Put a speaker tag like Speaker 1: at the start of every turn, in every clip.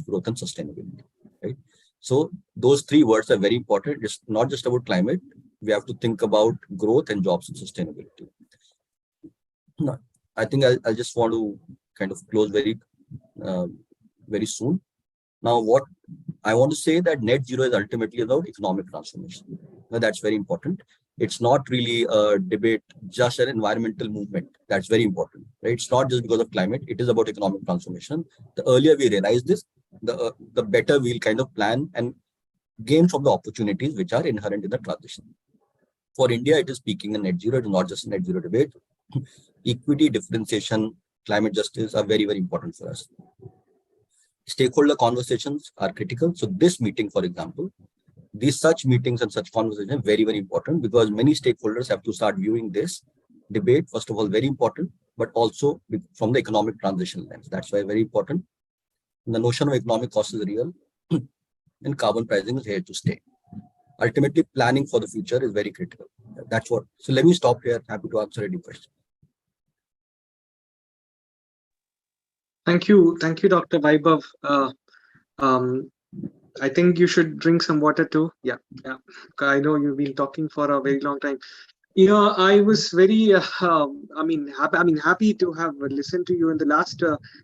Speaker 1: growth, and sustainability. Right. So those three words are very important. It's not just about climate. We have to think about growth and jobs and sustainability. No, I think I'll just want to kind of close uh, very soon. Now, what I want to say that net zero is ultimately about economic transformation. Now, that's very important. It's not really a debate, just an environmental movement. That's very important, right? It's not just because of climate. It is about economic transformation. The earlier we realize this, the better we'll kind of plan and gain from the opportunities which are inherent in the transition. For India, it is speaking in net zero. It is not just a net zero debate. Equity, differentiation, climate justice are very, very important for us. Stakeholder conversations are critical. So this meeting, for example, these such meetings and such conversations are very, very important because many stakeholders have to start viewing this debate, first of all, very important, but also from the economic transition lens. That's why very important. The notion of economic cost is real and carbon pricing is here to stay. Ultimately, planning for the future is very critical. That's what. So let me stop here. Happy to answer any questions.
Speaker 2: Thank you, Dr. Vaibhav. I think you should drink some water too. Yeah. I know you've been talking for a very long time. I was very, happy to have listened to you in the last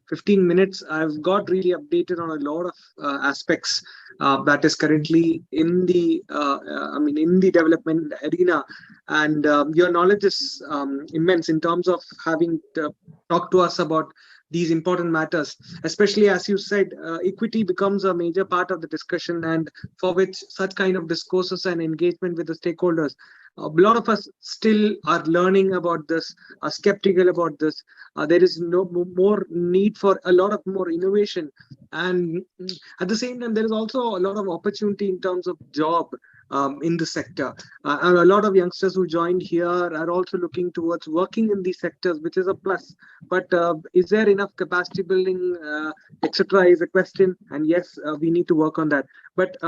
Speaker 2: 15 minutes. I've got really updated on a lot of aspects that is currently in the, in the development arena, and your knowledge is immense in terms of having talked to us about these important matters, especially as you said, equity becomes a major part of the discussion, and for which such kind of discourses and engagement with the stakeholders. A lot of us still are learning about this, are skeptical about this. There is no more need for a lot of more innovation, and at the same time, there is also a lot of opportunity in terms of job in the sector. And a lot of youngsters who joined here are also looking towards working in these sectors, which is a plus. But is there enough capacity building, etc. is a question. And yes, we need to work on that. But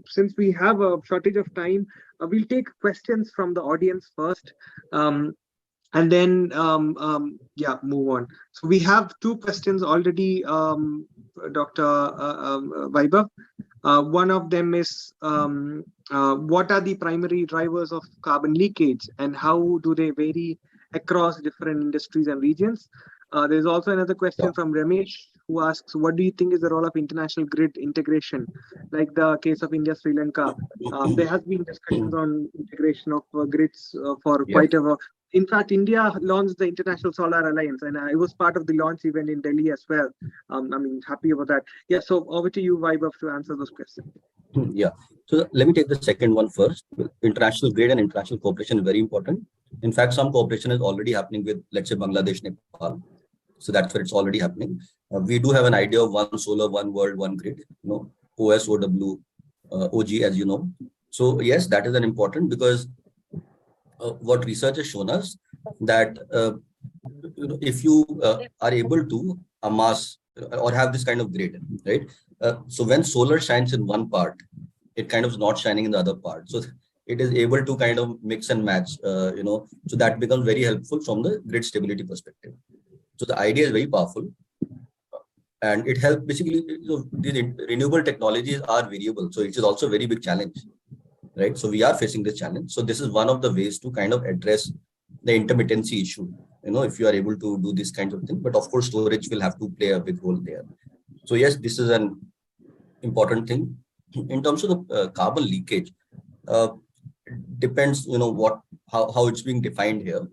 Speaker 2: since we have a shortage of time, we'll take questions from the audience first. And then move on. So we have two questions already, Dr. Vaibhav. One of them is, what are the primary drivers of carbon leakage and how do they vary across different industries and regions? There's also another question from Ramesh, who asks, what do you think is the role of international grid integration, like the case of India, Sri Lanka? There has been discussions on integration of grids for quite a while. In fact, India launched the International Solar Alliance, and I was part of the launch event in Delhi as well. Happy about that. Yeah, so over to you, Vaibhav, to answer those questions.
Speaker 1: Yeah, so let me take the second one first. International grid and international cooperation is very important. In fact, some cooperation is already happening with, let's say, Bangladesh, Nepal. So that's where it's already happening. We do have an idea of one solar, one world, one grid, OSOW, OG, as you know. So yes, that is an important, because what research has shown us that if you are able to amass or have this kind of grid, right? So when solar shines in one part, it kind of is not shining in the other part. So it is able to kind of mix and match, so that becomes very helpful from the grid stability perspective. So the idea is very powerful, and it helps basically. These renewable technologies are variable, so it is also a very big challenge, right? So we are facing this challenge. So this is one of the ways to kind of address the intermittency issue. If you are able to do this kind of thing, but of course storage will have to play a big role there. So yes, this is an important thing. In terms of the carbon leakage, depends, how it's being defined here.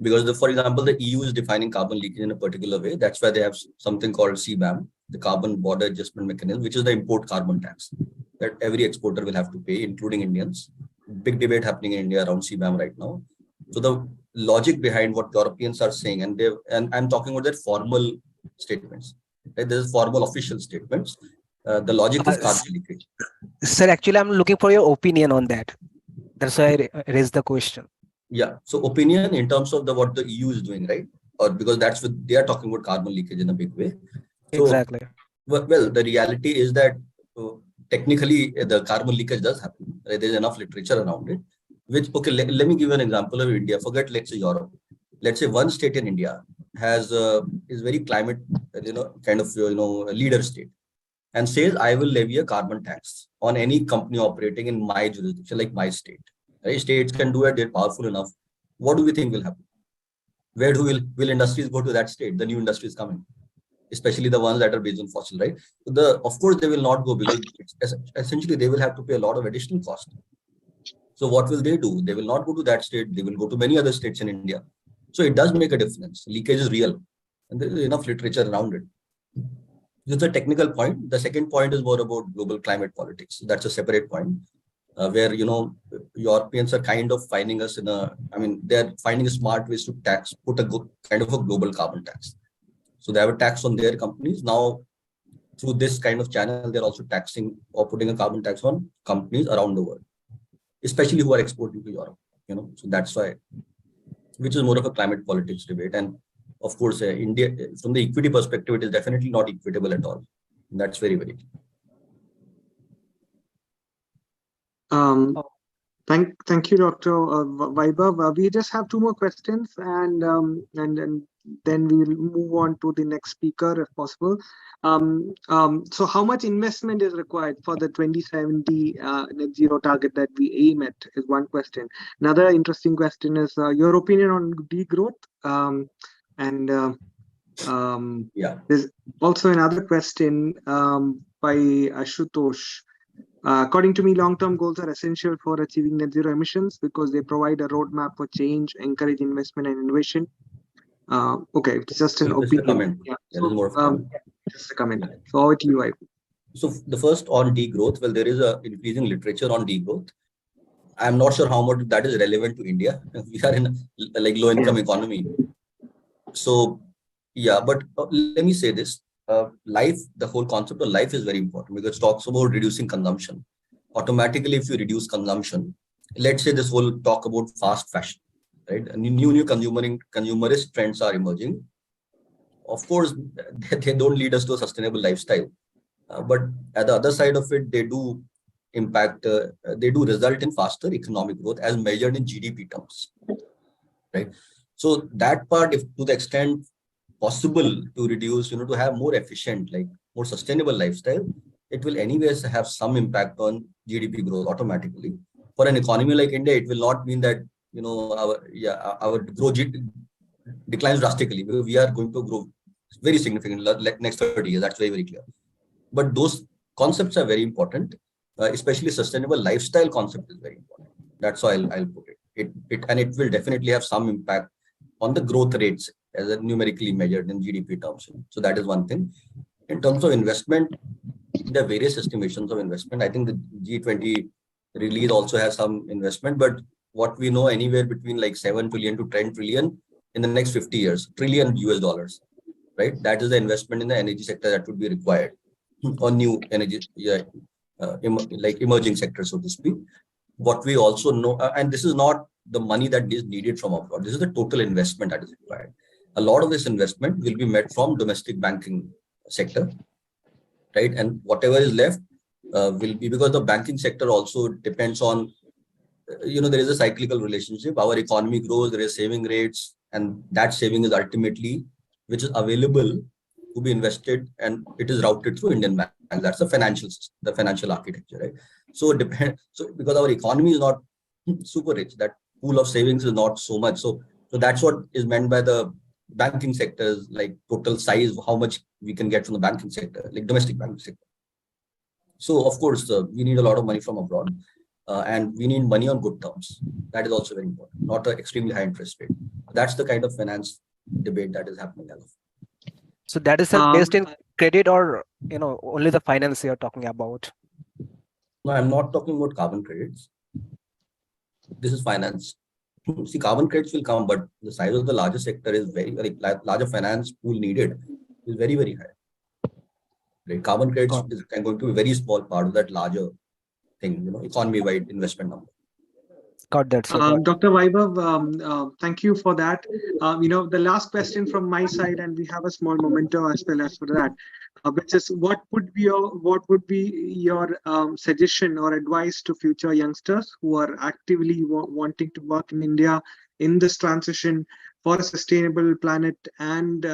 Speaker 1: Because for example, the EU is defining carbon leakage in a particular way. That's why they have something called CBAM, the Carbon Border Adjustment Mechanism, which is the import carbon tax that every exporter will have to pay, including Indians. Big debate happening in India around CBAM right now. So the logic behind what Europeans are saying, and I'm talking about their formal statements. Right? There's formal official statements. The logic is carbon leakage.
Speaker 3: Sir, actually, I'm looking for your opinion on that. That's why I raised the question.
Speaker 1: Yeah. So opinion in terms of what the EU is doing, right? Or because that's what they are talking about carbon leakage in a big way. So,
Speaker 3: exactly.
Speaker 1: Well, the reality is that technically the carbon leakage does happen. Right? There's enough literature around it. Okay, let me give you an example of India. Forget, let's say, Europe. Let's say one state in India is very climate, kind of, a leader state. and says, I will levy a carbon tax on any company operating in my jurisdiction, like my state. Right? States can do it, they're powerful enough. What do we think will happen? Where will industries go to that state? The new industries coming, especially the ones that are based on fossil, right? Of course, they will not go because essentially they will have to pay a lot of additional cost. So what will they do? They will not go to that state. They will go to many other states in India. So it does make a difference. Leakage is real, and there is enough literature around it. This is a technical point. The second point is more about global climate politics. That's a separate point, where Europeans are kind of finding us they're finding smart ways to put a kind of a global carbon tax. So they have a tax on their companies. Now, through this kind of channel, they're also taxing or putting a carbon tax on companies around the world, especially who are exporting to Europe. So that's why, which is more of a climate politics debate. And of course, India, from the equity perspective, it is definitely not equitable at all. That's very, very clear.
Speaker 2: Thank you, Dr. Vaibhav. We just have two more questions, and then we will move on to the next speaker if possible. So how much investment is required for the 2070 net zero target that we aim at is one question. Another interesting question is your opinion on degrowth. There's also another question by Ashutosh. According to me, long-term goals are essential for achieving net zero emissions because they provide a roadmap for change, encourage investment and innovation. Okay, it's just an opinion. Just a comment. So over to you, Vaibhav.
Speaker 1: So the first on degrowth, well, there is a increasing literature on degrowth. I'm not sure how much that is relevant to India. We are in a low-income economy. So yeah, but let me say this. Life, the whole concept of life is very important because it talks about reducing consumption. Automatically, if you reduce consumption, let's say this whole talk about fast fashion, right? New consumerist trends are emerging. Of course, they don't lead us to a sustainable lifestyle. But at the other side of it, they do impact, they do result in faster economic growth as measured in GDP terms, right? So that part, if to the extent possible to reduce, to have more efficient, more sustainable lifestyle, it will anyways have some impact on GDP growth automatically. For an economy like India, it will not mean that, our growth declines drastically because we are going to grow very significantly next 30 years. That's very, very clear. But those concepts are very important, especially sustainable lifestyle concept is very important. That's how I'll put it. And it will definitely have some impact on the growth rates as numerically measured in GDP terms. So that is one thing. In terms of investment, there are various estimations of investment. I think the G20 release also has some investment, but what we know, anywhere between 7 trillion to 10 trillion in the next 50 years, trillion US dollars, right? That is the investment in the energy sector that would be required on new energy, emerging sectors, so to speak. What we also know, and this is not the money that is needed from abroad, this is the total investment that is required. A lot of this investment will be met from domestic banking sector, right? And whatever is left will be, because the banking sector also depends on, there is a cyclical relationship. Our economy grows, there is saving rates, and that saving is ultimately, which is available to be invested, and it is routed through Indian bank. And that's the financial architecture, right? So because our economy is not super rich, that pool of savings is not so much. So that's what is meant by the banking sectors, total size, how much we can get from the banking sector, domestic banking sector. So of course, we need a lot of money from abroad, and we need money on good terms. That is also very important, not an extremely high interest rate. That's the kind of finance debate that is happening.
Speaker 3: So that is based in credit, or only the finance you're talking about?
Speaker 1: No, I'm not talking about carbon credits. This is finance. See, carbon credits will come, but the size of the larger sector is very, very larger finance pool needed is very, very high. Right? Carbon credits is going to be a very small part of that larger thing, economy-wide investment number.
Speaker 3: Got that.
Speaker 2: Dr. Vaibhav, thank you for that. The last question from my side, and we have a small memento as well as for that, which is what would be your suggestion or advice to future youngsters who are actively wanting to work in India in this transition? for a sustainable planet and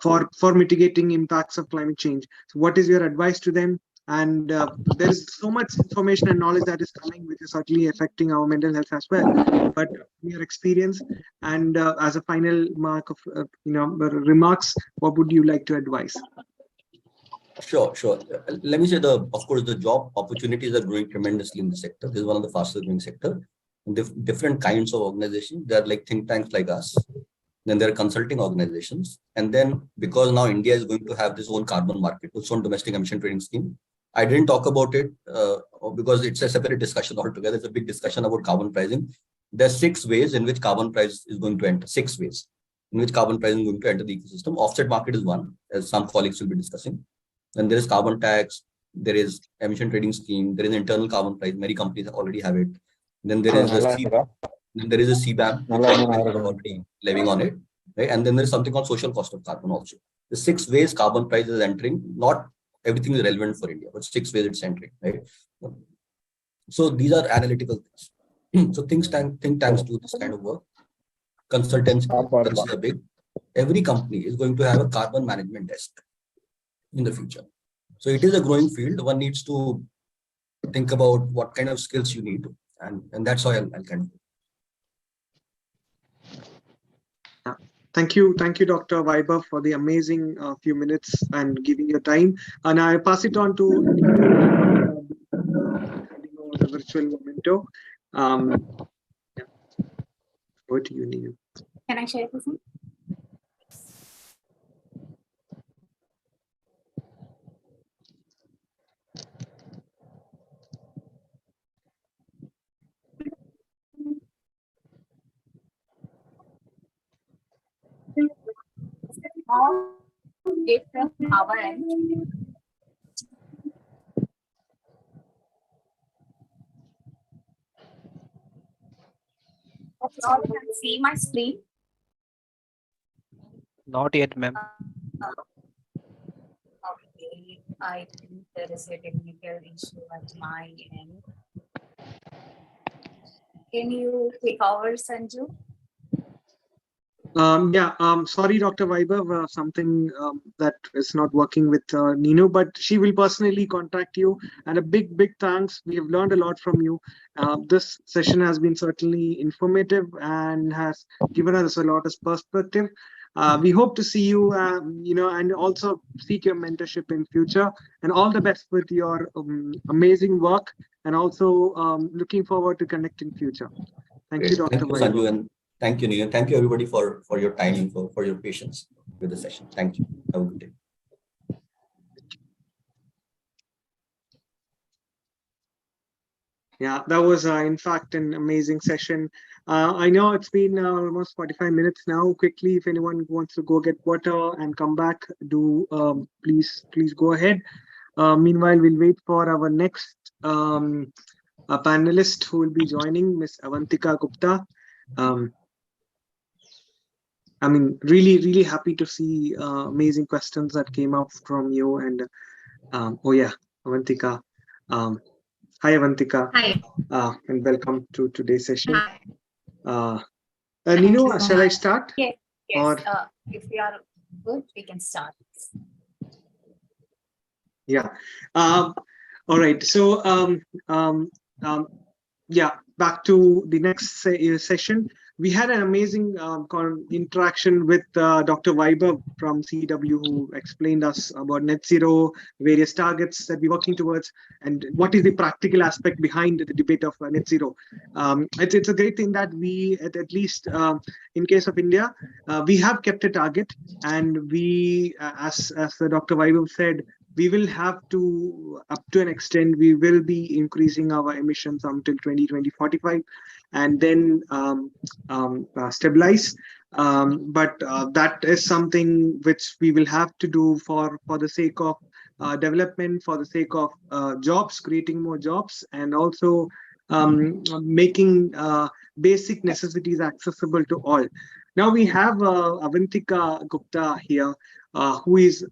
Speaker 2: for mitigating impacts of climate change. So what is your advice to them? And there is so much information and knowledge that is coming, which is certainly affecting our mental health as well. But your experience and as a final mark of remarks, what would you like to advise?
Speaker 1: Sure. Let me say of course, the job opportunities are growing tremendously in the sector. This is one of the fastest growing sector. Different kinds of organizations. There are like think tanks like us. Then there are consulting organizations. And then because now India is going to have this own carbon market, its own domestic emission trading scheme. I didn't talk about it because it's a separate discussion altogether. It's a big discussion about carbon pricing. There are 6 ways in which carbon price is going to enter. 6 ways in which carbon pricing is going to enter the ecosystem. Offset market is one, as some colleagues will be discussing. Then there is carbon tax, there is emission trading scheme, there is internal carbon price. Many companies already have it. Then there is a CBAM, which are already levying on it, right? And then there is something called social cost of carbon also. The 6 ways carbon price is entering. Not everything is relevant for India, but 6 ways it's entering, right? So these are analytical things. So think tanks do this kind of work. Consultants are big. Every company is going to have a carbon management desk in the future. So it is a growing field. One needs to think about what kind of skills you need. And that's how I'll continue.
Speaker 2: Thank you, Dr. Vaibhav, for the amazing few minutes and giving your time. And I pass it on to the virtual memento. Over to you, Neenu.
Speaker 4: Can I share this one? All from our end. You all can see my screen.
Speaker 3: Not yet, ma'am.
Speaker 4: Okay, I think there is a technical issue at my end. Can you take over, Sanju?
Speaker 2: Sorry, Dr. Vaibhav, something that is not working with Neenu, but she will personally contact you. And a big thanks. We have learned a lot from you. This session has been certainly informative and has given us a lot of perspective. We hope to see you, and also seek your mentorship in future. And all the best with your amazing work. And also looking forward to connecting future. Thank you, Dr.
Speaker 1: Thank you,
Speaker 2: Vaibhav.
Speaker 1: Sanju, and thank you, Neenu. Thank you, everybody, for your time and for your patience with the session. Thank you. Have a good day.
Speaker 2: Yeah, that was in fact an amazing session. I know it's been almost 45 minutes now. Quickly, if anyone wants to go get water and come back, do please go ahead. Meanwhile, we'll wait for our next panelist who will be joining, Miss Avantika Gupta. I mean, really happy to see amazing questions that came up from you. And Avantika. Hi, Avantika.
Speaker 4: Hi.
Speaker 2: And welcome to today's session.
Speaker 4: Hi.
Speaker 2: Neenu, shall I start?
Speaker 4: Yes.
Speaker 2: Or...
Speaker 4: if we are good, we can start.
Speaker 2: Yeah. All right. So, back to the next session. We had an amazing interaction with Dr. Vaibhav from CW, who explained us about net zero, various targets that we're working towards, and what is the practical aspect behind the debate of net zero. It's a great thing that we, at least in case of India, we have kept a target, and we, as Dr. Vaibhav said, we will have to, up to an extent, we will be increasing our emissions until 2045 and then stabilize. But that is something which we will have to do for the sake of development, for the sake of jobs, creating more jobs, and also making basic necessities accessible to all. Now we have Avantika Gupta here, who is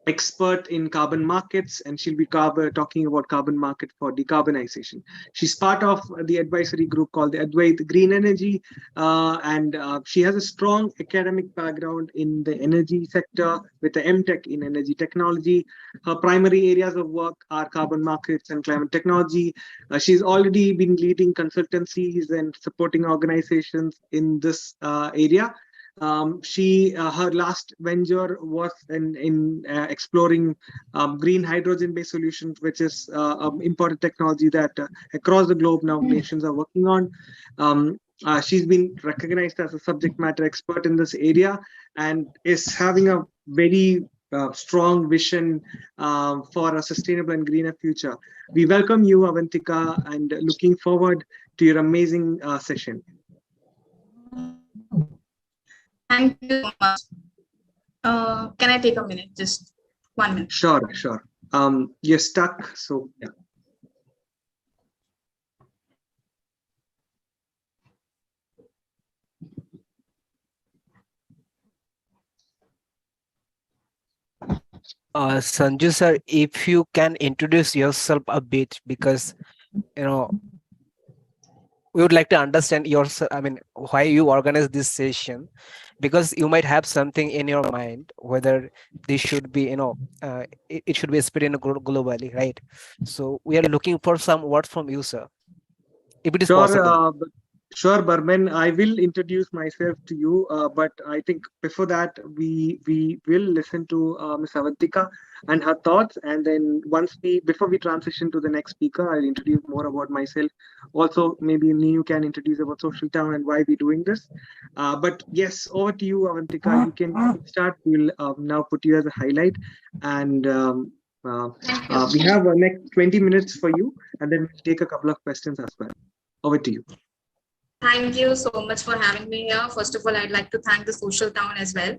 Speaker 2: expert in carbon markets, and she'll be talking about carbon market for decarbonization. She's part of the advisory group called the Advait Green Energy, and she has a strong academic background in the energy sector with the MTech in energy technology. Her primary areas of work are carbon markets and climate technology. She's already been leading consultancies and supporting organizations in this area. Her last venture was in exploring green hydrogen-based solutions, which is important technology that across the globe now nations are working on. She's been recognized as a subject matter expert in this area and is having a very strong vision for a sustainable and greener future. We welcome you, Avantika, and looking forward to your amazing session.
Speaker 5: Thank you so much. Can I take a minute? Just 1 minute.
Speaker 2: Sure. You're stuck, so yeah.
Speaker 3: Sanju sir, if you can introduce yourself a bit, because we would like to understand yourself. I mean, why you organize this session, because you might have something in your mind whether this should be, it should be spread globally, right? So we are looking for some words from you, sir, if it is possible.
Speaker 2: Sure, Barman. I will introduce myself to you, but I think before that, we will listen to Ms. Avantika and her thoughts, and then before we transition to the next speaker, I'll introduce more about myself. Also, maybe you can introduce about Social Town and why we're doing this. But yes, over to you, Avantika. You can start. We'll now put you as a highlight, and we have next 20 minutes for you, and then we'll take a couple of questions as well. Over to you.
Speaker 5: Thank you so much for having me here. First of all, I'd like to thank the Social Town as well.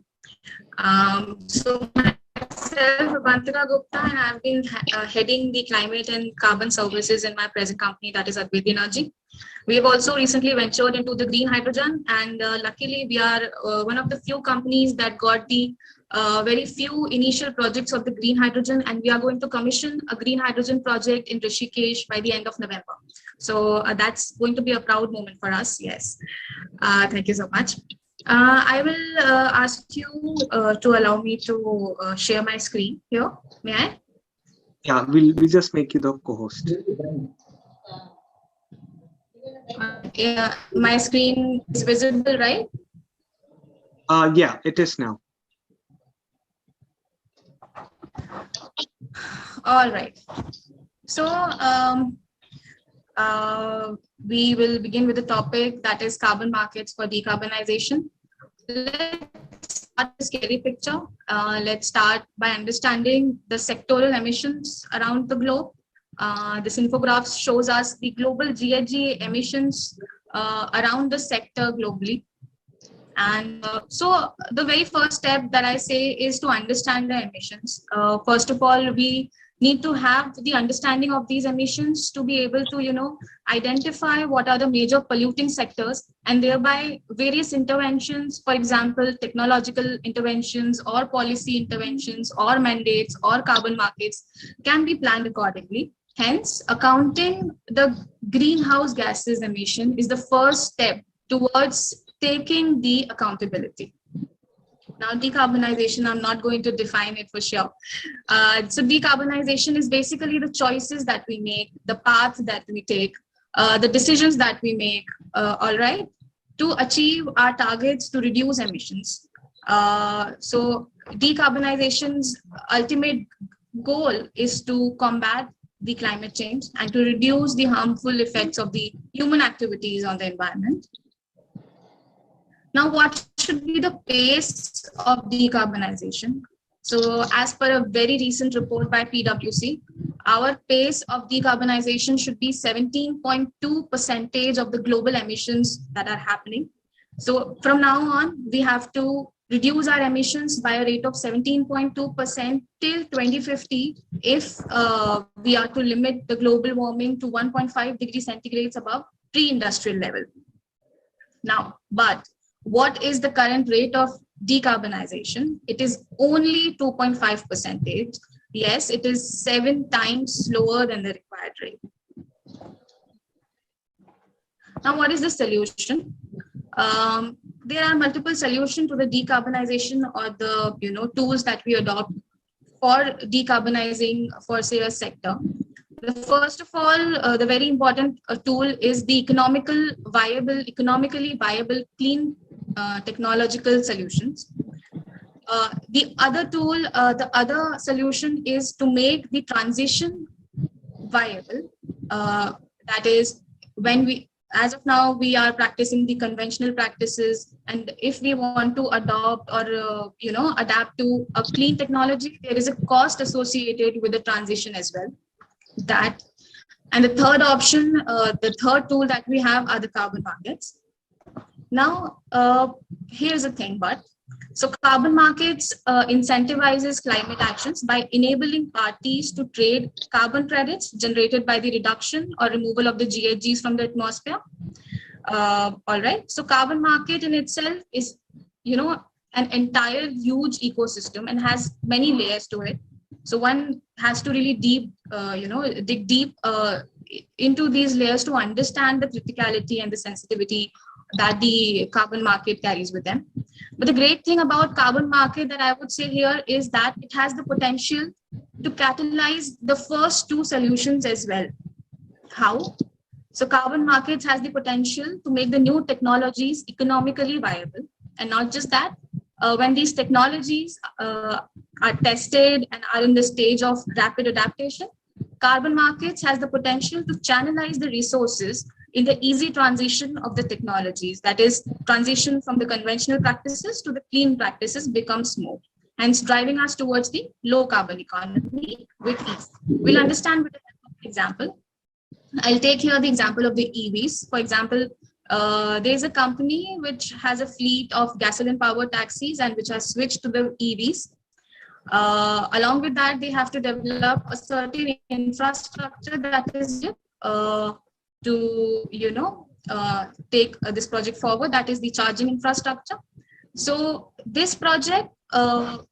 Speaker 5: So myself, Avantika Gupta, and I've been heading the climate and carbon services in my present company, that is Advait Energy. We have also recently ventured into the green hydrogen, and luckily we are one of the few companies that got the very few initial projects of the green hydrogen, and we are going to commission a green hydrogen project in Rishikesh by the end of November. So that's going to be a proud moment for us. Yes. Thank you so much. I will ask you to allow me to share my screen here. May I?
Speaker 2: Yeah, we'll just make you the co-host.
Speaker 5: Yeah, my screen is visible, right?
Speaker 2: Yeah, it is now.
Speaker 5: All right. So we will begin with the topic, that is carbon markets for decarbonization. Let's start the scary picture. Let's start by understanding the sectoral emissions around the globe. This infograph shows us the global GHG emissions around the sector globally. And so the very first step that I say is to understand the emissions. First of all, we need to have the understanding of these emissions to be able to, identify what are the major polluting sectors, and thereby various interventions, for example, technological interventions or policy interventions or mandates or carbon markets can be planned accordingly. Hence, accounting the greenhouse gases emission is the first step towards taking the accountability. Now, decarbonization, I'm not going to define it for sure. So decarbonization is basically the choices that we make, the path that we take, the decisions that we make, all right, to achieve our targets to reduce emissions. So decarbonization's ultimate goal is to combat the climate change and to reduce the harmful effects of the human activities on the environment. Now, what should be the pace of decarbonization? So as per a very recent report by PwC, our pace of decarbonization should be 17.2% of the global emissions that are happening. So from now on, we have to reduce our emissions by a rate of 17.2% till 2050 if we are to limit the global warming to 1.5 degrees centigrade above pre-industrial level. Now, but what is the current rate of decarbonization, it is only 2.5%. Yes, it is 7 times slower than the required rate. Now, what is the solution? There are multiple solutions to the decarbonization or the tools that we adopt for decarbonizing for say a sector. The first of all, the very important tool is the economically viable clean technological solutions. The other tool, the other solution is to make the transition viable. That is, when we, as of now, we are practicing the conventional practices, and if we want to adopt or adapt to a clean technology, there is a cost associated with the transition as well. That, and the third option, the third tool that we have are the carbon markets. Now, here's the thing, but so carbon markets incentivizes climate actions by enabling parties to trade carbon credits generated by the reduction or removal of the GHGs from the atmosphere. All right. So carbon market in itself is, an entire huge ecosystem and has many layers to it. So one has to really dig deep into these layers to understand the criticality and the sensitivity that the carbon market carries with them. But the great thing about carbon market that I would say here is that it has the potential to catalyze the first two solutions as well. How? So carbon markets has the potential to make the new technologies economically viable. And not just that, when these technologies are tested and are in the stage of rapid adaptation, carbon markets has the potential to channelize the resources in the easy transition of the technologies. That is, transition from the conventional practices to the clean practices becomes smooth, hence driving us towards the low carbon economy with ease. We'll understand with an example. I'll take here the example of the EVs. For example, there's a company which has a fleet of gasoline powered taxis and which has switched to the EVs. Along with that, they have to develop a certain infrastructure that is to take this project forward, that is the charging infrastructure. So this project, so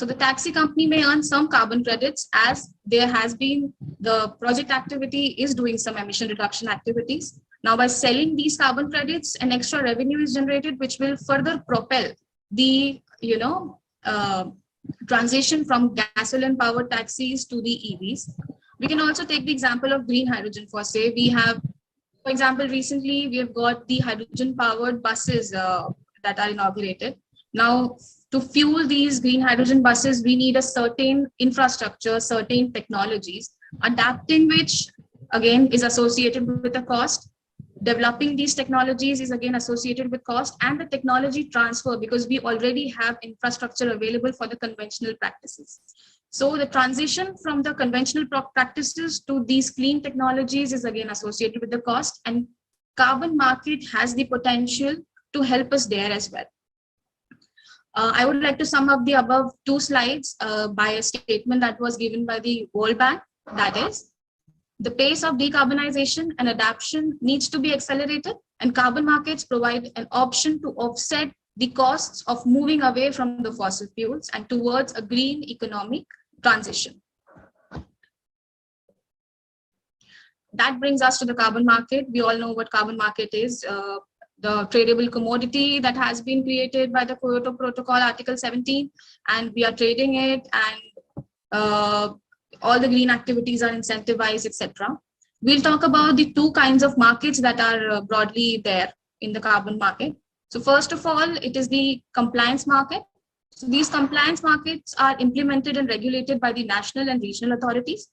Speaker 5: the taxi company may earn some carbon credits as there has been the project activity is doing some emission reduction activities. Now by selling these carbon credits, an extra revenue is generated which will further propel the transition from gasoline powered taxis to the EVs. We can also take the example of green hydrogen. For say, we have, for example, recently we have got the hydrogen powered buses that are inaugurated. Now, to fuel these green hydrogen buses, we need a certain infrastructure, certain technologies, adapting which again is associated with a cost. Developing these technologies is again associated with cost, and the technology transfer, because we already have infrastructure available for the conventional practices. So the transition from the conventional practices to these clean technologies is again associated with the cost, and carbon market has the potential to help us there as well. I would like to sum up the above two slides by a statement that was given by the World Bank. That is, the pace of decarbonization and adaptation needs to be accelerated, and carbon markets provide an option to offset the costs of moving away from the fossil fuels and towards a green economic transition. That brings us to the carbon market. We all know what carbon market is. The tradable commodity that has been created by the Kyoto Protocol, Article 17, and we are trading it, and all the green activities are incentivized, etc. We'll talk about the two kinds of markets that are broadly there in the carbon market. So first of all, it is the compliance market. So these compliance markets are implemented and regulated by the national and regional authorities.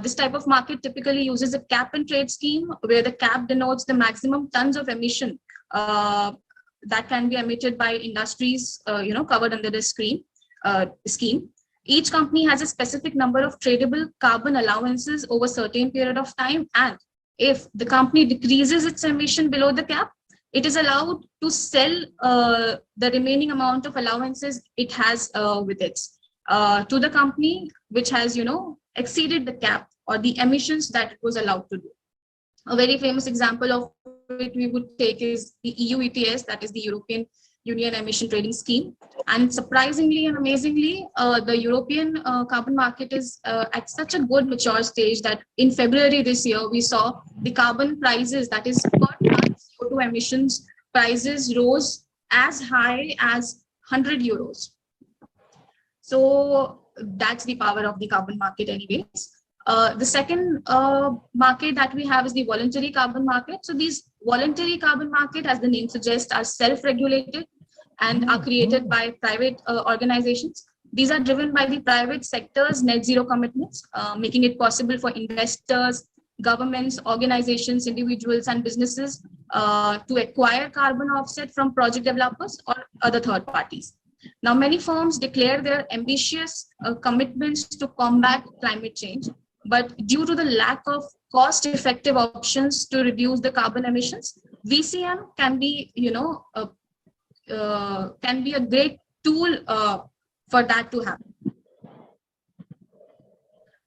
Speaker 5: This type of market typically uses a cap and trade scheme, where the cap denotes the maximum tons of emission that can be emitted by industries covered under this scheme. Each company has a specific number of tradable carbon allowances over a certain period of time, and if the company decreases its emission below the cap, it is allowed to sell the remaining amount of allowances it has with it to the company which has exceeded the cap or the emissions that it was allowed to do. A very famous example of it we would take is the EU ETS, that is the European Union Emission Trading Scheme. And surprisingly and amazingly, the European carbon market is at such a good mature stage that in February this year, we saw the carbon prices, that is per ton CO2 emissions prices, rose as high as 100 euros. So that's the power of the carbon market anyways. The second market that we have is the voluntary carbon market. So these voluntary carbon market, as the name suggests, are self-regulated and are created by private organizations. These are driven by the private sector's net zero commitments, making it possible for investors, governments, organizations, individuals, and businesses to acquire carbon offset from project developers or other third parties. Now, many firms declare their ambitious commitments to combat climate change, but due to the lack of cost-effective options to reduce the carbon emissions, VCM can be, can be a great tool for that to happen.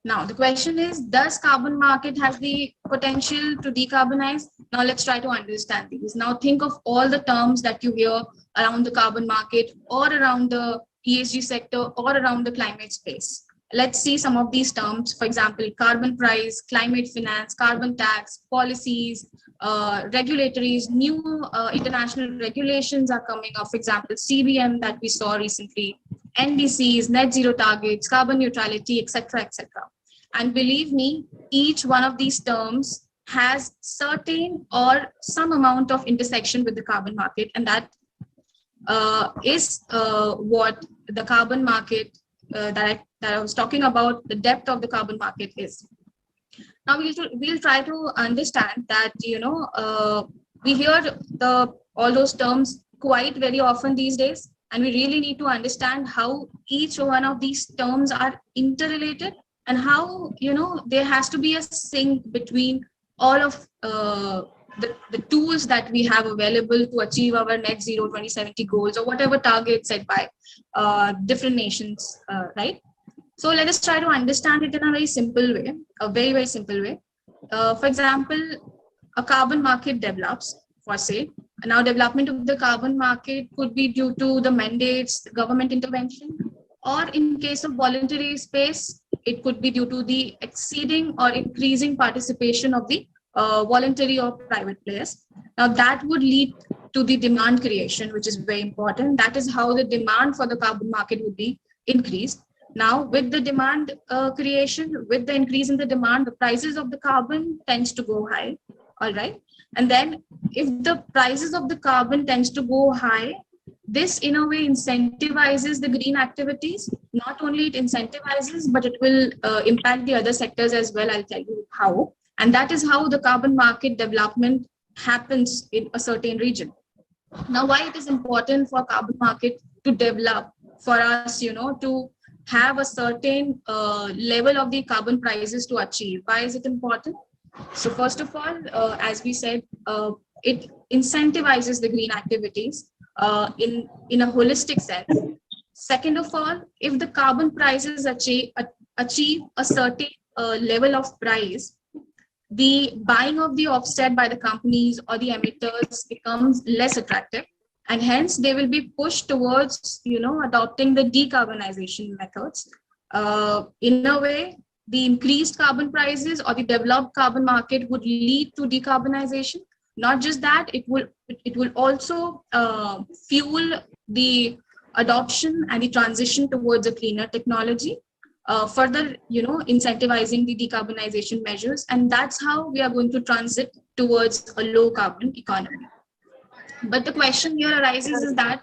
Speaker 5: Now, the question is, does carbon market has the potential to decarbonize? Now, let's try to understand these. Now, think of all the terms that you hear around the carbon market or around the ESG sector or around the climate space. Let's see some of these terms. For example, carbon price, climate finance, carbon tax, policies, regulatories, new international regulations are coming up. For example, CBM that we saw recently, NDCs, net zero targets, carbon neutrality, etc., etc. And believe me, each one of these terms has certain or some amount of intersection with the carbon market, and that is what the carbon market that I was talking about, the depth of the carbon market is. Now we'll try to understand that, we hear all those terms quite very often these days, and we really need to understand how each one of these terms are interrelated and how, there has to be a sync between all of the tools that we have available to achieve our net zero 2070 goals or whatever targets set by different nations, right? So let us try to understand it in a very simple way, a very, very simple way. For example, a carbon market develops, for say. Now, development of the carbon market could be due to the mandates, government intervention, or in case of voluntary space, it could be due to the exceeding or increasing participation of the voluntary or private players. Now, that would lead to the demand creation, which is very important. That is how the demand for the carbon market would be increased. Now, with the demand creation, with the increase in the demand, the prices of the carbon tends to go high, all right? And then if the prices of the carbon tends to go high, this in a way incentivizes the green activities. Not only it incentivizes, but it will impact the other sectors as well. I'll tell you how. And that is how the carbon market development happens in a certain region. Now, why it is important for carbon market to develop, for us, to have a certain level of the carbon prices to achieve. Why is it important? So first of all, as we said, it incentivizes the green activities in a holistic sense. Second of all, if the carbon prices achieve a certain level of price, the buying of the offset by the companies or the emitters becomes less attractive, and hence they will be pushed towards, adopting the decarbonization methods. In a way, the increased carbon prices or the developed carbon market would lead to decarbonization. Not just that, it will also fuel the adoption and the transition towards a cleaner technology, further, incentivizing the decarbonization measures. And that's how we are going to transit towards a low carbon economy. But the question here arises is that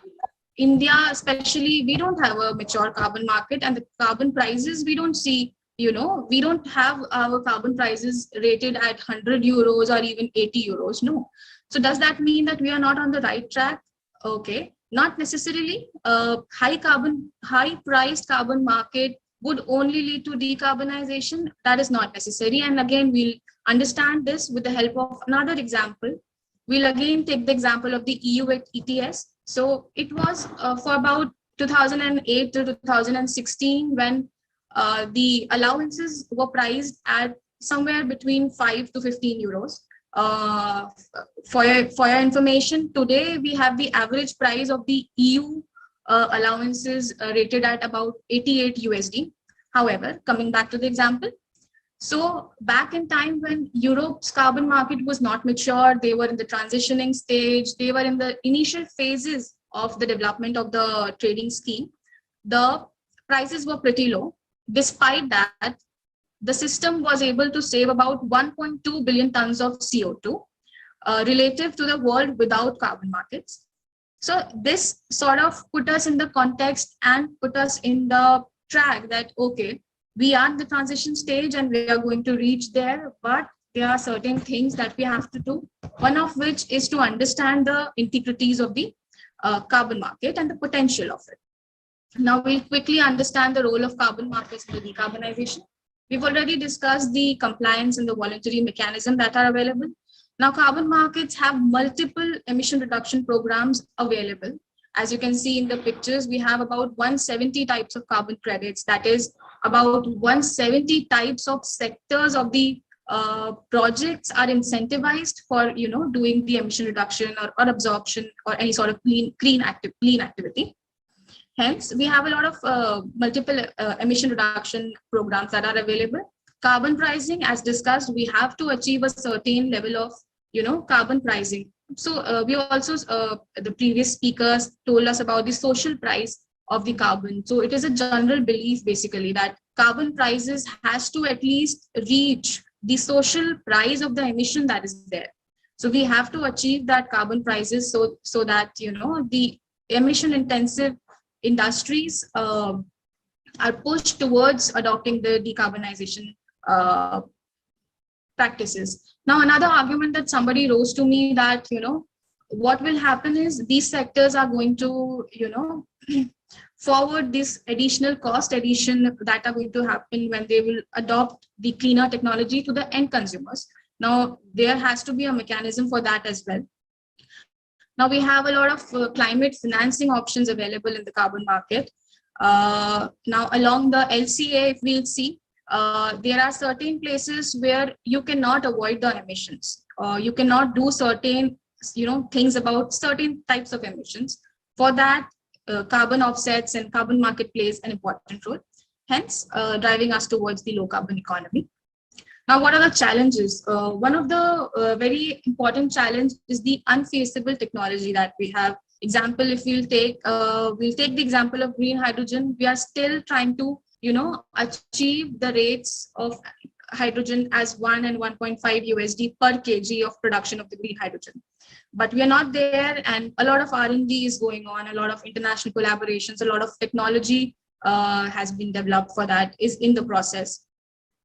Speaker 5: India, especially, we don't have a mature carbon market, and the carbon prices we don't see, we don't have our carbon prices rated at 100 euros or even 80 euros. No. So does that mean that we are not on the right track? Okay, not necessarily. High priced carbon market would only lead to decarbonization. That is not necessary. And again, we'll understand this with the help of another example. We'll again take the example of the EU ETS. So it was for about 2008 to 2016 when the allowances were priced at somewhere between 5 to 15 euros. For your information, today we have the average price of the EU allowances rated at about 88 USD. However, coming back to the example, so back in time when Europe's carbon market was not mature, they were in the transitioning stage, they were in the initial phases of the development of the trading scheme, the prices were pretty low. Despite that, the system was able to save about 1.2 billion tons of CO2 relative to the world without carbon markets. So this sort of put us in the context and put us in the track that, okay, we are in the transition stage and we are going to reach there, but there are certain things that we have to do. One of which is to understand the integrities of the carbon market and the potential of it. Now we'll quickly understand the role of carbon markets in the decarbonization. We've already discussed the compliance and the voluntary mechanism that are available. Now carbon markets have multiple emission reduction programs available. As you can see in the pictures, we have about 170 types of carbon credits. That is about 170 types of sectors of the projects are incentivized for doing the emission reduction or absorption or any sort of clean activity. Hence, we have a lot of multiple emission reduction programs that are available. Carbon pricing, as discussed, we have to achieve a certain level of carbon pricing. So we also, the previous speakers told us about the social price of the carbon. So it is a general belief basically that carbon prices has to at least reach the social price of the emission that is there. So we have to achieve that carbon prices so that the emission intensive industries are pushed towards adopting the decarbonization practices. Now, another argument that somebody rose to me that, what will happen is these sectors are going to, forward this additional cost addition that are going to happen when they will adopt the cleaner technology to the end consumers. Now, there has to be a mechanism for that as well. Now, we have a lot of climate financing options available in the carbon market. Now, along the LCA, if we'll see, there are certain places where you cannot avoid the emissions. You cannot do certain, things about certain types of emissions. For that, carbon offsets and carbon market plays an important role, hence driving us towards the low carbon economy. Now, what are the challenges? One of the very important challenge is the unfeasible technology that we have. Example, if we'll take the example of green hydrogen, we are still trying to achieve the rates of hydrogen as 1 and 1.5 USD per kg of production of the green hydrogen. But we are not there, and a lot of R&D is going on, a lot of international collaborations, a lot of technology has been developed for that, is in the process.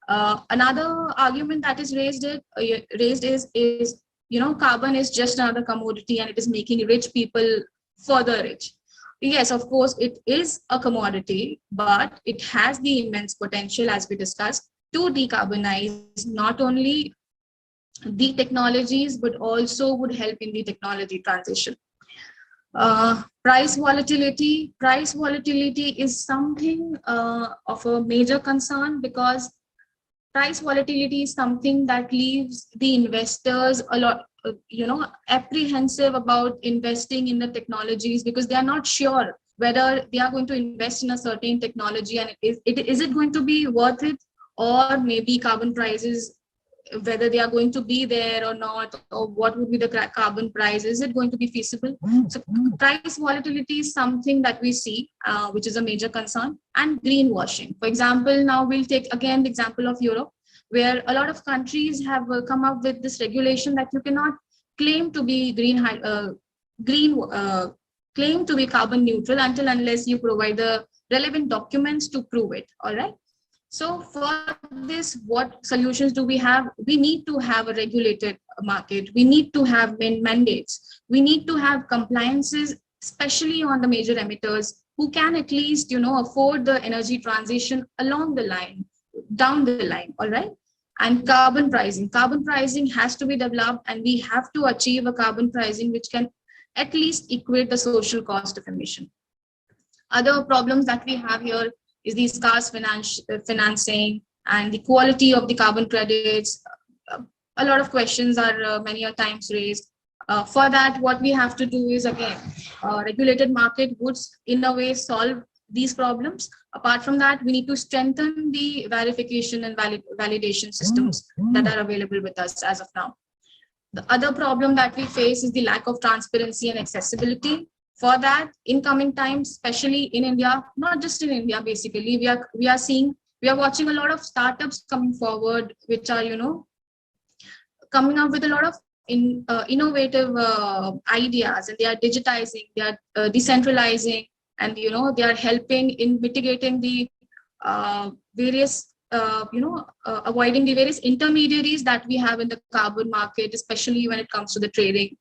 Speaker 5: Another argument that is raised is carbon is just another commodity and it is making rich people further rich. Yes, of course, it is a commodity, but it has the immense potential, as we discussed, to decarbonize not only the technologies, but also would help in the technology transition. Price volatility is something of a major concern, because price volatility is something that leaves the investors a lot apprehensive about investing in the technologies, because they are not sure whether they are going to invest in a certain technology and is it going to be worth it, or maybe carbon prices, whether they are going to be there or not, or what would be the carbon price, is it going to be feasible? So price volatility is something that we see, which is a major concern. And greenwashing, for example, now we'll take again the example of Europe, where a lot of countries have come up with this regulation that you cannot claim to be claim to be carbon neutral unless you provide the relevant documents to prove it. All right. So for this, what solutions do we have? We need to have a regulated market. We need to have mandates. We need to have compliances, especially on the major emitters, who can at least, afford the energy transition along the line, down the line. All right. And carbon pricing has to be developed, and we have to achieve a carbon pricing which can at least equate the social cost of emission. Other problems that we have here is the scarce financing and the quality of the carbon credits. a lot of questions are many a times raised. For that, what we have to do is, again, regulated market would in a way solve these problems. Apart from that, we need to strengthen the verification and validation systems that are available with us as of now. The other problem that we face is the lack of transparency and accessibility. For that, in coming times, especially in India, not just in India, basically, we are watching a lot of startups coming forward, which are, coming up with a lot of innovative ideas, and they are digitizing, they are decentralizing, and they are helping in mitigating the various avoiding the various intermediaries that we have in the carbon market, especially when it comes to the trading.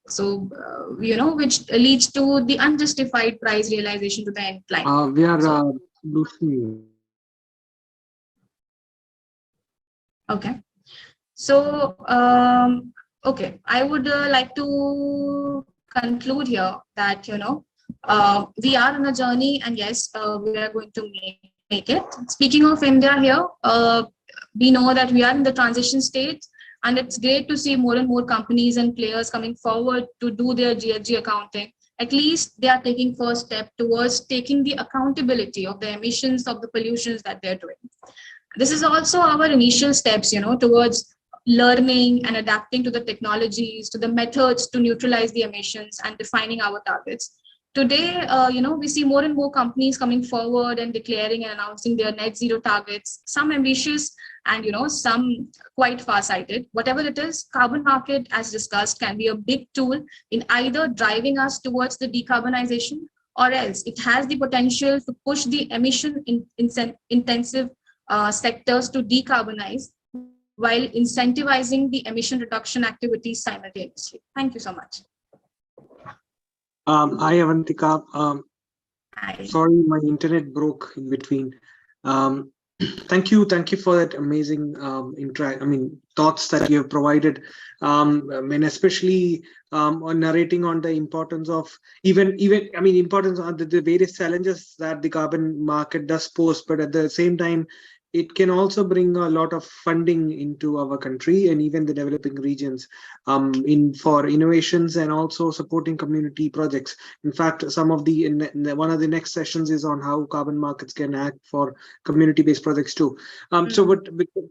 Speaker 5: So which leads to the unjustified price realization to the end client.
Speaker 2: We are losing you.
Speaker 5: Okay. So, okay, I would like to conclude here that, we are on a journey, and yes, we are going to make it. Speaking of India here, we know that we are in the transition stage, and it's great to see more and more companies and players coming forward to do their GHG accounting. At least they are taking first step towards taking the accountability of the emissions of the pollutions that they're doing. This is also our initial steps, towards learning and adapting to the technologies, to the methods to neutralize the emissions and defining our targets. Today, we see more and more companies coming forward and declaring and announcing their net zero targets, some ambitious and, some quite far-sighted. Whatever it is, carbon market, as discussed, can be a big tool in either driving us towards the decarbonization, or else it has the potential to push the emission intensive sectors to decarbonize while incentivizing the emission reduction activities simultaneously. Thank you so much.
Speaker 2: Hi, Avantika.
Speaker 5: Hi.
Speaker 2: Sorry, my internet broke in between. Thank you for that amazing thoughts that you have provided, and especially on narrating on the importance of importance on the various challenges that the carbon market does pose, but at the same time, it can also bring a lot of funding into our country and even the developing regions for innovations and also supporting community projects. In fact, some of one of the next sessions is on how carbon markets can act for community-based projects too. So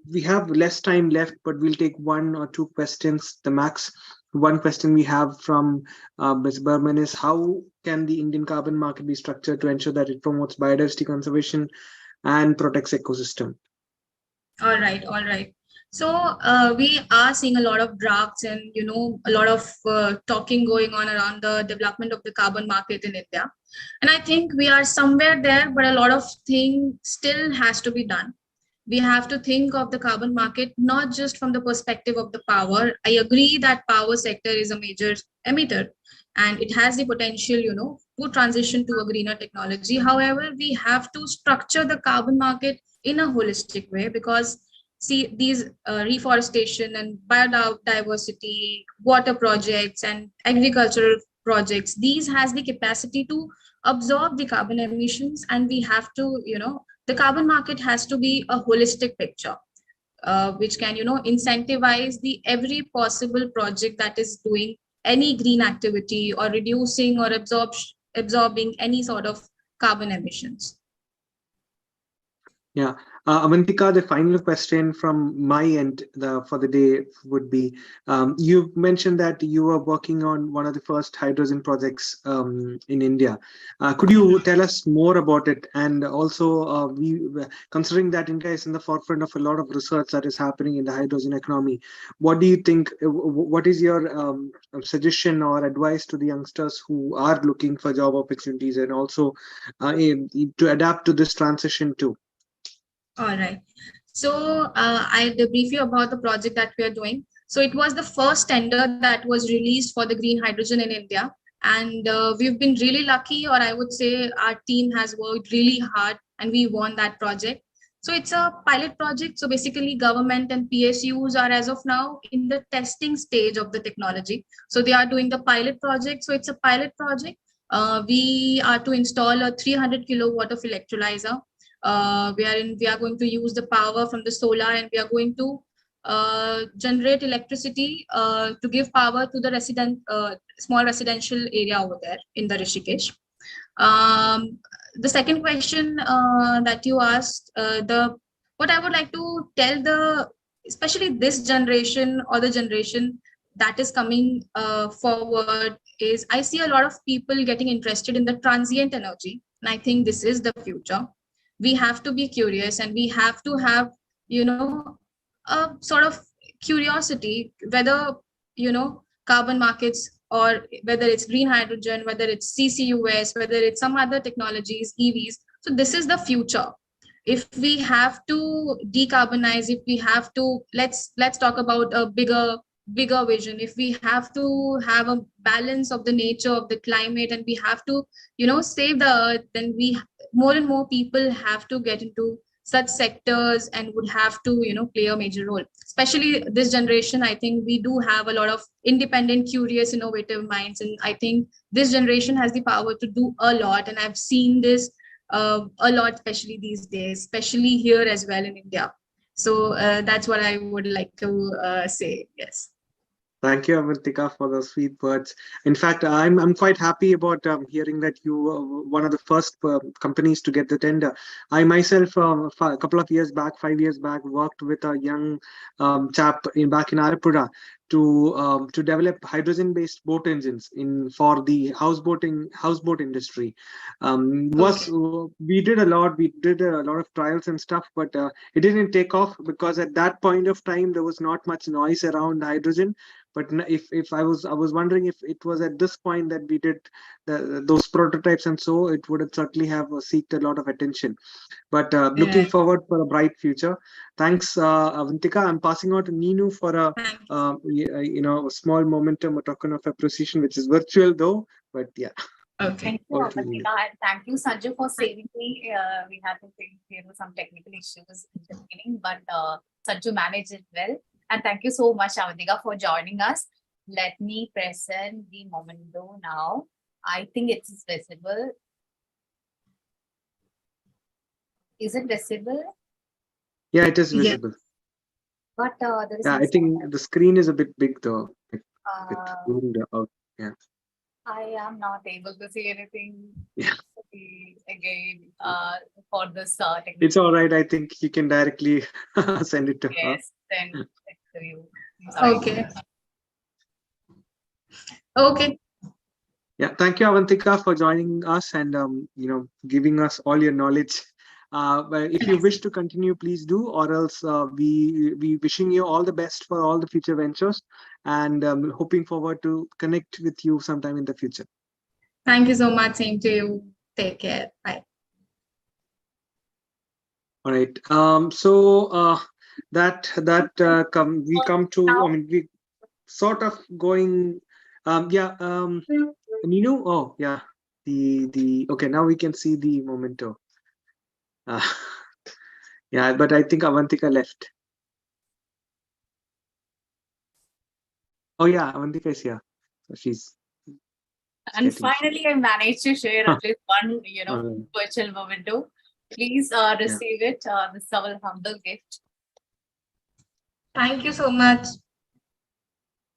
Speaker 2: we have less time left, but we'll take one or two questions, the max. One question we have from Ms. Berman is, how can the Indian carbon market be structured to ensure that it promotes biodiversity conservation and protects ecosystem?
Speaker 5: All right. So we are seeing a lot of drafts and a lot of talking going on around the development of the carbon market in India, and I think we are somewhere there, but a lot of things still has to be done. We have to think of the carbon market not just from the perspective of the power. I agree that power sector is a major emitter, and it has the potential, to transition to a greener technology. However, we have to structure the carbon market in a holistic way, because see, these reforestation and biodiversity, water projects and agricultural projects, these has the capacity to absorb the carbon emissions, and we have to, the carbon market has to be a holistic picture, which can, incentivize the every possible project that is doing any green activity or reducing or absorbing any sort of carbon emissions.
Speaker 2: Yeah. Avantika, the final question from my end for the day would be, you mentioned that you were working on one of the first hydrogen projects in India. Could you tell us more about it? And also, considering that India is in the forefront of a lot of research that is happening in the hydrogen economy, what do you think, what is your suggestion or advice to the youngsters who are looking for job opportunities and also to adapt to this transition too?
Speaker 5: All right. So I'll brief you about the project that we are doing. So it was the first tender that was released for the green hydrogen in India. And we've been really lucky, or I would say our team has worked really hard and we won that project. So it's a pilot project. So basically government and PSUs are as of now in the testing stage of the technology. So they are doing the pilot project. So it's a pilot project. We are to install a 300 kilowatt of electrolyzer. We are going to use the power from the solar, and we are going to generate electricity to give power to the small residential area over there in the Rishikesh. The second question that you asked, what I would like to tell especially this generation or the generation that is coming forward is I see a lot of people getting interested in the transient energy. And I think this is the future. We have to be curious and we have to have, a sort of curiosity, whether, carbon markets or whether it's green hydrogen, whether it's CCUS, whether it's some other technologies, EVs. So this is the future. If we have to decarbonize, if we have to, let's talk about a bigger vision. If we have to have a balance of the nature of the climate and we have to, save the earth, then more and more people have to get into such sectors and would have to, play a major role. Especially this generation, I think we do have a lot of independent, curious, innovative minds. And I think this generation has the power to do a lot. And I've seen this a lot, especially these days, especially here as well in India. So that's what I would like to say. Yes.
Speaker 2: Thank you, Avantika, for the sweet words. In fact, I'm quite happy about hearing that you were one of the first companies to get the tender. I myself, a couple of years back, 5 years back, worked with a young chap back in Arapura to develop hydrogen-based boat engines for the houseboat industry. We did a lot. We did a lot of trials and stuff, but it didn't take off because at that point of time there was not much noise around hydrogen. But if I was wondering if it was at this point that we did those prototypes, and so it would have certainly have seeked a lot of attention. But looking forward for a bright future. Thanks, Avantika. I'm passing on to Neenu for a small momentum, a token of appreciation, which is virtual though. But yeah.
Speaker 5: Okay.
Speaker 4: Thank you, Avantika, and thank you, Sanju, for saving me. We had to think there were some technical issues in the beginning, but Sanju managed it well. And thank you so much, Avantika, for joining us. Let me present the Momento now. I think it is visible. Is it visible?
Speaker 2: Yeah, it is visible.
Speaker 4: But there is
Speaker 2: I think the screen is a bit big though. Yeah.
Speaker 4: I am not able to see anything.
Speaker 2: Yeah.
Speaker 4: Again, for this technical.
Speaker 2: It's all right. I think you can directly send it to her.
Speaker 4: Yes, send it to you.
Speaker 5: Okay. Okay.
Speaker 2: Yeah, thank you, Avantika, for joining us and giving us all your knowledge. But if you wish to continue, please do, or else we wishing you all the best for all the future ventures, and hoping forward to connect with you sometime in the future.
Speaker 5: Thank you so much. Same to you. Take care. Bye.
Speaker 2: All right. So we come to. I mean, we sort of going. Neenu. Oh, yeah. Okay. Now we can see the Momento. Yeah, but I think Avantika left. Oh yeah, Avantika is here. So she's.
Speaker 4: And finally, I managed to share at least one, virtual Momento. Please receive it. This is our humble gift.
Speaker 5: Thank you so much.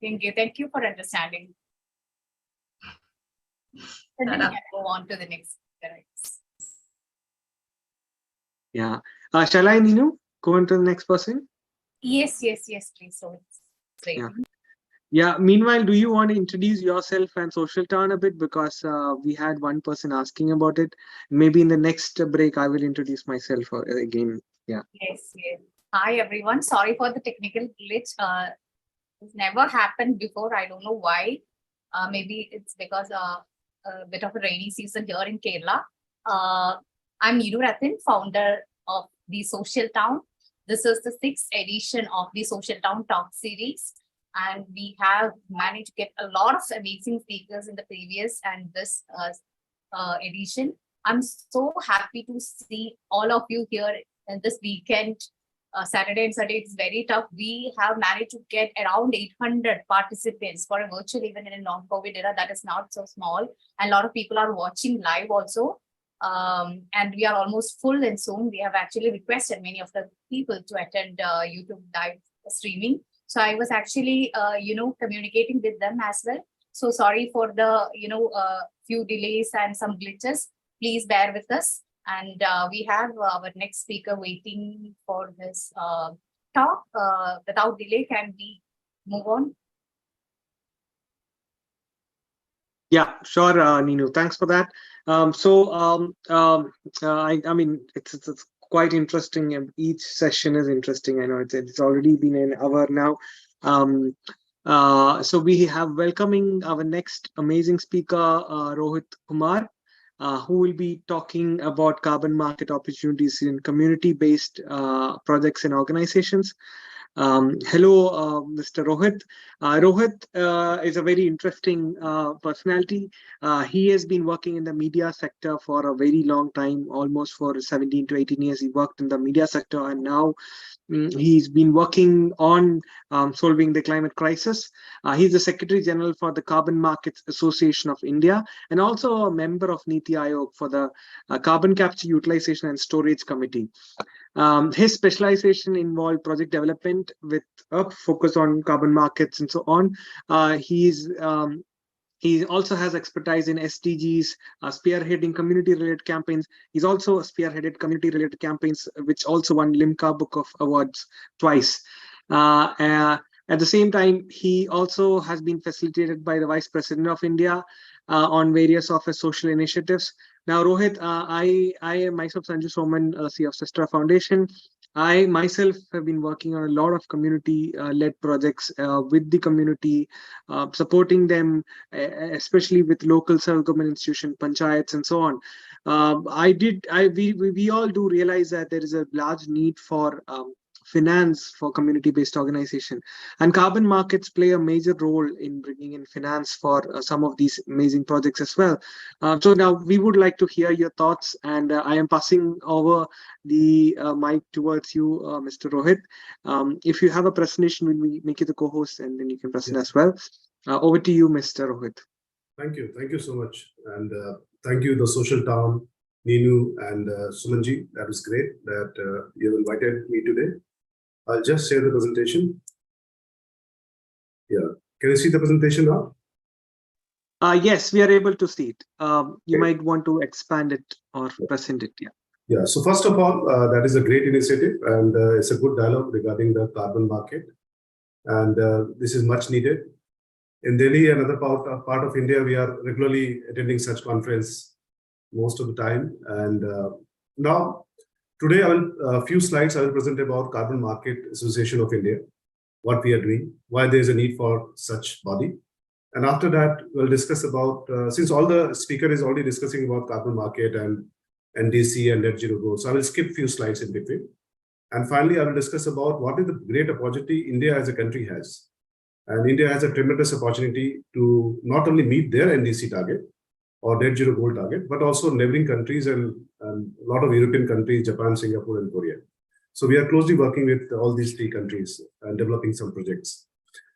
Speaker 4: Thank you. Thank you for understanding. And then we can go on to the next.
Speaker 2: Yeah. Shall I, Neenu, go on to the next person?
Speaker 4: Yes, please. So it's great.
Speaker 2: Yeah. Meanwhile, do you want to introduce yourself and Social Town a bit? Because we had one person asking about it. Maybe in the next break, I will introduce myself again. Yeah.
Speaker 4: Yes. Hi, everyone. Sorry for the technical glitch. It's never happened before. I don't know why. Maybe it's because a bit of a rainy season here in Kerala. I'm Neenu Rathin, founder of the Social Town. This is the 6th edition of the Social Town Talk series. And we have managed to get a lot of amazing speakers in the previous and this edition. I'm so happy to see all of you here in this weekend. Saturday and Sunday, it's very tough. We have managed to get around 800 participants for a virtual event in a non-COVID era. That is not so small. And a lot of people are watching live also. And we are almost full, and soon we have actually requested many of the people to attend YouTube live streaming. So I was actually, communicating with them as well. So sorry for the, few delays and some glitches. Please bear with us. And we have our next speaker waiting for his talk. Without delay, can we move on?
Speaker 2: Yeah, sure, Ninu. Thanks for that. I mean, it's quite interesting. And each session is interesting. I know it's already been an hour now. So we have welcoming our next amazing speaker, Rohit Kumar, who will be talking about carbon market opportunities in community-based projects and organizations. Hello, Mr. Rohit. Rohit is a very interesting personality. He has been working in the media sector for a very long time, almost for 17 to 18 years. He worked in the media sector, and now he's been working on solving the climate crisis. He's the Secretary General for the Carbon Markets Association of India, and also a member of Niti Aayog for the Carbon Capture Utilization and Storage Committee. His specialization involved project development with a focus on carbon markets and so on. He also has expertise in SDGs, spearheading community-related campaigns. He's also spearheaded community-related campaigns, which also won Limca Book of Awards twice. At the same time, he also has been facilitated by the Vice President of India on various of his social initiatives. Now, Rohit, I am myself Sanju Soman, CEO of Sestra Foundation. I myself have been working on a lot of community-led projects with the community, supporting them, especially with local self-government institutions, panchayats, and so on. We all do realize that there is a large need for finance for community-based organization, and carbon markets play a major role in bringing in finance for some of these amazing projects as well. So now we would like to hear your thoughts, and I am passing over the mic towards you, Mr. Rohit. If you have a presentation, we'll make you the co-host, and then you can present as well. Over to you, Mr. Rohit.
Speaker 6: Thank you so much, and thank you, the Social Town, Ninu and Sumanji. That was great that you have invited me today. I'll just share the presentation. Yeah, can you see the presentation now?
Speaker 2: Yes, we are able to see it. You might want to expand it or present it.
Speaker 6: Yeah. So first of all, that is a great initiative, and it's a good dialogue regarding the carbon market, and this is much needed. In Delhi and other part of India, we are regularly attending such conference most of the time, and now. Today, a few slides I will present about Carbon Market Association of India, what we are doing, why there is a need for such body. And after that, we'll discuss about, since all the speaker is already discussing about carbon market and NDC and net zero goals, so I will skip few slides in between. And finally, I will discuss about what is the great opportunity India as a country has. And India has a tremendous opportunity to not only meet their NDC target, or net zero goal target, but also neighboring countries and a lot of European countries, Japan, Singapore, and Korea. So we are closely working with all these three countries and developing some projects.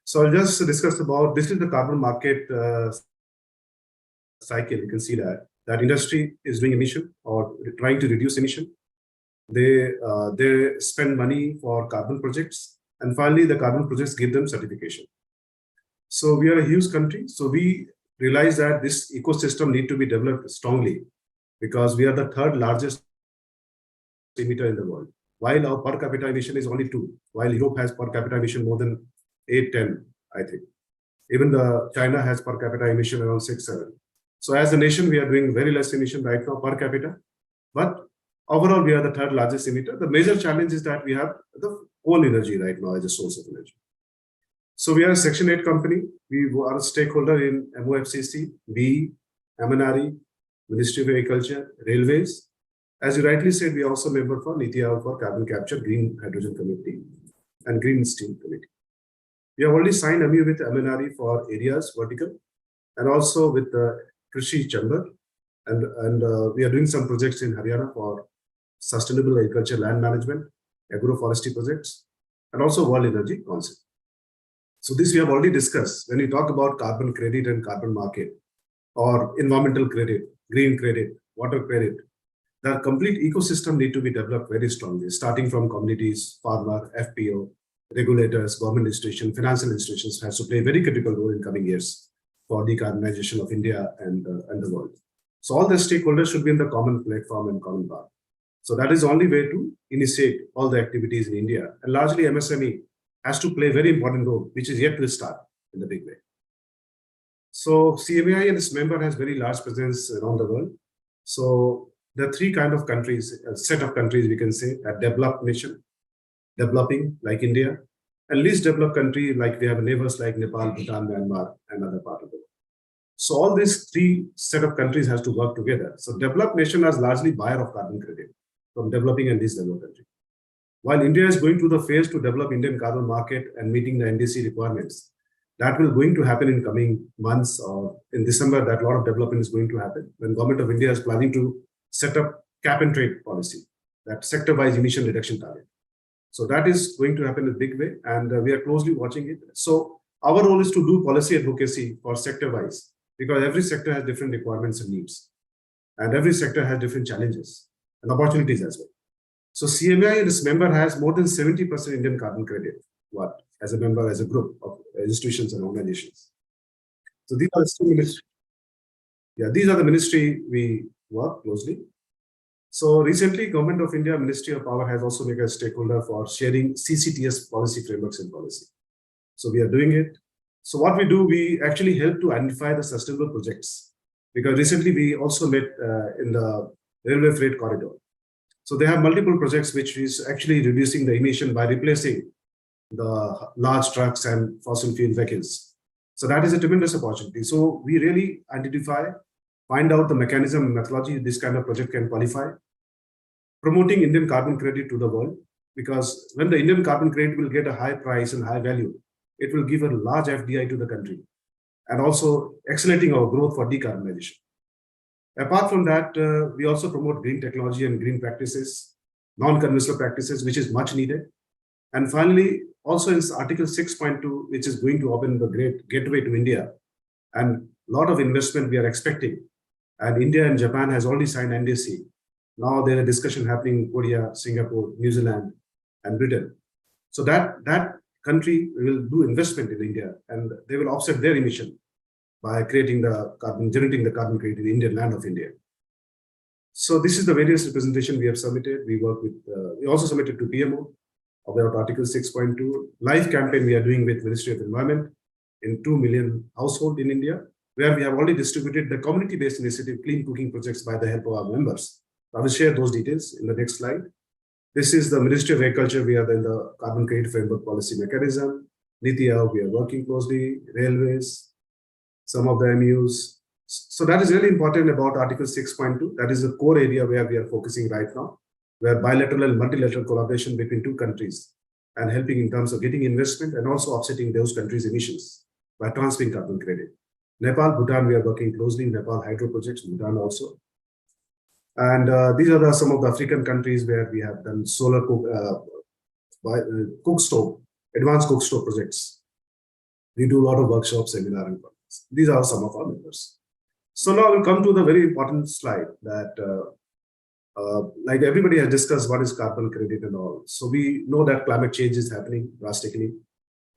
Speaker 6: So I'll just discuss about, this is the carbon market cycle. You can see that industry is doing emission or trying to reduce emission. They spend money for carbon projects, and finally the carbon projects give them certification. So we are a huge country. So we realize that this ecosystem need to be developed strongly, because we are the third largest emitter in the world. While our per capita emission is only 2, while Europe has per capita emission more than 8-10, I think. Even China has per capita emission around 6-7. So as a nation, we are doing very less emission right now per capita. But overall, we are the third largest emitter. The major challenge is that we have the coal energy right now as a source of energy. So we are a Section 8 company. We are a stakeholder in MOFCC, BE, MNRE, Ministry of Agriculture, Railways. As you rightly said, we are also member for Niti Aayog for Carbon Capture, Green Hydrogen Committee, and Green Steel Committee. We have already signed MOU with MNRE for areas vertical, and also with the Krishi Chamber, and we are doing some projects in Haryana for sustainable agriculture, land management, agroforestry projects, and also World Energy Council. So this we have already discussed. When we talk about carbon credit and carbon market, or environmental credit, green credit, water credit, the complete ecosystem need to be developed very strongly, starting from communities, farmer, FPO, regulators, government institutions, financial institutions has to play a very critical role in coming years for decarbonization of India and the world. So all the stakeholders should be in the common platform and common path. So that is the only way to initiate all the activities in India. And largely MSME has to play a very important role, which is yet to start in the big way. So CMAI and its member has very large presence around the world. So there are three kind of countries, a set of countries we can say, a developed nation, developing like India, and least developed country like we have neighbors like Nepal, Bhutan, Myanmar, and other part of the world. So all these three set of countries has to work together. So developed nation is largely buyer of carbon credit from developing and least developed country. While India is going through the phase to develop Indian carbon market and meeting the NDC requirements, that will going to happen in coming months or in December, that a lot of development is going to happen when government of India is planning to set up cap and trade policy, that sector-wise emission reduction target. So that is going to happen in a big way, and we are closely watching it. So our role is to do policy advocacy for sector-wise, because every sector has different requirements and needs, and every sector has different challenges and opportunities as well. So CMAI and its member has more than 70% Indian carbon credit, as a member, as a group of institutions and organizations. So these are the ministry. Yeah, these are the ministry we work closely. So recently, Government of India, Ministry of Power has also made a stakeholder for sharing CCTS policy frameworks and policy. So we are doing it. So what we do, we actually help to identify the sustainable projects, because recently we also met in the railway freight corridor. So they have multiple projects which is actually reducing the emission by replacing the large trucks and fossil fuel vehicles. So that is a tremendous opportunity. So we really identify, find out the mechanism and methodology this kind of project can qualify, promoting Indian carbon credit to the world, because when the Indian carbon credit will get a high price and high value, it will give a large FDI to the country, and also accelerating our growth for decarbonization. Apart from that, we also promote green technology and green practices, non-conventional practices, which is much needed. And finally, also in Article 6.2, which is going to open the great gateway to India, and a lot of investment we are expecting. And India and Japan has already signed NDC. Now there is a discussion happening in Korea, Singapore, New Zealand, and Britain. So that country will do investment in India, and they will offset their emission by creating the carbon, generating the carbon credit in the Indian land of India. So this is the various representation we have submitted. We work with, we also submitted to PMO about Article 6.2. Live campaign we are doing with Ministry of Environment in 2 million households in India, where we have already distributed the community-based initiative clean cooking projects by the help of our members. I will share those details in the next slide. This is the Ministry of Agriculture. We are in the carbon credit framework policy mechanism. Niti Aayog, we are working closely, railways, some of the MUs. So that is really important about Article 6.2. That is the core area where we are focusing right now, where bilateral and multilateral collaboration between two countries and helping in terms of getting investment and also offsetting those countries' emissions by transferring carbon credit. Nepal, Bhutan, we are working closely. Nepal hydro projects, Bhutan also. And these are some of the African countries where we have done solar cook stove, advanced cook stove projects. We do a lot of workshops, seminars, and projects. These are some of our members. So now we'll come to the very important slide that like everybody has discussed what is carbon credit and all. So we know that climate change is happening drastically,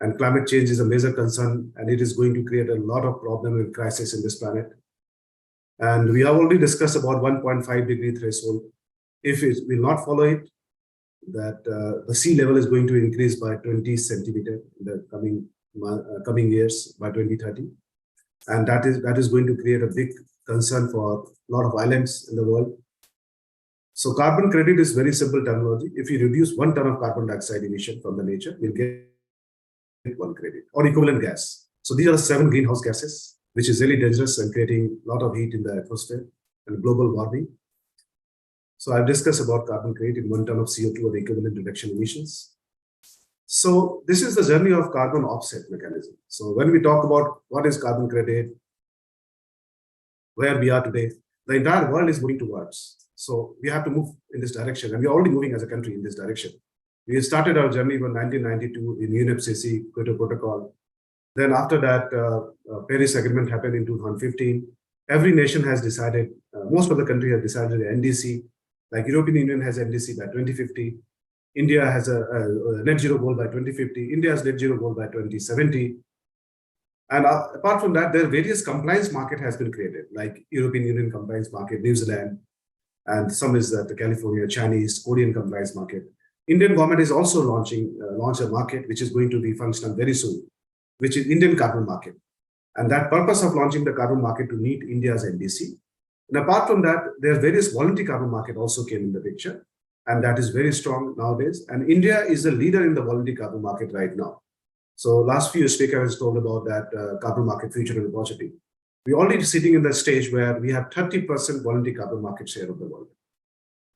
Speaker 6: and climate change is a major concern, and it is going to create a lot of problem and crisis in this planet. And we have already discussed about 1.5 degree threshold. If it will not follow it, that the sea level is going to increase by 20 centimeter in the coming years by 2030. And that is going to create a big concern for a lot of islands in the world. So carbon credit is very simple terminology. If you reduce 1 ton of carbon dioxide emission from the nature, we'll get 1 credit or equivalent gas. So these are the 7 greenhouse gases, which is really dangerous and creating a lot of heat in the atmosphere and global warming. So I've discussed about carbon credit in 1 ton of CO2 or equivalent reduction emissions. So this is the journey of carbon offset mechanism. So when we talk about what is carbon credit, where we are today, the entire world is moving towards. So we have to move in this direction, and we're already moving as a country in this direction. We started our journey in 1992 in UNFCCC, Kyoto Protocol. Then after that, Paris Agreement happened in 2015. Every nation has decided, most of the countries have decided the NDC, like European Union has NDC by 2050. India has a net zero goal by 2050. India has net zero goal by 2070. And apart from that, there are various compliance market has been created, like European Union compliance market, New Zealand, and some is the California, Chinese, Korean compliance market. Indian government is also launch a market which is going to be functional very soon, which is Indian carbon market. And that purpose of launching the carbon market to meet India's NDC. And apart from that, there are various voluntary carbon market also came in the picture. And that is very strong nowadays. And India is the leader in the voluntary carbon market right now. So last few speakers has told about that carbon market future and opportunity. We're already sitting in the stage where we have 30% voluntary carbon market share of the world.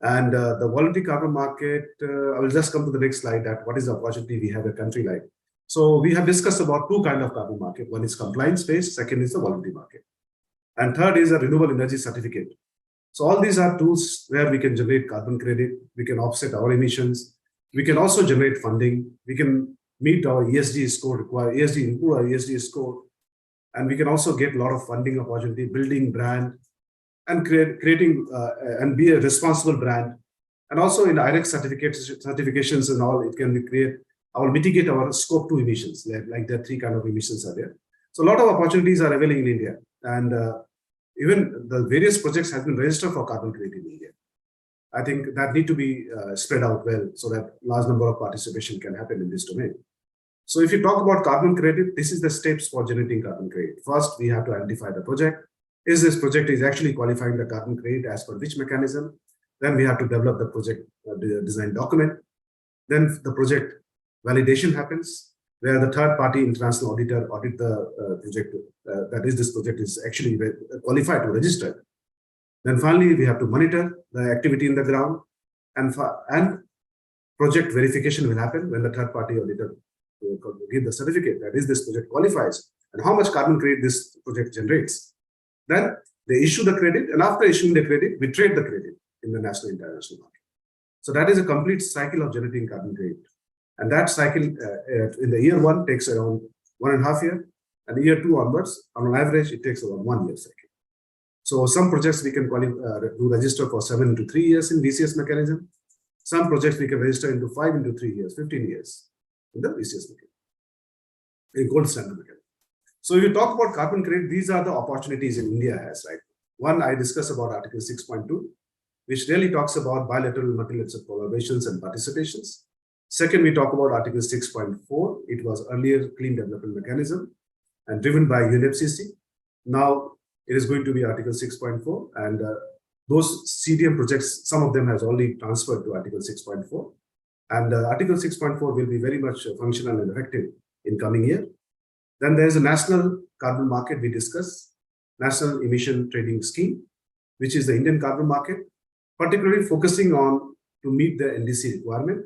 Speaker 6: And the voluntary carbon market, I will just come to the next slide, that what is the opportunity we have a country like. So we have discussed about two kinds of carbon market. One is compliance-based, second is the voluntary market. And third is a renewable energy certificate. So all these are tools where we can generate carbon credit, we can offset our emissions, we can also generate funding, we can meet our ESG score, improve our ESG score, and we can also get a lot of funding opportunity, building brand, and creating and be a responsible brand. And also in IREX certifications and all, it can be mitigate our scope 2 emissions, like there are 3 kinds of emissions are there. So a lot of opportunities are available in India, and even the various projects have been registered for carbon credit in India. I think that need to be spread out well so that large number of participation can happen in this domain. So if you talk about carbon credit, this is the steps for generating carbon credit. First, we have to identify the project. Is this project is actually qualifying the carbon credit as per which mechanism? Then we have to develop the project design document. Then the project validation happens, where the third-party international auditor audit the project, that is, this project is actually qualified to register. Then finally, we have to monitor the activity in the ground, and project verification will happen when the third-party auditor will give the certificate that is this project qualifies and how much carbon credit this project generates. Then they issue the credit, and after issuing the credit, we trade the credit in the national international market. So that is a complete cycle of generating carbon credit. And that cycle in the year 1 takes around 1.5 years, and year 2 onwards, on an average, it takes around 1 year cycle. So some projects we can do register for 7 to 3 years in VCS mechanism. Some projects we can register into 5 into 3 years, 15 years in the VCS mechanism, in gold standard mechanism. So if you talk about carbon credit, these are the opportunities in India has, right? One, I discuss about Article 6.2, which really talks about bilateral multilateral collaborations and participations. Second, we talk about Article 6.4. It was earlier Clean Development Mechanism and driven by UNFCCC. Now it is going to be Article 6.4, and those CDM projects, some of them has already transferred to Article 6.4. And Article 6.4 will be very much functional and effective in coming year. Then there is a national carbon market we discuss, National Emission Trading Scheme, which is the Indian carbon market, particularly focusing on to meet the NDC requirement.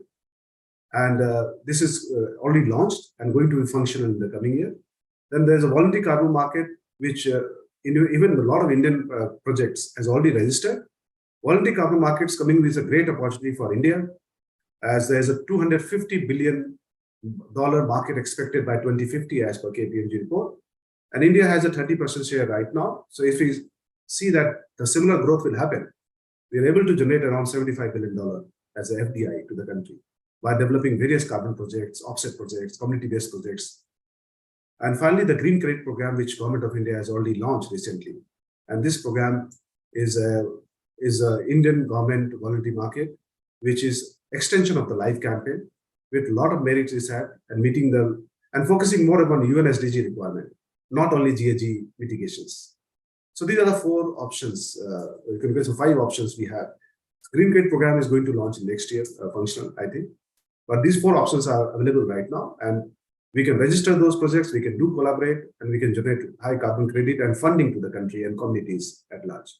Speaker 6: And this is already launched and going to be functional in the coming year. Then there's a voluntary carbon market, which even a lot of Indian projects has already registered. Voluntary carbon markets coming with a great opportunity for India, as there's a $250 billion market expected by 2050 as per KPMG report. And India has a 30% share right now. So if we see that the similar growth will happen, we are able to generate around $75 billion as a FDI to the country by developing various carbon projects, offset projects, community-based projects. And finally, the Green Credit Program, which Government of India has already launched recently. And this program is a Indian government voluntary market, which is extension of the LIFE campaign with a lot of merits is had and meeting them and focusing more upon UN SDG requirement, not only GHG mitigations. So these are the 4 options, you can go to 5 options we have. Green Credit Program is going to launch in next year, functional, I think. But these 4 options are available right now, and we can register those projects, we can do collaborate, and we can generate high carbon credit and funding to the country and communities at large.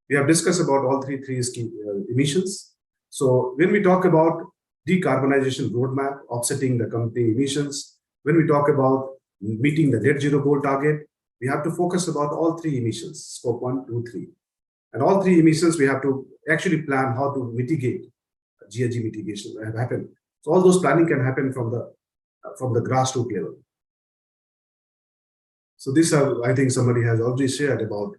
Speaker 6: We have discussed about all three emissions. So when we talk about decarbonization roadmap, offsetting the company emissions, when we talk about meeting the net zero goal target, we have to focus about all 3 emissions, scope 1, 2, 3. And all 3 emissions, we have to actually plan how to mitigate GHG mitigation happen. So all those planning can happen from the grassroots level. So this, I think somebody has already shared about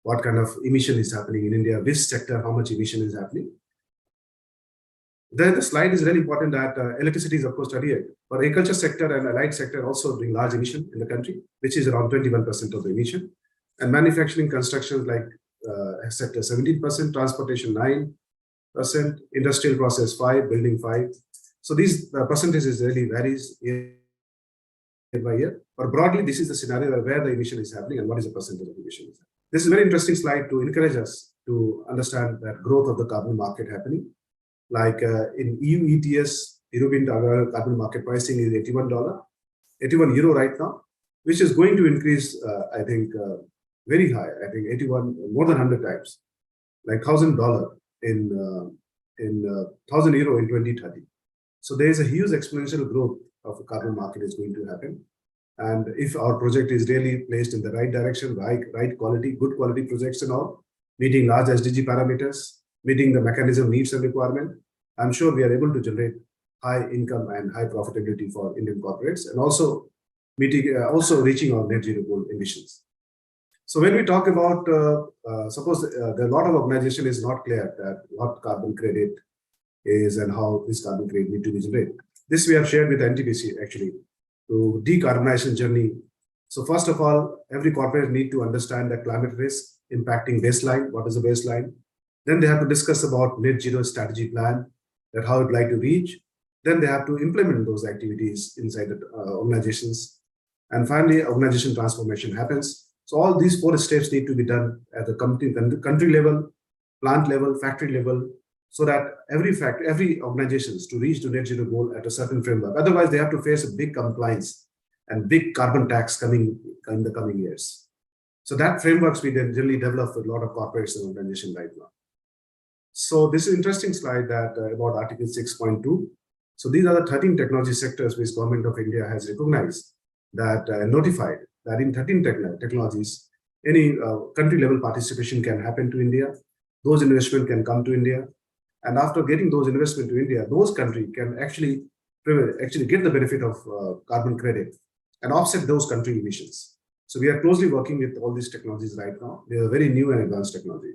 Speaker 6: what kind of emission is happening in India, which sector, how much emission is happening. Then the slide is really important that electricity is of course 38, but agriculture sector and allied sector also doing large emission in the country, which is around 21% of the emission. And manufacturing construction like sector 17%, transportation 9%, industrial process 5%, building 5%. So these percentages really varies year by year. But broadly, this is the scenario where the emission is happening and what is the percentage of emission. This is a very interesting slide to encourage us to understand that growth of the carbon market happening. Like in EU ETS, European carbon market pricing is €81 right now, which is going to increase, I think, very high. I think 81, more than 100 times, like $1,000 in €1,000 in 2030. So there is a huge exponential growth of the carbon market is going to happen. And if our project is really placed in the right direction, right quality, good quality projects and all, meeting large SDG parameters, meeting the mechanism needs and requirement, I'm sure we are able to generate high income and high profitability for Indian corporates, and also reaching our net zero goal emissions. So when we talk about, suppose a lot of organization is not clear that what carbon credit is and how this carbon credit need to be generated. This we have shared with NTPC actually to decarbonization journey. So first of all, every corporate need to understand the climate risk impacting baseline. What is the baseline? Then they have to discuss about net zero strategy plan, that how it would like to reach. Then they have to implement those activities inside the organizations. And finally, organization transformation happens. So all these 4 steps need to be done at the country level, plant level, factory level, so that every organizations to reach the net zero goal at a certain framework. Otherwise, they have to face a big compliance and big carbon tax coming in the coming years. So that frameworks we then generally develop with a lot of corporates and organizations right now. So this is an interesting slide that about Article 6.2. So these are the 13 technology sectors which Government of India has recognized that notified that in 13 technologies, any country level participation can happen to India. Those investment can come to India. And after getting those investment to India, those countries can actually get the benefit of carbon credit and offset those country emissions. So we are closely working with all these technologies right now. They are very new and advanced technology.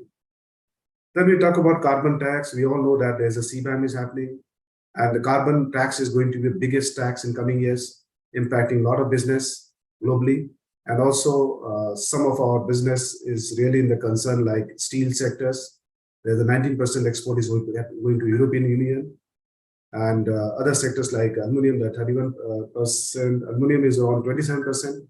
Speaker 6: Then we talk about carbon tax. We all know that there's a CBAM is happening, and the carbon tax is going to be the biggest tax in coming years, impacting a lot of business globally. And also some of our business is really in the concern like steel sectors. There's a 19% export is going to European Union, and other sectors like aluminum, that 31%, aluminum is around 27%.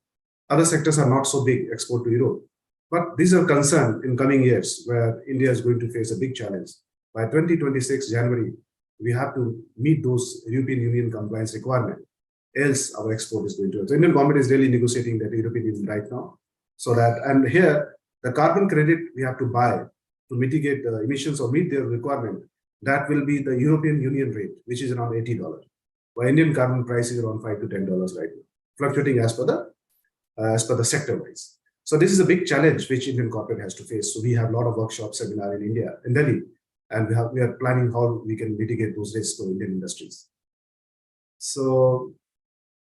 Speaker 6: Other sectors are not so big, export to Europe. But these are concerned in coming years where India is going to face a big challenge. By 2026 January, we have to meet those European Union compliance requirement. Else our export is going to. So Indian government is really negotiating that European Union right now. So that, and here the carbon credit we have to buy to mitigate the emissions or meet their requirement. That will be the European Union rate, which is around $80. While Indian carbon price is around $5 to $10 right now, fluctuating as per the sector wise. So this is a big challenge which Indian corporate has to face. So we have a lot of workshops, seminar in India, in Delhi, and we are planning how we can mitigate those risks for Indian industries. So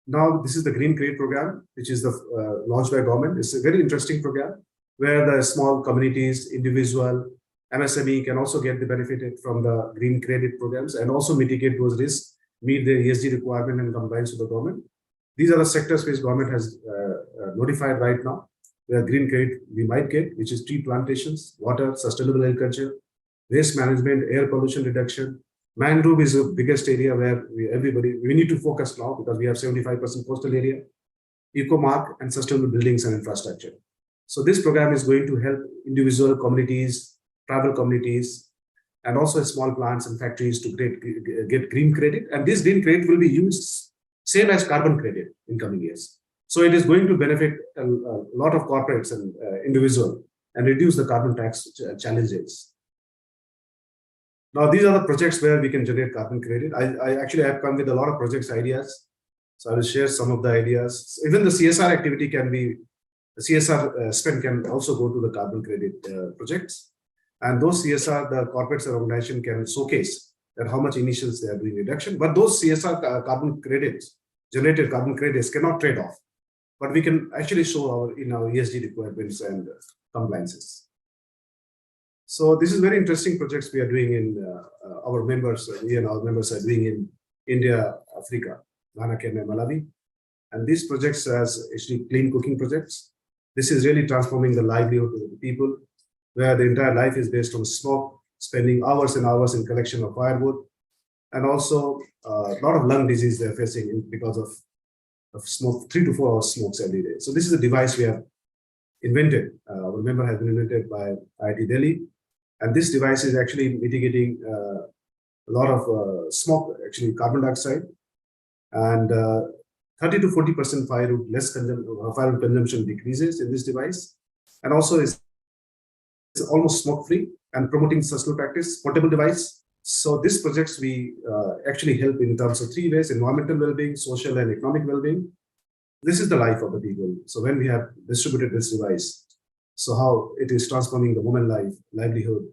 Speaker 6: now this is the Green Credit Program, which is launched by government. It's a very interesting program where the small communities, individual, MSME can also get the benefit from the green credit programs and also mitigate those risks, meet the ESG requirement and compliance with the government. These are the sectors which government has notified right now, where green credit we might get, which is tree plantations, water, sustainable agriculture, waste management, air pollution reduction. Mangrove is the biggest area where we need to focus now because we have 75% coastal area, eco-mark and sustainable buildings and infrastructure. So this program is going to help individual communities, tribal communities, and also small plants and factories to get green credit. And this green credit will be used same as carbon credit in coming years. So it is going to benefit a lot of corporates and individuals and reduce the carbon tax challenges. Now, these are the projects where we can generate carbon credit. I actually have come with a lot of projects ideas. So I will share some of the ideas. Even the CSR activity can be, the CSR spend can also go to the carbon credit projects. And those CSR, the corporates or organization can showcase that how much emissions they are doing reduction. But those CSR carbon credits, generated carbon credits cannot trade off. But we can actually show in our ESG requirements and compliances. So this is very interesting projects we are doing in our members, we and our members are doing in India, Africa, Ghana, Kenya, Malawi. And these projects as actually clean cooking projects. This is really transforming the livelihood of the people, where the entire life is based on smoke, spending hours and hours in collection of firewood, and also a lot of lung disease they're facing because of smoke, 3 to 4 hours smokes every day. So this is a device we have invented. Our member has been invented by IIT Delhi. And this device is actually mitigating a lot of smoke, actually carbon dioxide, and 30 to 40% firewood firewood consumption decreases in this device, and also it's almost smoke-free and promoting sustainable practice, portable device. So these projects we actually help in terms of 3 ways: environmental well-being, social and economic well-being. This is the life of the people. So when we have distributed this device, so how it is transforming the woman life, livelihood,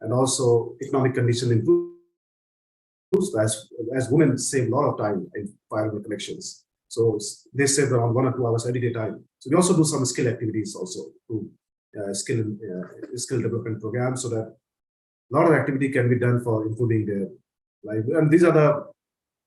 Speaker 6: and also economic condition improves as women save a lot of time in firewood collections. So they save around 1 or 2 hours everyday time. So we also do some skill activities also to skill development programs, so that a lot of activity can be done for improving their life. And these are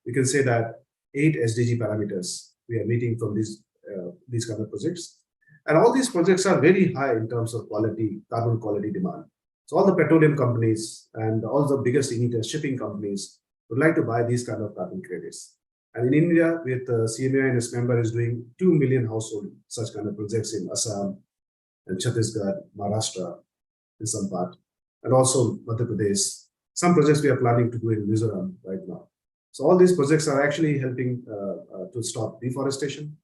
Speaker 6: you can say that 8 SDG parameters we are meeting from these kind of projects. And all these projects are very high in terms of quality, carbon quality demand. So all the petroleum companies and all the biggest emitters, shipping companies would like to buy these kind of carbon credits. And in India, with CMAI and its member is doing 2 million household such kind of projects in Assam and Chhattisgarh, Maharashtra, in some part, and also Madhya Pradesh. Some projects we are planning to do in Mizoram right now. So all these projects are actually helping to stop deforestation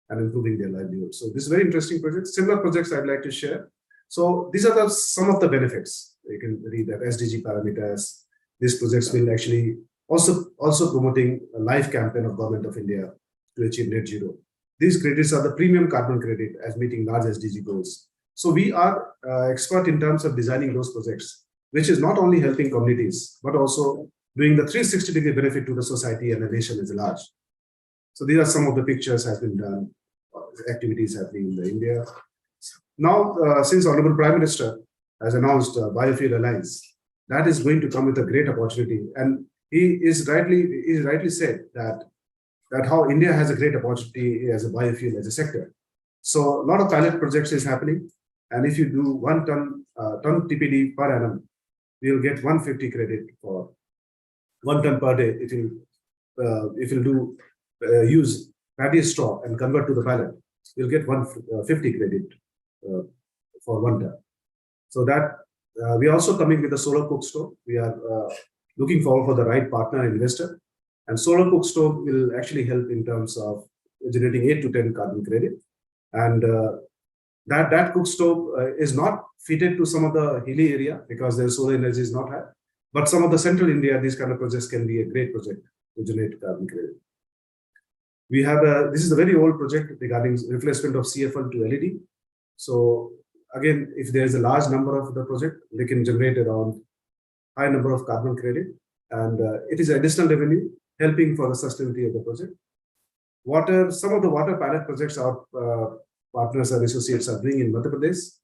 Speaker 6: and improving their livelihood. So this is very interesting projects. Similar projects I'd like to share. So these are some of the benefits. You can read that SDG parameters. These projects will actually also promoting a life campaign of Government of India to achieve net zero. These credits are the premium carbon credit as meeting large SDG goals. So we are expert in terms of designing those projects, which is not only helping communities, but also doing the 360-degree benefit to the society and the nation as large. So these are some of the pictures has been done, activities happening in India. Now, since Honorable Prime Minister has announced Biofuel Alliance, that is going to come with a great opportunity. And he rightly said that how India has a great opportunity as a biofuel as a sector. So a lot of pilot projects is happening. And if you do 1 ton TPD per annum, you'll get 150 credit for 1 ton per day. If you use paddy straw and convert to the pellet, you'll get 150 credit for 1 ton. So that we are also coming with a solar cook stove. We are looking forward for the right partner investor, and solar cook stove will actually help in terms of generating 8 to 10 carbon credit. And that cook stove is not fitted to some of the hilly area because their solar energy is not high. But some of the central India, these kind of projects can be a great project to generate carbon credit. We have this is a very old project regarding replacement of CFL to LED. So again, if there is a large number of the project, they can generate around high number of carbon credit, and it is additional revenue helping for the sustainability of the project. Water, some of the water pilot projects our partners and associates are doing in Madhya Pradesh,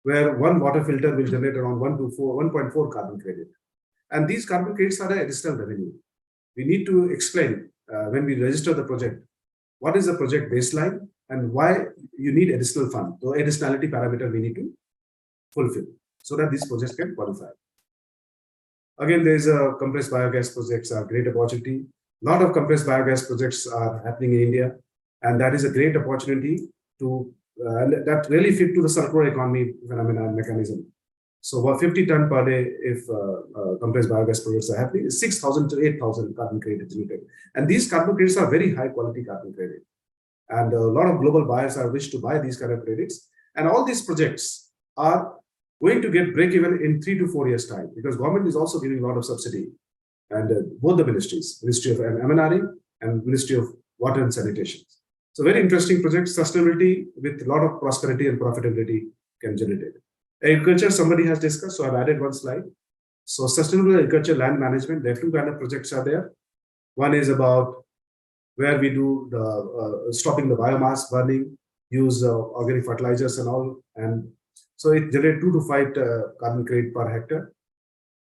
Speaker 6: where 1 water filter will generate around 1.4 carbon credit. And these carbon credits are an additional revenue. We need to explain when we register the project, what is the project baseline and why you need additional fund. So additionality parameter we need to fulfill so that these projects can qualify. Again, there is a compressed biogas projects are great opportunity. A lot of compressed biogas projects are happening in India, and that is a great opportunity to that really fit to the circular economy phenomena and mechanism. So for 50 ton per day, if compressed biogas projects are happening, 6,000 to 8,000 carbon credits generated. And these carbon credits are very high quality carbon credit. And a lot of global buyers are wish to buy these kind of credits. And all these projects are going to get break even in 3 to 4 years time, because government is also giving a lot of subsidy. And both the ministries, Ministry of MNRE and Ministry of Water and Sanitation. So very interesting project, sustainability with a lot of prosperity and profitability can generate it. Agriculture, somebody has discussed, so I've added 1 slide. So sustainable agriculture land management, there are 2 kind of projects are there. One is about where we do the stopping the biomass burning, use organic fertilizers and all, and So it generates 2 to 5 carbon credit per hectare.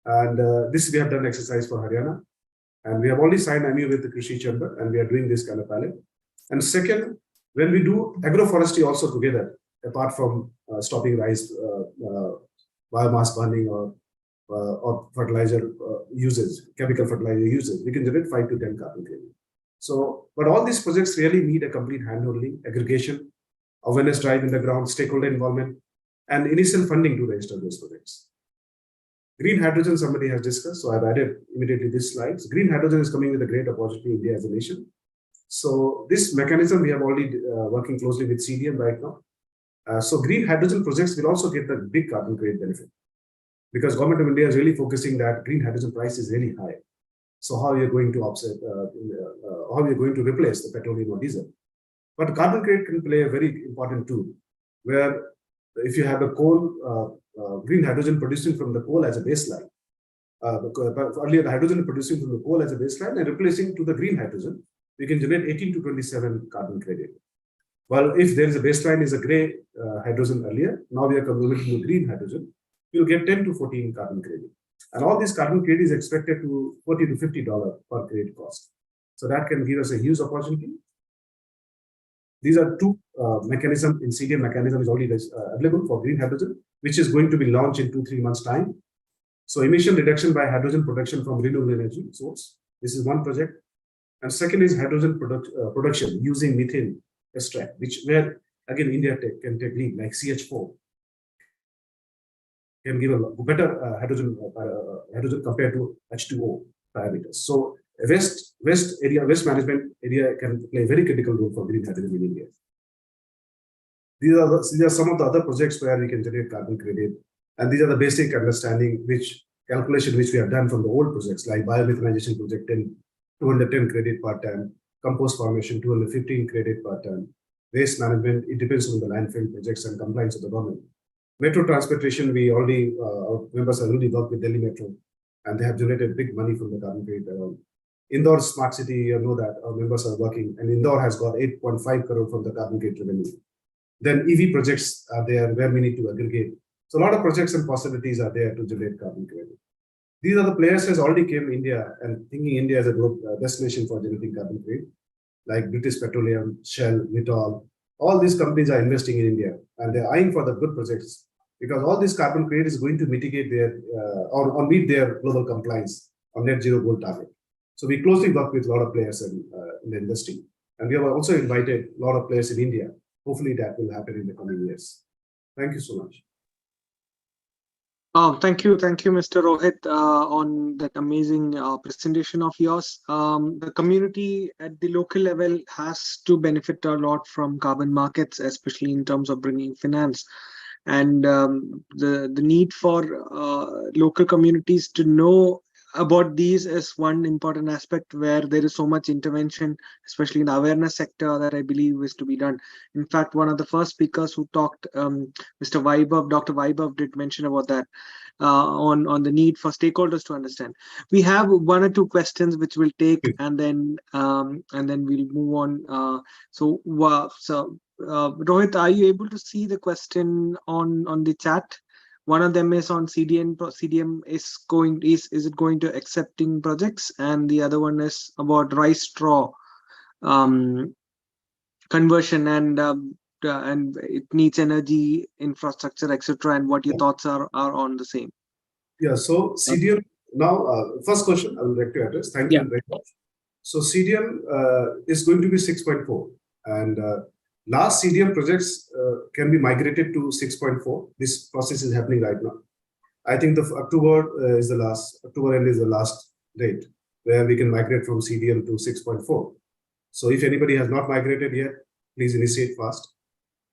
Speaker 6: And this we have done exercise for Haryana. And we have already signed MOU with the Krishi Chamber, and we are doing this kind of pilot. And second, when we do agroforestry also together, apart from stopping rice biomass burning or fertilizer uses, chemical fertilizer uses, we can generate 5 to 10 carbon credit. So, but all these projects really need a complete handholding, aggregation, awareness drive in the ground, stakeholder involvement, and initial funding to register those projects. Green hydrogen, somebody has discussed, so I've added immediately these slides. Green hydrogen is coming with a great opportunity in India as a nation. So this mechanism, we have already working closely with CDM right now. So green hydrogen projects will also get the big carbon credit benefit, because government of India is really focusing that green hydrogen price is really high. So how are you going to offset, how are you going to replace the petroleum or diesel? But carbon credit can play a very important tool, where if you have a coal, green hydrogen producing from the coal as a baseline, earlier the hydrogen producing from the coal as a baseline and replacing to the green hydrogen, we can generate 18 to 27 carbon credit. Well, if there is a baseline is a gray hydrogen earlier, now we are converting to green hydrogen, you'll get 10 to 14 carbon credit. And all this carbon credit is expected to $40 to $50 per credit cost. So that can give us a huge opportunity. These are two mechanisms. In CDM mechanism is already available for green hydrogen, which is going to be launched in 2-3 months' time. So emission reduction by hydrogen production from renewable energy source. This is one project. And second is hydrogen production using methane extract, where again India can take lead, like CH4 can give a better hydrogen compared to H2O parameters. So West management area can play a very critical role for green hydrogen in India. These are some of the other projects where we can generate carbon credit, and these are the basic understanding calculation which we have done from the old projects, like biomethanization project 210 credit per ton, compost formation 215 credit per ton, waste management, it depends on the landfill projects and compliance of the government. Metro transportation, we already our members have already worked with Delhi Metro, and they have generated big money from the carbon credit around. Indore Smart City, you know that our members are working, and Indore has got 8.5 crore from the carbon credit revenue. Then EV projects are there where we need to aggregate. So a lot of projects and possibilities are there to generate carbon credit. These are the players has already came India and thinking India as a destination for generating carbon credit, like British Petroleum, Shell, Vitol. All these companies are investing in India, and they're eyeing for the good projects, because all this carbon credit is going to mitigate their or meet their global compliance on net zero goal target. So we closely work with a lot of players in the industry, and we have also invited a lot of players in India. Hopefully that will happen in the coming years. Thank you so much.
Speaker 2: Thank you, Mr. Rohit, on that amazing presentation of yours. The community at the local level has to benefit a lot from carbon markets, especially in terms of bringing finance. And the need for local communities to know about these is one important aspect where there is so much intervention, especially in the awareness sector, that I believe is to be done. In fact, one of the first speakers who talked, Dr. Vaibhav did mention about that, on the need for stakeholders to understand. We have one or two questions which we'll take, and then we'll move on. So Rohit, are you able to see the question on the chat? One of them is on CDM is it going to accepting projects, and the other one is about rice straw conversion, and it needs energy, infrastructure, etc. And what your thoughts are on the same.
Speaker 6: Yeah. So CDM now, first question I would like to address. Thank you very much. So CDM is going to be 6.4, and last CDM projects can be migrated to 6.4. This process is happening right now. I think the October end is the last date where we can migrate from CDM to 6.4. So if anybody has not migrated yet, please initiate fast.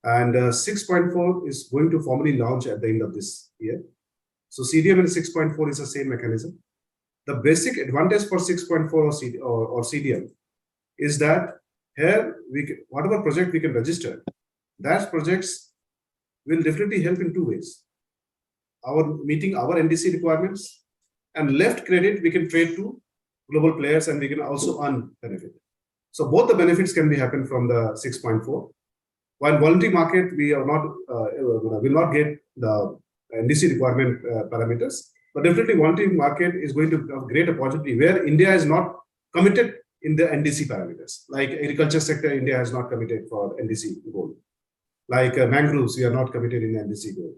Speaker 6: And 6.4 is going to formally launch at the end of this year. So CDM and 6.4 is the same mechanism. The basic advantage for 6.4 or CDM is that here, whatever project we can register, that projects will definitely help in two ways. Meeting our NDC requirements, and left credit we can trade to global players, and we can also earn benefit. So both the benefits can be happen from the 6.4. While voluntary market, we are not will not get the NDC requirement parameters, but definitely voluntary market is going to have great opportunity where India is not committed in the NDC parameters. Like agriculture sector, India has not committed for NDC goal. Like mangroves, we are not committed in NDC goal.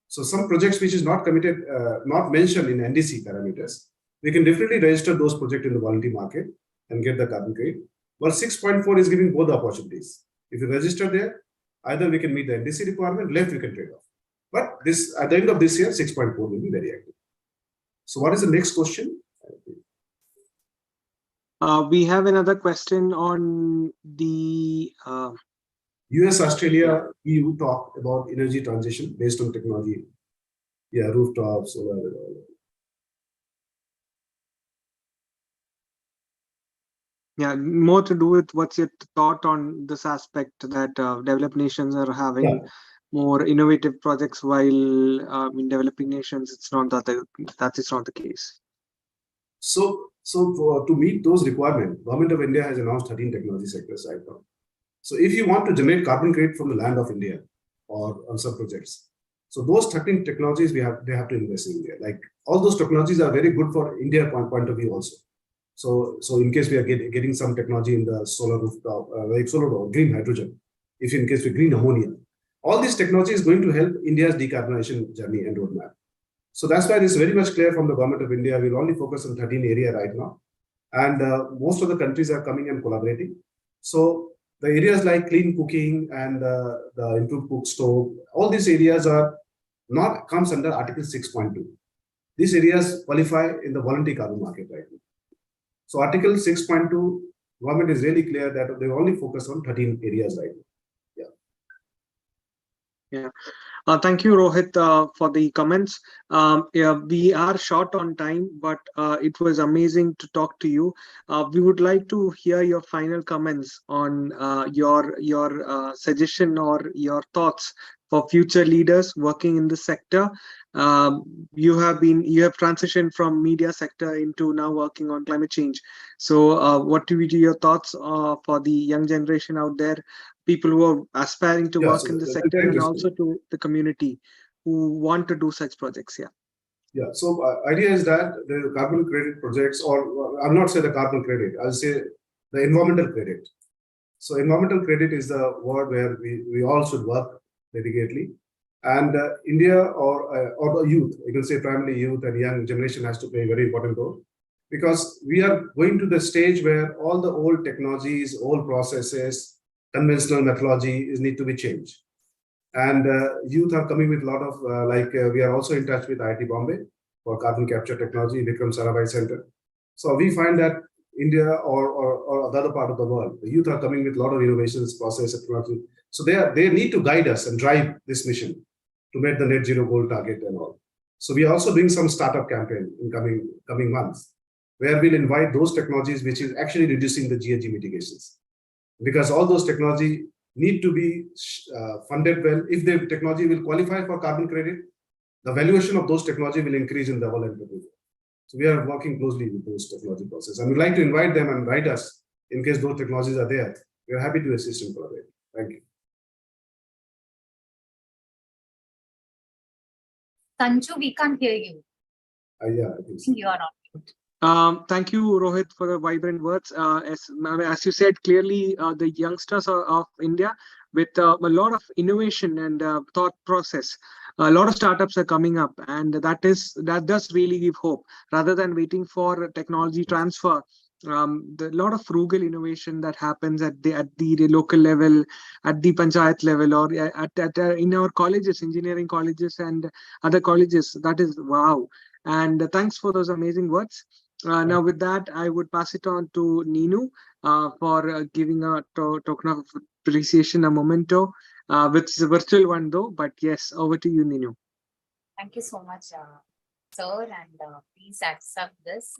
Speaker 6: So some projects which is not committed, not mentioned in NDC parameters, we can definitely register those projects in the voluntary market and get the carbon credit. But 6.4 is giving both the opportunities. If you register there, either we can meet the NDC requirement, left we can trade off. But this at the end of this year, 6.4 will be very active. So what is the next question?
Speaker 2: We have another question on the
Speaker 6: US, Australia, EU talk about energy transition based on technology. Yeah, rooftop, solar.
Speaker 2: Yeah, more to do with what's your thought on this aspect that developed nations are having more innovative projects while in developing nations it's not that is not the case.
Speaker 6: So to meet those requirements, Government of India has announced 13 technology sectors right now. So if you want to generate carbon credit from the land of India or on some projects, so those 13 technologies they have to invest in India. Like all those technologies are very good for India point of view also. So in case we are getting some technology in the solar rooftop, like solar or green hydrogen, if in case we green ammonia, all these technology is going to help India's decarbonization journey and roadmap. So that's why it is very much clear from the Government of India, we'll only focus on 13 area right now. And most of the countries are coming and collaborating. So the areas like clean cooking and the improved cook stove, all these areas are not comes under Article 6.2. These areas qualify in the voluntary carbon market right now. So Article 6.2, government is really clear that they only focus on 13 areas right now.
Speaker 2: Yeah. Thank you, Rohit, for the comments. Yeah, we are short on time, but it was amazing to talk to you. We would like to hear your final comments on your suggestion or your thoughts for future leaders working in the sector. You have transitioned from media sector into now working on climate change. So what do your thoughts for the young generation out there, people who are aspiring to work in the sector, and also to the community who want to do such projects?
Speaker 6: Yeah, so idea is that the carbon credit projects, or I'll not say the carbon credit, I'll say the environmental credit. So environmental credit is the word where we all should work dedicatedly. And India or the youth, you can say primarily youth and young generation has to play a very important role. Because we are going to the stage where all the old technologies, old processes, conventional methodology need to be changed. And youth are coming with a lot of, we are also in touch with IIT Bombay for carbon capture technology, Vikram Sarabhai Center. So we find that India or the other part of the world, the youth are coming with a lot of innovations, process, technology. So they need to guide us and drive this mission to meet the net zero goal target and all. So we are also doing some startup campaign in coming months, where we'll invite those technologies which is actually reducing the GHG mitigations. Because all those technology need to be funded well. If the technology will qualify for carbon credit, the valuation of those technology will increase in the whole enterprise. So we are working closely with those technology process, and we'd like to invite them and write us in case those technologies are there. We are happy to assist and collaborate. Thank you.
Speaker 4: Sanju, we can't hear you.
Speaker 6: Yeah, I think so.
Speaker 4: You are on.
Speaker 2: Thank you, Rohit, for the vibrant words. As you said, clearly the youngsters of India with a lot of innovation and thought process. A lot of startups are coming up, and that does really give hope. Rather than waiting for technology transfer, the lot of frugal innovation that happens at the local level, at the panchayat level, or in our colleges, engineering colleges and other colleges. That is wow. And thanks for those amazing words. Now, with that, I would pass it on to Ninu for giving a token of appreciation, a memento, which is a virtual one though. But yes, over to you, Ninu.
Speaker 4: Thank you so much, sir, and please accept this.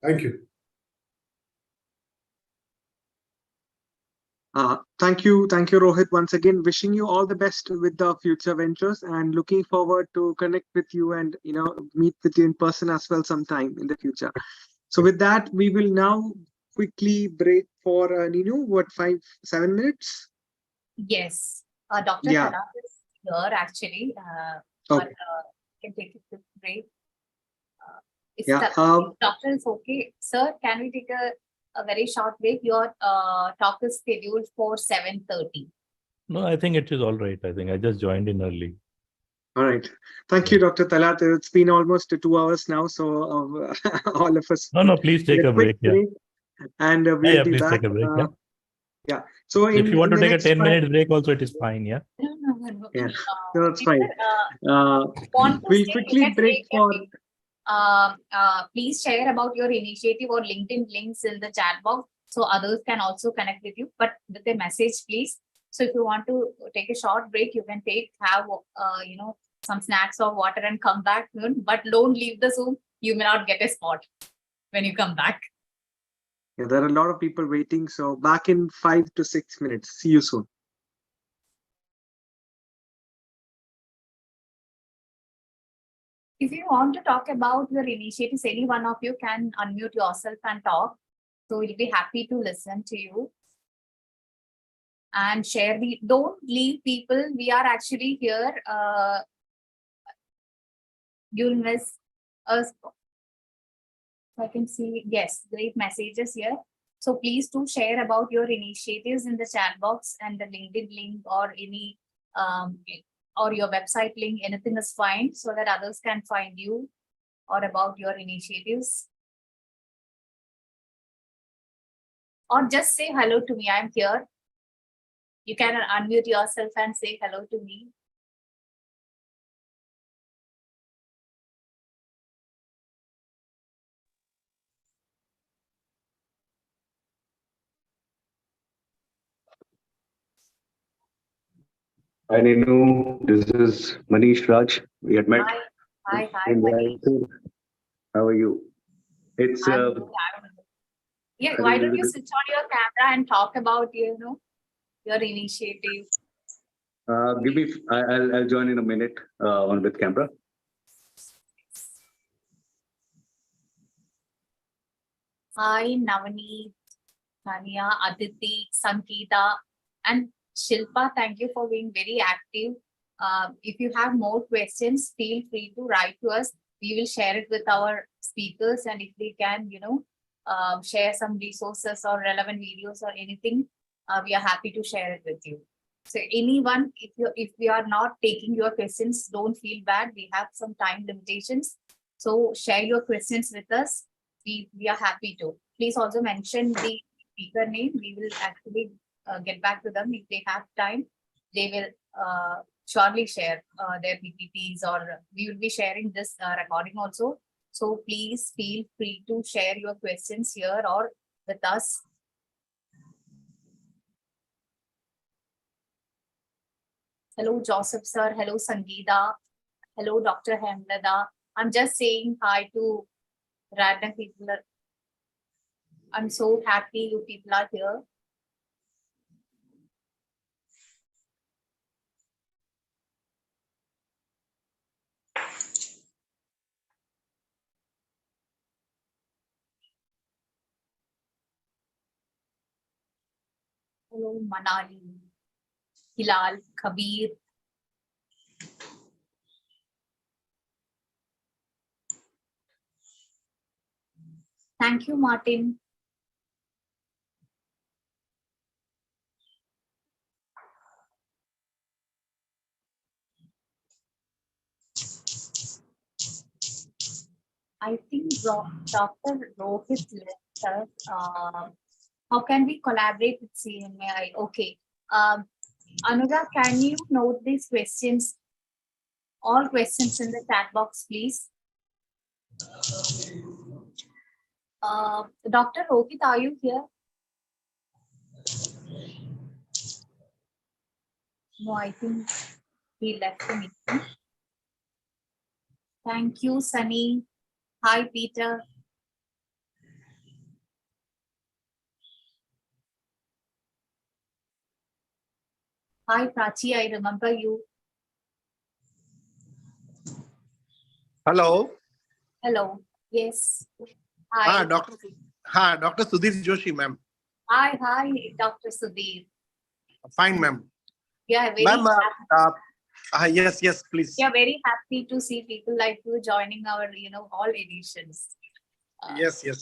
Speaker 6: Thank you.
Speaker 2: Thank you, Rohit. Once again, wishing you all the best with the future ventures, and looking forward to connect with you and meet with you in person as well sometime in the future. So with that, we will now quickly break for Ninu. What, 5-7 minutes?
Speaker 4: Yes, Dr.
Speaker 2: Yeah.
Speaker 4: Talat is here actually,
Speaker 2: Okay.
Speaker 4: but can take a quick break. If
Speaker 2: Yeah,
Speaker 4: doctor is okay, sir, can we take a very short break? Your talk is scheduled for 7:30.
Speaker 7: No, I think it is all right. I think I just joined in early.
Speaker 2: All right. Thank you, Dr. Talat. It's been almost 2 hours now, so all of us.
Speaker 7: No, please take a break. Yeah.
Speaker 2: And we'll
Speaker 7: Yeah,
Speaker 2: be
Speaker 7: please
Speaker 2: back.
Speaker 7: take a break. Yeah.
Speaker 2: Yeah. So
Speaker 7: If you want to
Speaker 2: the
Speaker 7: take a
Speaker 2: next
Speaker 7: 10-minute break, also it is fine. Yeah.
Speaker 4: No.
Speaker 2: Yeah. No, it's fine.
Speaker 4: Want to
Speaker 2: We'll
Speaker 4: stay,
Speaker 2: quickly
Speaker 4: you can
Speaker 2: break
Speaker 4: take a
Speaker 2: for.
Speaker 4: break. Please share about your initiative or LinkedIn links in the chat box so others can also connect with you, but with a message, please. So if you want to take a short break, you can have some snacks or water and come back, but don't leave the Zoom. You may not get a spot when you come back.
Speaker 2: Yeah, there are a lot of people waiting. So back in 5 to 6 minutes. See you soon.
Speaker 4: If you want to talk about your initiatives, any one of you can unmute yourself and talk. So we'll be happy to listen to you and share don't leave people. We are actually here. You'll miss us. I can see, yes, great messages here. So please do share about your initiatives in the chat box, and the LinkedIn link or any or your website link, anything is fine, so that others can find you or about your initiatives. Or just say hello to me. I'm here. You can unmute yourself and say hello to me.
Speaker 8: Hi, Ninu. This is Manish Raj. We had met.
Speaker 4: Hi,
Speaker 8: in
Speaker 4: Manish.
Speaker 8: Raipur. How are you? It's
Speaker 4: yeah. Why don't you switch on your camera and talk about your initiative?
Speaker 8: give me. I'll join in a minute on with camera.
Speaker 4: Hi, Navani, Tanya, Aditi, Sankita, and Shilpa. Thank you for being very active. If you have more questions, feel free to write to us. We will share it with our speakers, and if we can, share some resources or relevant videos or anything, we are happy to share it with you. So anyone, if we are not taking your questions, don't feel bad. We have some time limitations. So share your questions with us. We are happy to. Please also mention the speaker name. We will actually get back to them if they have time. They will surely share their PPTs, or we will be sharing this recording also. So please feel free to share your questions here or with us. Hello, Joseph sir. Hello, Sangeeta. Hello, Dr. Hemlada. I'm just saying hi to random people. I'm so happy you people are here. Hello, Manali, Hilal, Kabir. Thank you, Martin. I think Dr. Rohit left us. How can we collaborate with CMAI? Okay. Anuga, can you note these questions? All questions in the chat box, please. Dr. Rohit, are you here? No, I think he left the meeting. Thank you, Sunny. Hi, Peter. Hi, Prachi, I remember you.
Speaker 9: Hello.
Speaker 4: Hello. Yes.
Speaker 9: Ah,
Speaker 4: Hi.
Speaker 9: Dr. Sudhir Joshi, ma'am.
Speaker 4: Hi, Dr. Sudhir.
Speaker 9: Fine, ma'am.
Speaker 4: Yeah, very
Speaker 9: Ma'am,
Speaker 4: happy.
Speaker 9: yes, please.
Speaker 4: We are very happy to see people like you joining our, all editions.
Speaker 9: Yes.
Speaker 4: And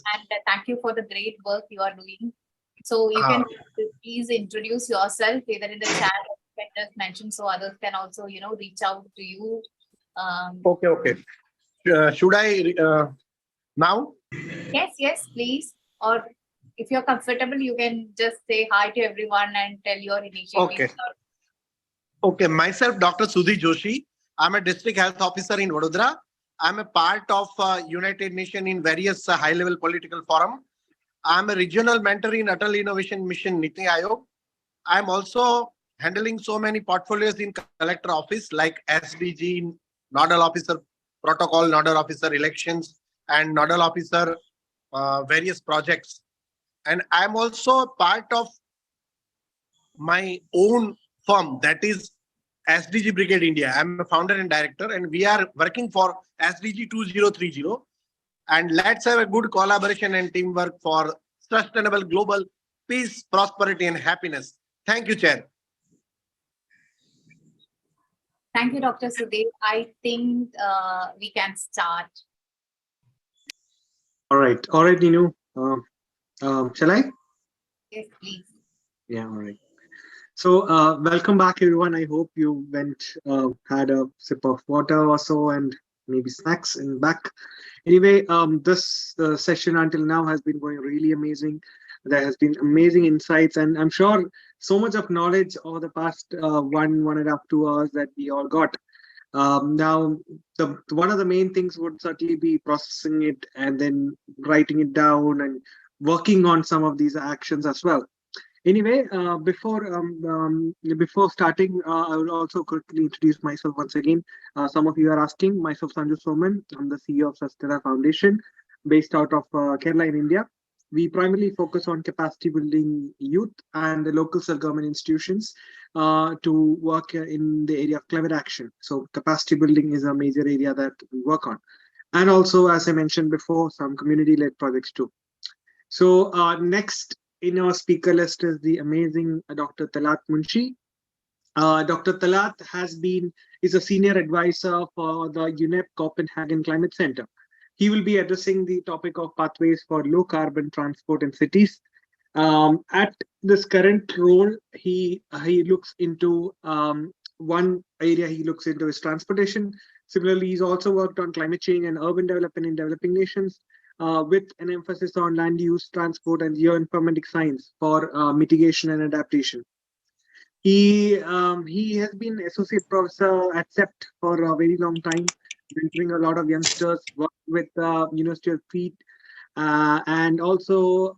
Speaker 4: thank you for the great work you are doing. So you
Speaker 9: Ah.
Speaker 4: can please introduce yourself either in the chat or you can just mention so others can also, reach out to you.
Speaker 9: Okay. Should I now?
Speaker 4: Yes, please. Or if you're comfortable, you can just say hi to everyone and tell your initiative.
Speaker 9: Okay, myself, Dr. Sudhir Joshi. I'm a district health officer in Vadodara. I'm a part of United Nations in various high-level political forum. I'm a regional mentor in Atal Innovation Mission Niti Aayog. I'm also handling so many portfolios in collector office like SDG, nodal officer protocol, nodal officer elections, and nodal officer various projects. And I'm also part of my own firm, that is SDG Brigade India. I'm a founder and director, and we are working for SDG 2030. And let's have a good collaboration and teamwork for sustainable global peace, prosperity, and happiness. Thank you, Chair.
Speaker 4: Thank you, Dr. Sudhir. I think we can start.
Speaker 2: All right, Ninu. Shall I?
Speaker 4: Yes, please.
Speaker 2: Yeah, all right. So welcome back, everyone. I hope you had a sip of water or so and maybe snacks in back. Anyway, this session until now has been going really amazing. There has been amazing insights, and I'm sure so much of knowledge over the past 1.5, 2 hours that we all got. Now, one of the main things would certainly be processing it and then writing it down and working on some of these actions as well. Anyway, before starting, I will also quickly introduce myself once again. Some of you are asking. Myself, Sanju Soman. I'm the CEO of Sustera Foundation, based out of Kerala in India. We primarily focus on capacity building youth and the local self-government institutions to work in the area of climate action. So capacity building is a major area that we work on. And also, as I mentioned before, some community-led projects too. So next in our speaker list is the amazing Dr. Talat Munshi. Dr. Talat is a senior advisor for the UNEP Copenhagen Climate Center. He will be addressing the topic of pathways for low carbon transport in cities. At this current role, he looks into one area he looks into is transportation. Similarly, he's also worked on climate change and urban development in developing nations, with an emphasis on land use, transport, and geoinformatic science for mitigation and adaptation. He has been associate professor at CEPT for a very long time, mentoring a lot of youngsters, worked with University of Crete, and also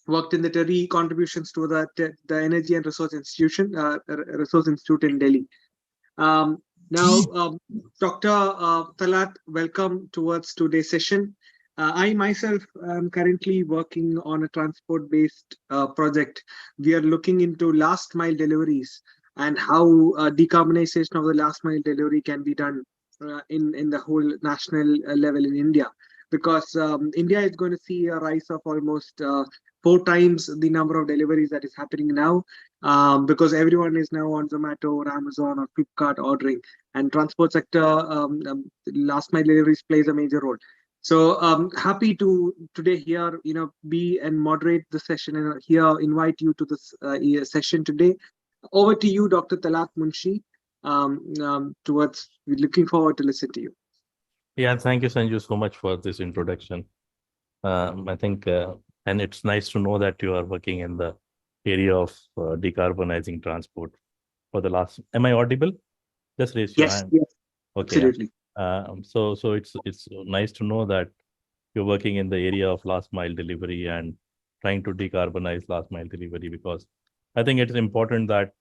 Speaker 2: worked in the TERI contributions to the Energy and Resource Institute in Delhi. Now, Dr. Talat, welcome towards today's session. I myself am currently working on a transport-based project. We are looking into last mile deliveries and how decarbonization of the last mile delivery can be done in the whole national level in India. Because India is going to see a rise of almost 4 times the number of deliveries that is happening now, because everyone is now on Zomato or Amazon or Flipkart ordering, and transport sector last mile deliveries plays a major role. So happy to today here, be and moderate the session and here invite you to this session today. Over to you, Dr. Talat Munshi. We're looking forward to listen to you.
Speaker 7: Yeah, thank you, Sanju, so much for this introduction. I think, and it's nice to know that you are working in the area of decarbonizing transport for the last. Am I audible? Just raise your hand.
Speaker 2: Yes,
Speaker 7: okay,
Speaker 2: absolutely.
Speaker 7: So it's nice to know that you're working in the area of last mile delivery and trying to decarbonize last mile delivery, because I think it's important that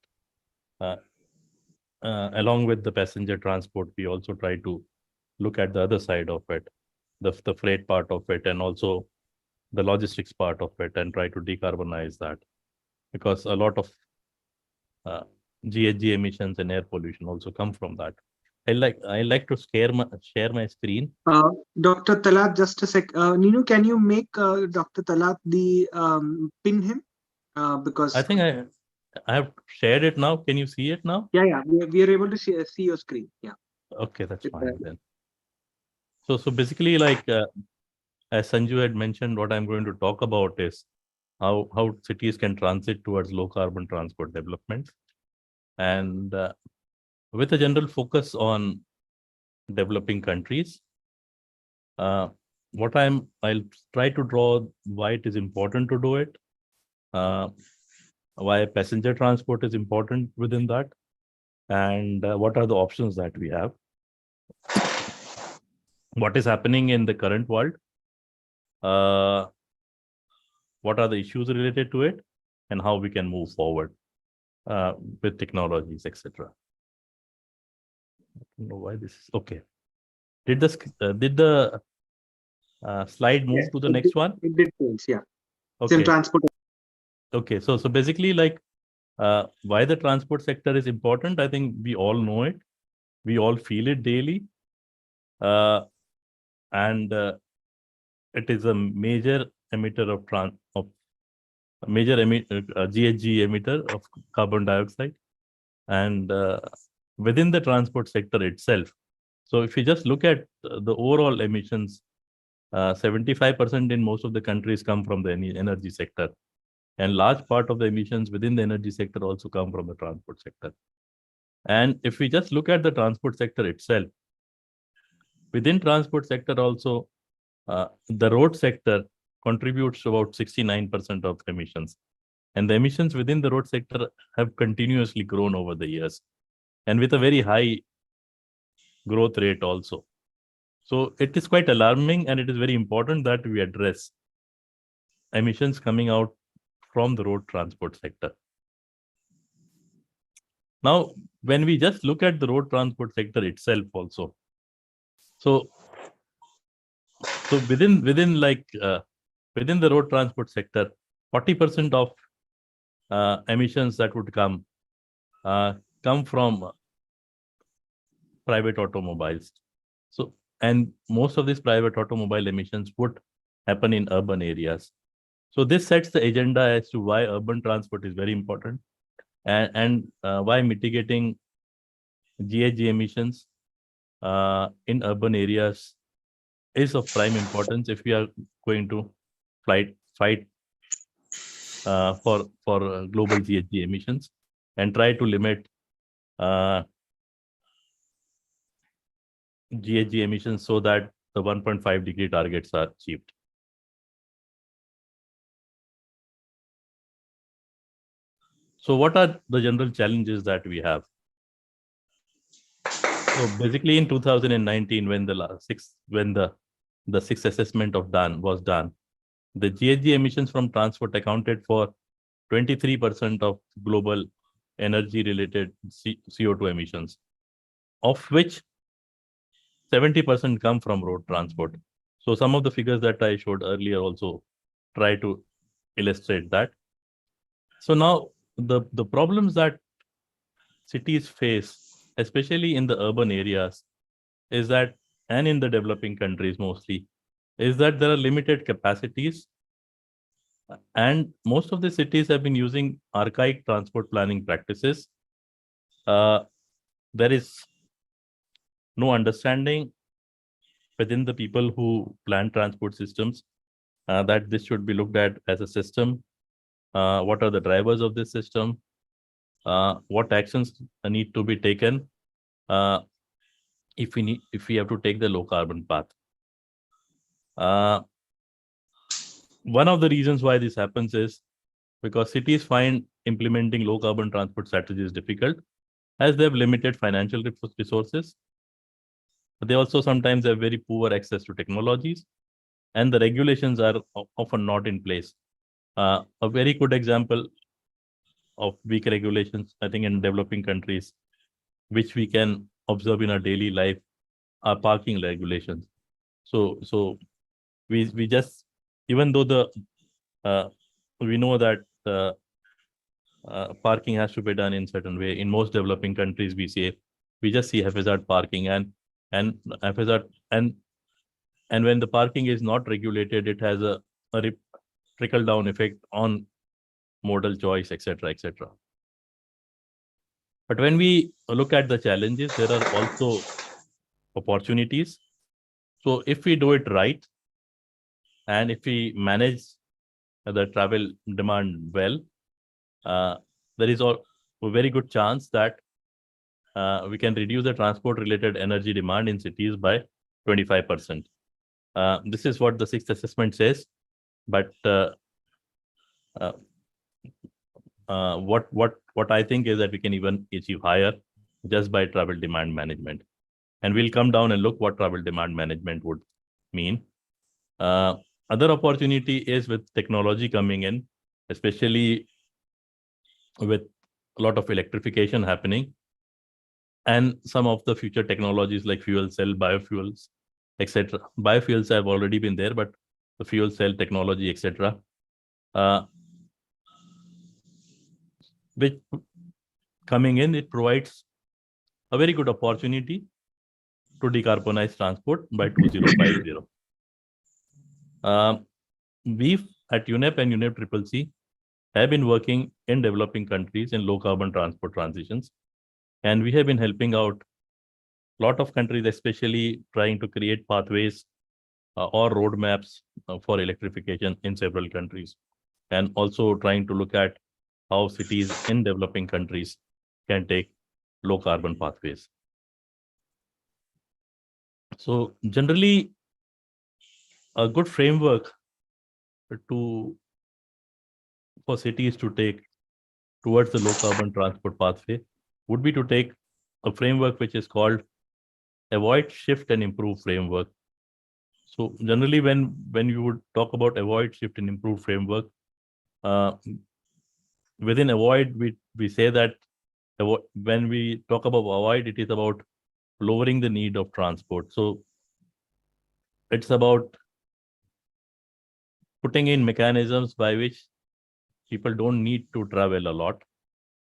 Speaker 7: along with the passenger transport, we also try to look at the other side of it, the freight part of it, and also the logistics part of it, and try to decarbonize that, because a lot of GHG emissions and air pollution also come from that. I like to share my screen.
Speaker 2: Dr. Talat, just a sec. Nino, can you make Dr. Talat the pin him? Because
Speaker 7: I think I have shared it now. Can you see it now?
Speaker 2: yeah, we are able to see your screen. Yeah.
Speaker 7: Okay, that's fine then. So basically, like as Sanju had mentioned, what I'm going to talk about is how cities can transit towards low carbon transport development, and with a general focus on developing countries. I'll try to draw why it is important to do it, why passenger transport is important within that, and what are the options that we have. What is happening in the current world? What are the issues related to it, and how we can move forward with technologies, etc. I don't know why this is okay. Did the slide move to the next one?
Speaker 2: It did change, yeah. It's
Speaker 7: Okay.
Speaker 2: in transport.
Speaker 7: Okay, so basically, like why the transport sector is important, I think we all know it. We all feel it daily. And it is a major emitter of GHG emitter of carbon dioxide. And within the transport sector itself, so if you just look at the overall emissions, 75% in most of the countries come from the energy sector. And large part of the emissions within the energy sector also come from the transport sector. And if we just look at the transport sector itself, within transport sector also, the road sector contributes to about 69% of emissions. And the emissions within the road sector have continuously grown over the years, and with a very high growth rate also. So it is quite alarming, and it is very important that we address emissions coming out from the road transport sector. Now, when we just look at the road transport sector itself also, so within the road transport sector, 40% of emissions that would come from private automobiles. So, and most of these private automobile emissions would happen in urban areas. So this sets the agenda as to why urban transport is very important, and why mitigating GHG emissions in urban areas is of prime importance if we are going to fight for global GHG emissions and try to limit GHG emissions so that the 1.5 degree targets are achieved. So what are the general challenges that we have? So basically in 2019, when the sixth assessment was done, the GHG emissions from transport accounted for 23% of global energy-related CO2 emissions, of which 70% come from road transport. So some of the figures that I showed earlier also try to illustrate that. So now the problems that cities face, especially in the urban areas, is that, and in the developing countries mostly, is that there are limited capacities. And most of the cities have been using archaic transport planning practices. There is no understanding within the people who plan transport systems that this should be looked at as a system. What are the drivers of this system? What actions need to be taken if we have to take the low carbon path? One of the reasons why this happens is because cities find implementing low carbon transport strategies difficult, as they have limited financial resources. But they also sometimes have very poor access to technologies, and the regulations are often not in place. A very good example of weak regulations, I think, in developing countries, which we can observe in our daily life, are parking regulations. So we just, even though we know that parking has to be done in certain way. In most developing countries, we just see haphazard parking and haphazard and when the parking is not regulated, it has a trickle down effect on modal choice, etc., etc. But when we look at the challenges, there are also opportunities. So if we do it right, and if we manage the travel demand well, there is a very good chance that we can reduce the transport-related energy demand in cities by 25%. This is what the sixth assessment says, but what I think is that we can even achieve higher just by travel demand management. And we'll come down and look what travel demand management would mean. Other opportunity is with technology coming in, especially with a lot of electrification happening, and some of the future technologies like fuel cell, biofuels, etc. Biofuels have already been there, but the fuel cell technology, etc. Which coming in, it provides a very good opportunity to decarbonize transport by 2050. We at UNEP and UNEP CCC have been working in developing countries in low carbon transport transitions. And we have been helping out a lot of countries, especially trying to create pathways or roadmaps for electrification in several countries. And also trying to look at how cities in developing countries can take low carbon pathways. So generally, a good framework for cities to take towards the low carbon transport pathway would be to take a framework which is called avoid, shift, and improve framework. So generally, when you would talk about avoid, shift, and improve framework, within avoid, we say that when we talk about avoid, it is about lowering the need of transport. So it's about putting in mechanisms by which people don't need to travel a lot.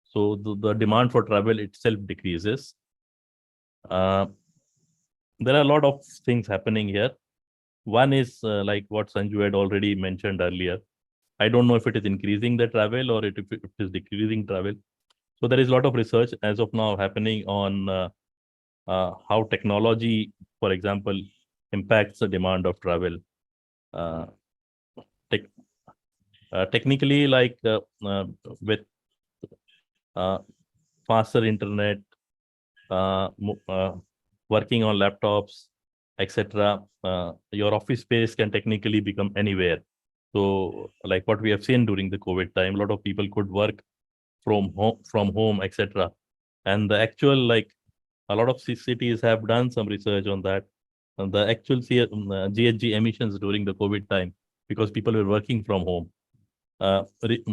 Speaker 7: So the demand for travel itself decreases. There are a lot of things happening here. One is like what Sanju had already mentioned earlier. I don't know if it is increasing the travel or if it is decreasing travel. So there is a lot of research as of now happening on how technology, for example, impacts the demand of travel. Technically, like with faster internet, working on laptops, etc., your office space can technically become anywhere. So like what we have seen during the COVID time, a lot of people could work from home, etc. And the actual, like, a lot of cities have done some research on that. And the actual GHG emissions during the COVID time, because people were working from home,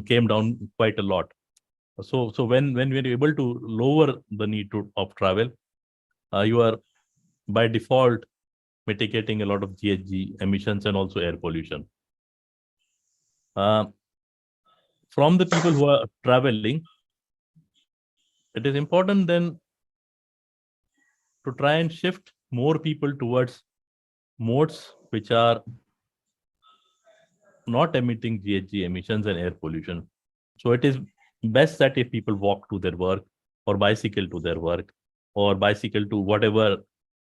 Speaker 7: came down quite a lot. So when we're able to lower the need of travel, you are by default mitigating a lot of GHG emissions and also air pollution. From the people who are traveling, it is important then to try and shift more people towards modes which are not emitting GHG emissions and air pollution. So it is best that if people walk to their work or bicycle to their work or bicycle to whatever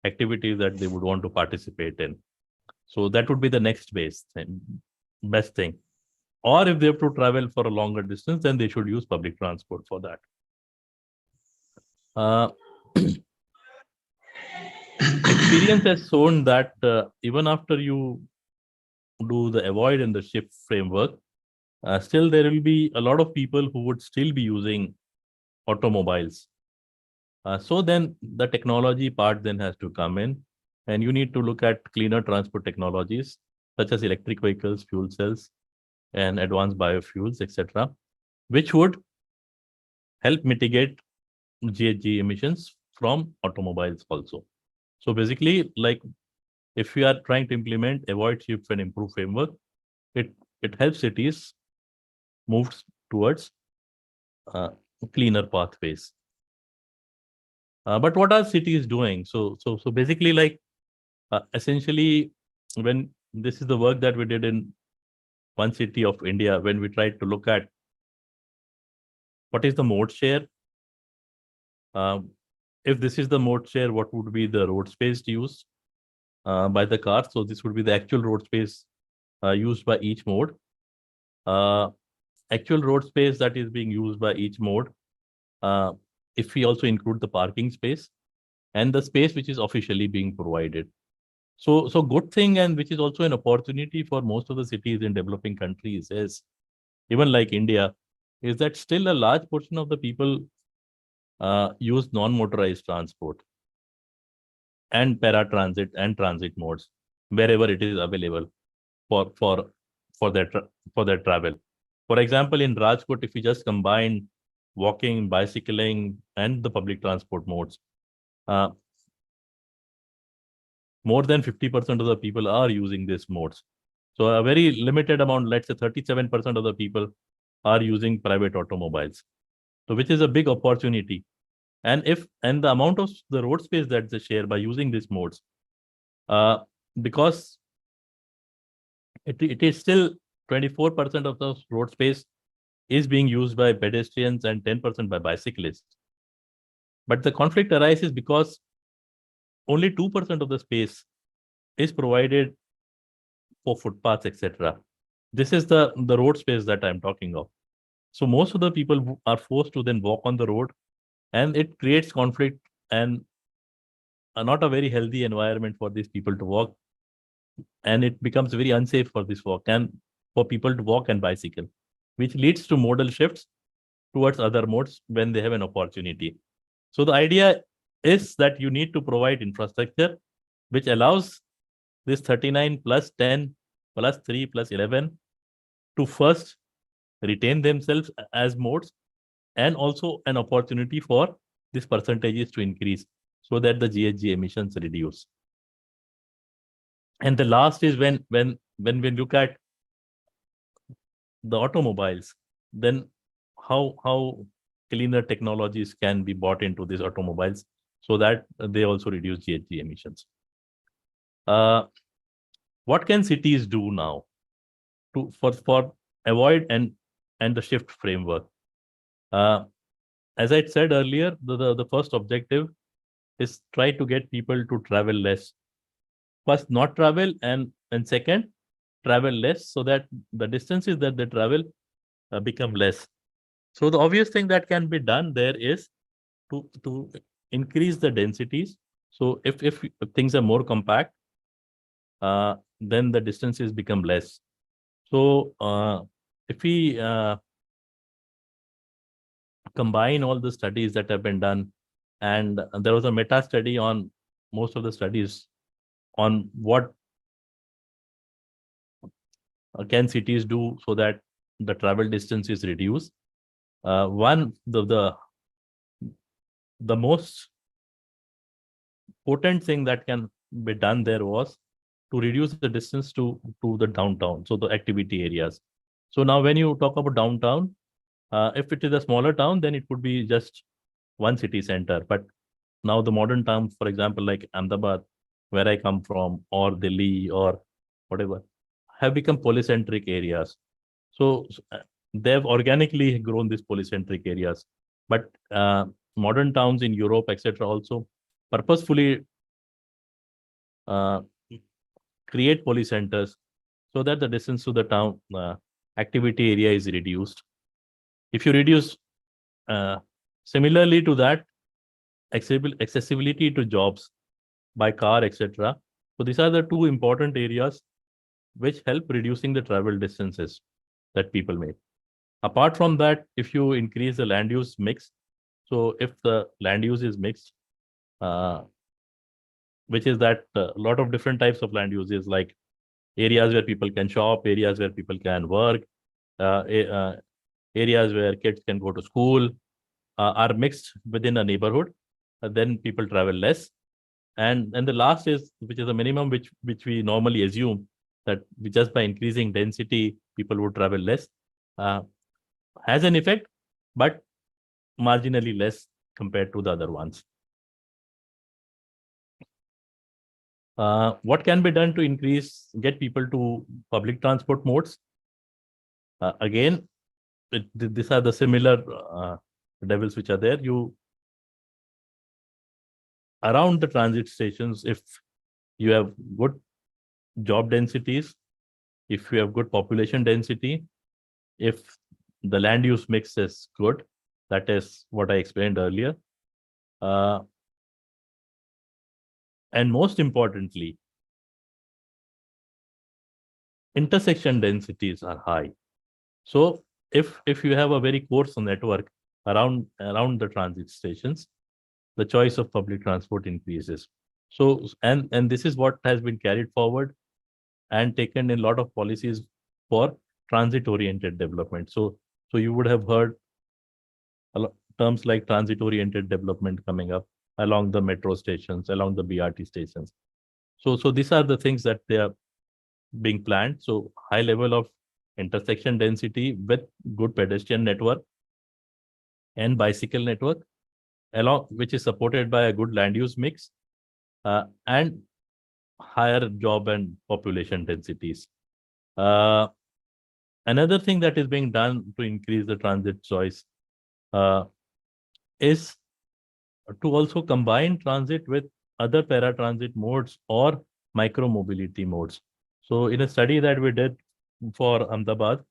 Speaker 7: activities that they would want to participate in. So that would be the next best thing. Or if they have to travel for a longer distance, then they should use public transport for that. Experience has shown that even after you do the avoid and the shift framework, still there will be a lot of people who would still be using automobiles. So then the technology part then has to come in, and you need to look at cleaner transport technologies such as electric vehicles, fuel cells, and advanced biofuels, etc., which would help mitigate GHG emissions from automobiles also. So basically, like, if we are trying to implement avoid, shift, and improve framework, it helps cities move towards cleaner pathways. But what are cities doing? So basically, like essentially, when this is the work that we did in one city of India, when we tried to look at what is the mode share. If this is the mode share, what would be the road space used by the car? So this would be the actual road space used by each mode. Actual road space that is being used by each mode, if we also include the parking space and the space which is officially being provided. So good thing, and which is also an opportunity for most of the cities in developing countries, is even like India, is that still a large portion of the people use non-motorized transport and paratransit and transit modes wherever it is available for their travel. For example, in Rajkot, if we just combine walking, bicycling, and the public transport modes, more than 50% of the people are using these modes. So a very limited amount, let's say 37% of the people are using private automobiles. So which is a big opportunity. And the amount of the road space that they share by using these modes, because it is still 24% of the road space is being used by pedestrians and 10% by bicyclists. But the conflict arises because only 2% of the space is provided for footpaths, etc. This is the road space that I'm talking of. So most of the people are forced to then walk on the road, and it creates conflict and not a very healthy environment for these people to walk. And it becomes very unsafe for this walk and for people to walk and bicycle, which leads to modal shifts towards other modes when they have an opportunity. So the idea is that you need to provide infrastructure which allows this 39 plus 10 plus 3 plus 11 to first retain themselves as modes, and also an opportunity for these percentages to increase so that the GHG emissions reduce. And the last is when we look at the automobiles, then how cleaner technologies can be brought into these automobiles so that they also reduce GHG emissions. What can cities do now for avoid and the shift framework? As I said earlier, the first objective is try to get people to travel less. First, not travel, and second, travel less, so that the distances that they travel become less. So the obvious thing that can be done there is to increase the densities. So if things are more compact, then the distances become less. So if we combine all the studies that have been done, and there was a meta study on most of the studies on what can cities do so that the travel distance is reduced. One, the most potent thing that can be done there was to reduce the distance to the downtown, so the activity areas. So now when you talk about downtown, if it is a smaller town, then it could be just one city center. But now the modern towns, for example, like Ahmedabad, where I come from, or Delhi, or whatever, have become polycentric areas. So they've organically grown these polycentric areas. But modern towns in Europe, etc., also purposefully create polycenters so that the distance to the town activity area is reduced. If you reduce, similarly to that, accessibility to jobs by car, etc. So these are the two important areas which help reducing the travel distances that people make. Apart from that, if you increase the land use mix, so if the land use is mixed, which is that a lot of different types of land uses, like areas where people can shop, areas where people can work, areas where kids can go to school, are mixed within a neighborhood, then people travel less. And the last is, which is a minimum which we normally assume, that just by increasing density, people would travel less, has an effect, but marginally less compared to the other ones. What can be done to get people to public transport modes? Again, these are the similar devils which are there. Around the transit stations, if you have good job densities, if you have good population density, if the land use mix is good, that is what I explained earlier. And most importantly, intersection densities are high. So if you have a very coarse network around the transit stations, the choice of public transport increases. So and this is what has been carried forward and taken in a lot of policies for transit-oriented development. So you would have heard terms like transit-oriented development coming up along the metro stations, along the BRT stations. So these are the things that they are being planned. So high level of intersection density with good pedestrian network and bicycle network, which is supported by a good land use mix and higher job and population densities. Another thing that is being done to increase the transit choice is to also combine transit with other paratransit modes or micro mobility modes. So in a study that we did for Ahmedabad,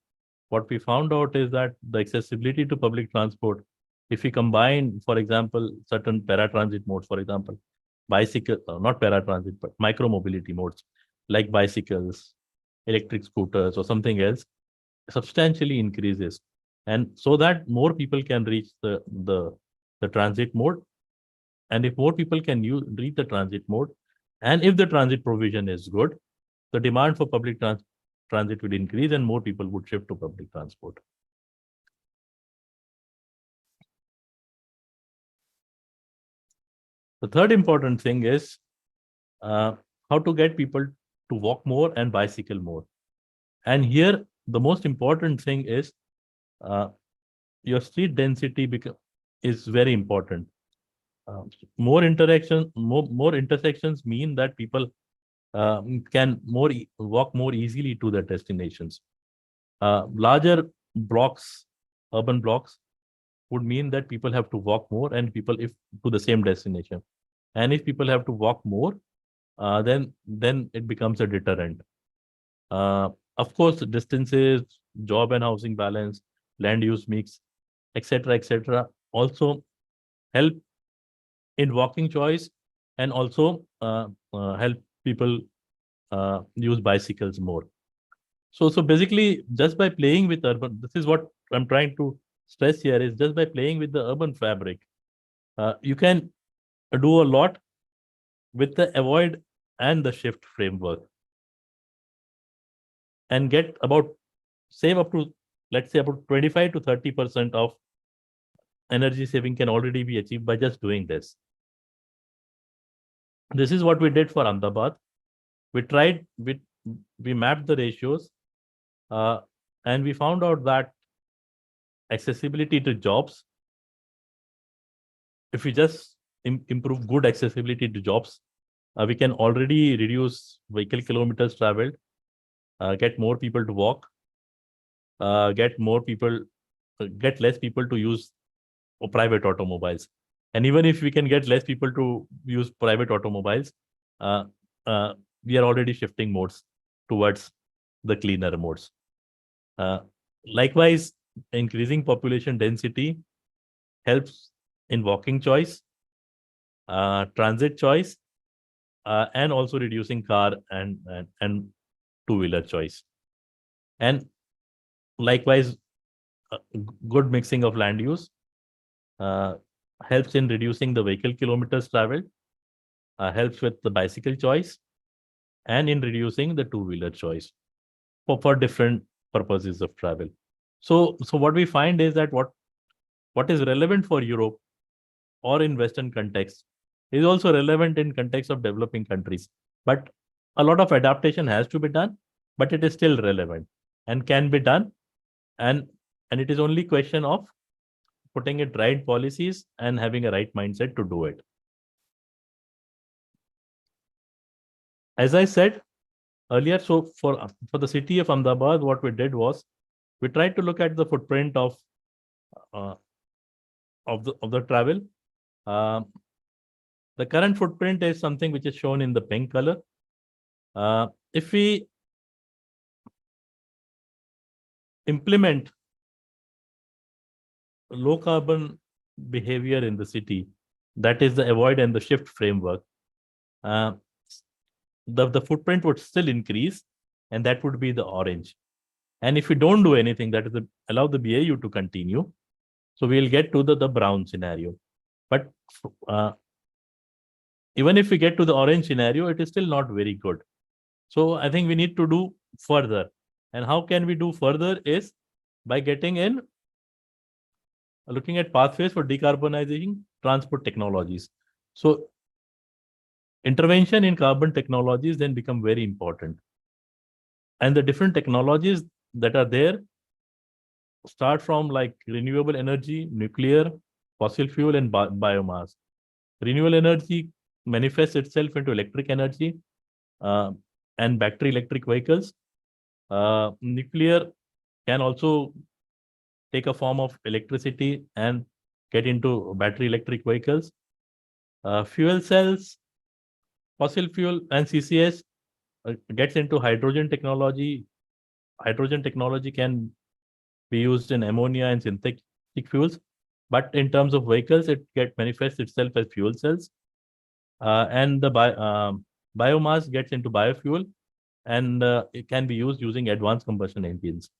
Speaker 7: what we found out is that the accessibility to public transport, if we combine, for example, certain paratransit modes, for example, bicycle, not paratransit, but micro mobility modes like bicycles, electric scooters, or something else, substantially increases. And so that more people can reach the transit mode. And if more people can reach the transit mode, and if the transit provision is good, the demand for public transit will increase and more people would shift to public transport. The third important thing is how to get people to walk more and bicycle more. And here, the most important thing is your street density is very important. More intersections mean that people can walk more easily to their destinations. Larger blocks, urban blocks, would mean that people have to walk more and to the same destination. And if people have to walk more, then it becomes a deterrent. Of course, distances, job and housing balance, land use mix, etc., also help in walking choice and also help people use bicycles more. So basically, just by playing with urban, this is what I'm trying to stress here, is just by playing with the urban fabric, you can do a lot with the avoid and the shift framework and get save up to, let's say, about 25 to 30% of energy saving can already be achieved by just doing this. This is what we did for Ahmedabad. We mapped the ratios and we found out that accessibility to jobs, if we just improve good accessibility to jobs, we can already reduce vehicle kilometers traveled, get more people to walk, get less people to use private automobiles. And even if we can get less people to use private automobiles, we are already shifting modes towards the cleaner modes. Likewise, increasing population density helps in walking choice, transit choice, and also reducing car and two-wheeler choice. And likewise, good mixing of land use helps in reducing the vehicle kilometers traveled, helps with the bicycle choice, and in reducing the two-wheeler choice for different purposes of travel. So what we find is that what is relevant for Europe or in Western context is also relevant in context of developing countries. But a lot of adaptation has to be done, but it is still relevant and can be done. And it is only question of putting it right policies and having a right mindset to do it. As I said earlier, so for the city of Ahmedabad, what we did was we tried to look at the footprint of the travel. The current footprint is something which is shown in the pink color. If we implement low carbon behavior in the city, that is the avoid and the shift framework, the footprint would still increase, and that would be the orange. And if we don't do anything, that is allow the BAU to continue, so we'll get to the brown scenario. But even if we get to the orange scenario, it is still not very good. So I think we need to do further. And how can we do further is by getting in, looking at pathways for decarbonizing transport technologies. So intervention in carbon technologies then become very important. And the different technologies that are there start from like renewable energy, nuclear, fossil fuel, and biomass. Renewable energy manifests itself into electric energy and battery electric vehicles. Nuclear can also take a form of electricity and get into battery electric vehicles. Fuel cells, fossil fuel, and CCS gets into hydrogen technology. Hydrogen technology can be used in ammonia and synthetic fuels, but in terms of vehicles, it manifests itself as fuel cells. And the biomass gets into biofuel, and it can be used using advanced combustion engines.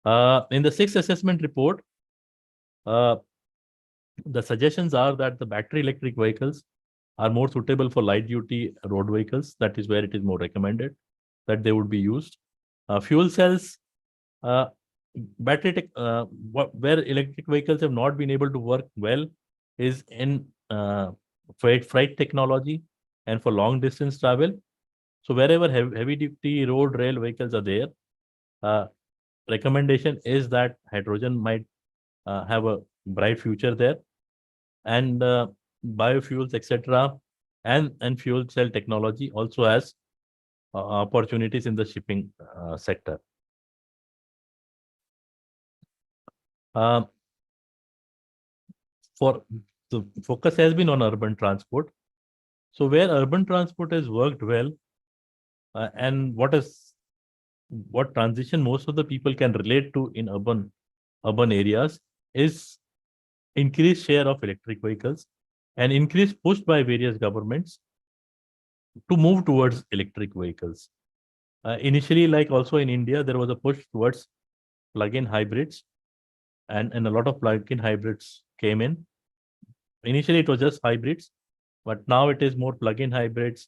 Speaker 7: In the 6th assessment report, the suggestions are that the battery electric vehicles are more suitable for light duty road vehicles. That is where it is more recommended that they would be used. Fuel cells, where electric vehicles have not been able to work well is in freight technology and for long distance travel. So wherever heavy duty road rail vehicles are there, recommendation is that hydrogen might have a bright future there, and biofuels, etc., and fuel cell technology also has opportunities in the shipping sector. For the focus has been on urban transport. So where urban transport has worked well, and what transition most of the people can relate to in urban areas is increased share of electric vehicles and increased push by various governments to move towards electric vehicles. Initially, like also in India, there was a push towards plug-in hybrids, and a lot of plug-in hybrids came in. Initially, it was just hybrids, but now it is more plug-in hybrids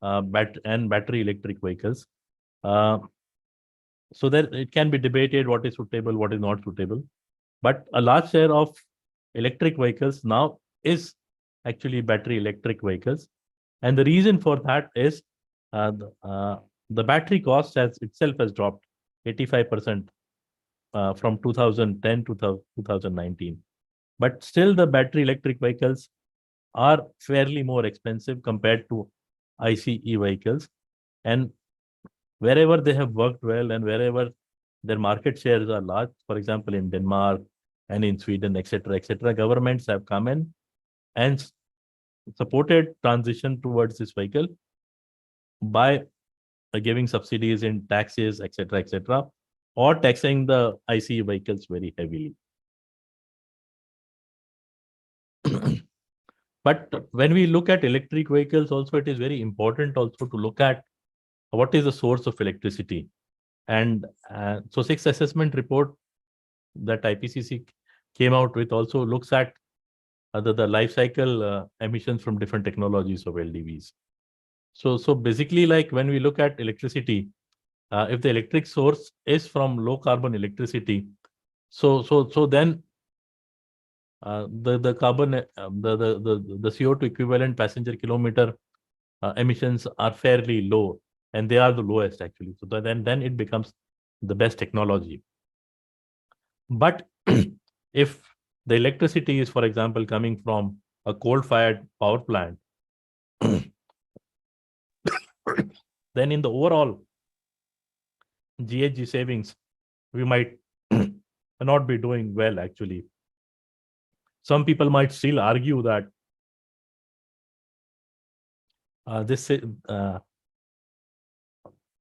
Speaker 7: and battery electric vehicles. So that it can be debated what is suitable, what is not suitable. But a large share of electric vehicles now is actually battery electric vehicles. And the reason for that is the battery cost itself has dropped 85% from 2010 to 2019. But still the battery electric vehicles are fairly more expensive compared to ICE vehicles. And wherever they have worked well and wherever their market shares are large, for example, in Denmark and in Sweden, etc., governments have come in and supported transition towards this vehicle by giving subsidies in taxes, etc., or taxing the ICE vehicles very heavily. But when we look at electric vehicles also, it is very important also to look at what is the source of electricity. And so 6th assessment report that IPCC came out with also looks at the life cycle emissions from different technologies of LDVs. So basically, like when we look at electricity, if the electric source is from low carbon electricity, so then the carbon the CO2 equivalent passenger kilometer emissions are fairly low, and they are the lowest actually. So then it becomes the best technology. But if the electricity is, for example, coming from a coal-fired power plant, then in the overall GHG savings, we might not be doing well, actually. Some people might still argue that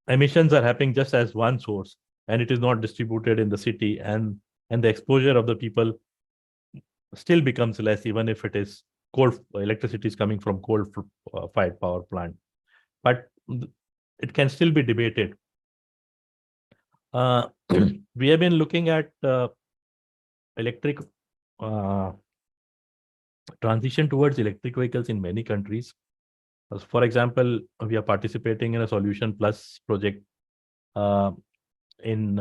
Speaker 7: emissions are happening just as one source, and it is not distributed in the city, and the exposure of the people still becomes less, even if it is electricity is coming from coal-fired power plant. But it can still be debated. We have been looking at electric transition towards electric vehicles in many countries. For example, we are participating in a Solution Plus project in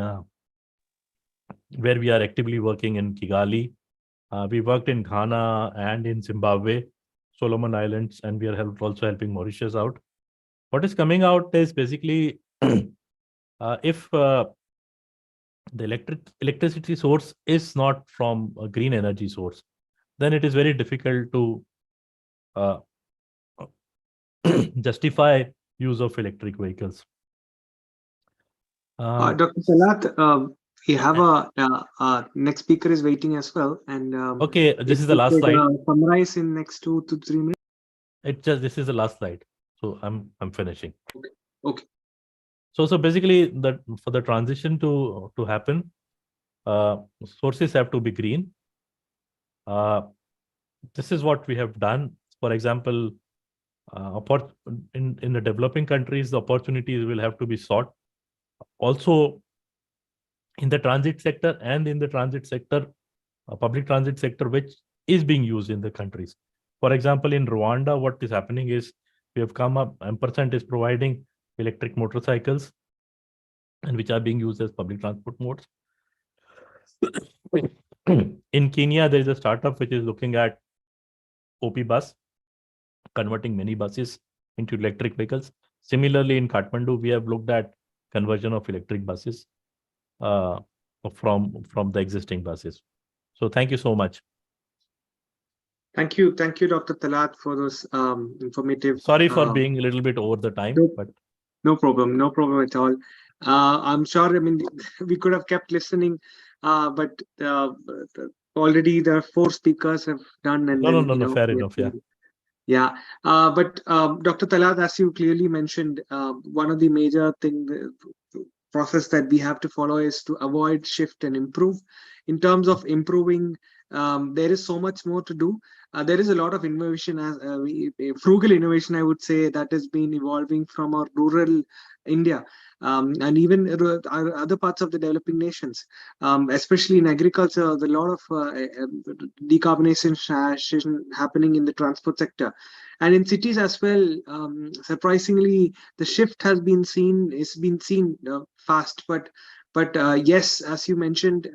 Speaker 7: where we are actively working in Kigali. We worked in Ghana and in Zimbabwe, Solomon Islands, and we are also helping Mauritius out. What is coming out is basically if the electricity source is not from a green energy source, then it is very difficult to justify use of electric vehicles.
Speaker 2: Dr. Talat, we have a next speaker is waiting as well, and
Speaker 7: okay, this is the last slide.
Speaker 2: Summarize in next 2 to 3 minutes.
Speaker 7: This is the last slide, so I'm finishing.
Speaker 2: Okay.
Speaker 7: So basically, for the transition to happen, sources have to be green. This is what we have done. For example, in the developing countries, the opportunities will have to be sought. Also, in the transit sector and in the transit sector, public transit sector, which is being used in the countries. For example, in Rwanda, what is happening is we have come up, Ampersand is providing electric motorcycles, and which are being used as public transport modes. In Kenya, there is a startup which is looking at OP bus, converting many buses into electric vehicles. Similarly, in Kathmandu, we have looked at conversion of electric buses from the existing buses. So thank you so much.
Speaker 2: Thank you, Dr. Talat, for those informative.
Speaker 7: Sorry for being a little bit over the time, but
Speaker 2: no problem at all. I'm sure. I mean, we could have kept listening, but already there are 4 speakers have done. And
Speaker 7: no, fair enough.
Speaker 2: Yeah. But Dr. Talat, as you clearly mentioned, one of the major process that we have to follow is to avoid, shift, and improve. In terms of improving, there is so much more to do. There is a lot of innovation, frugal innovation, I would say, that has been evolving from our rural India and even other parts of the developing nations, especially in agriculture. There's a lot of decarbonization happening in the transport sector. And in cities as well, surprisingly, the shift has been seen. It's been seen fast, but yes, as you mentioned,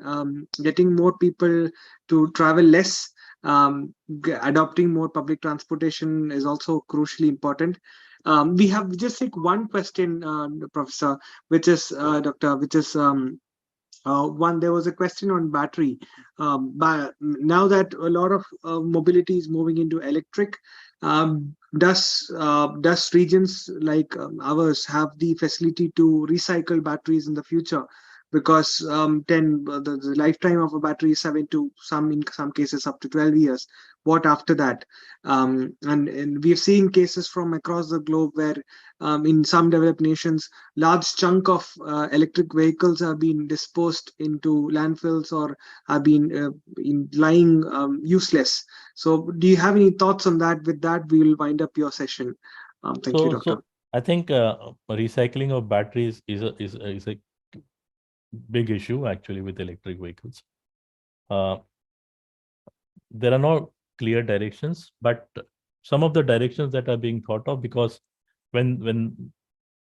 Speaker 2: getting more people to travel less, adopting more public transportation is also crucially important. We have just like one question, Professor, which is Doctor, which is one. There was a question on battery. Now that a lot of mobility is moving into electric, does regions like ours have the facility to recycle batteries in the future? Because the lifetime of a battery is 7 to in some cases up to 12 years. What after that? And we've seen cases from across the globe where in some developed nations, large chunk of electric vehicles are being disposed into landfills or are being lying useless. So do you have any thoughts on that? With that, we will wind up your session. Thank you, Doctor.
Speaker 7: So I think recycling of batteries is a big issue actually with electric vehicles. There are no clear directions, but some of the directions that are being thought of, because when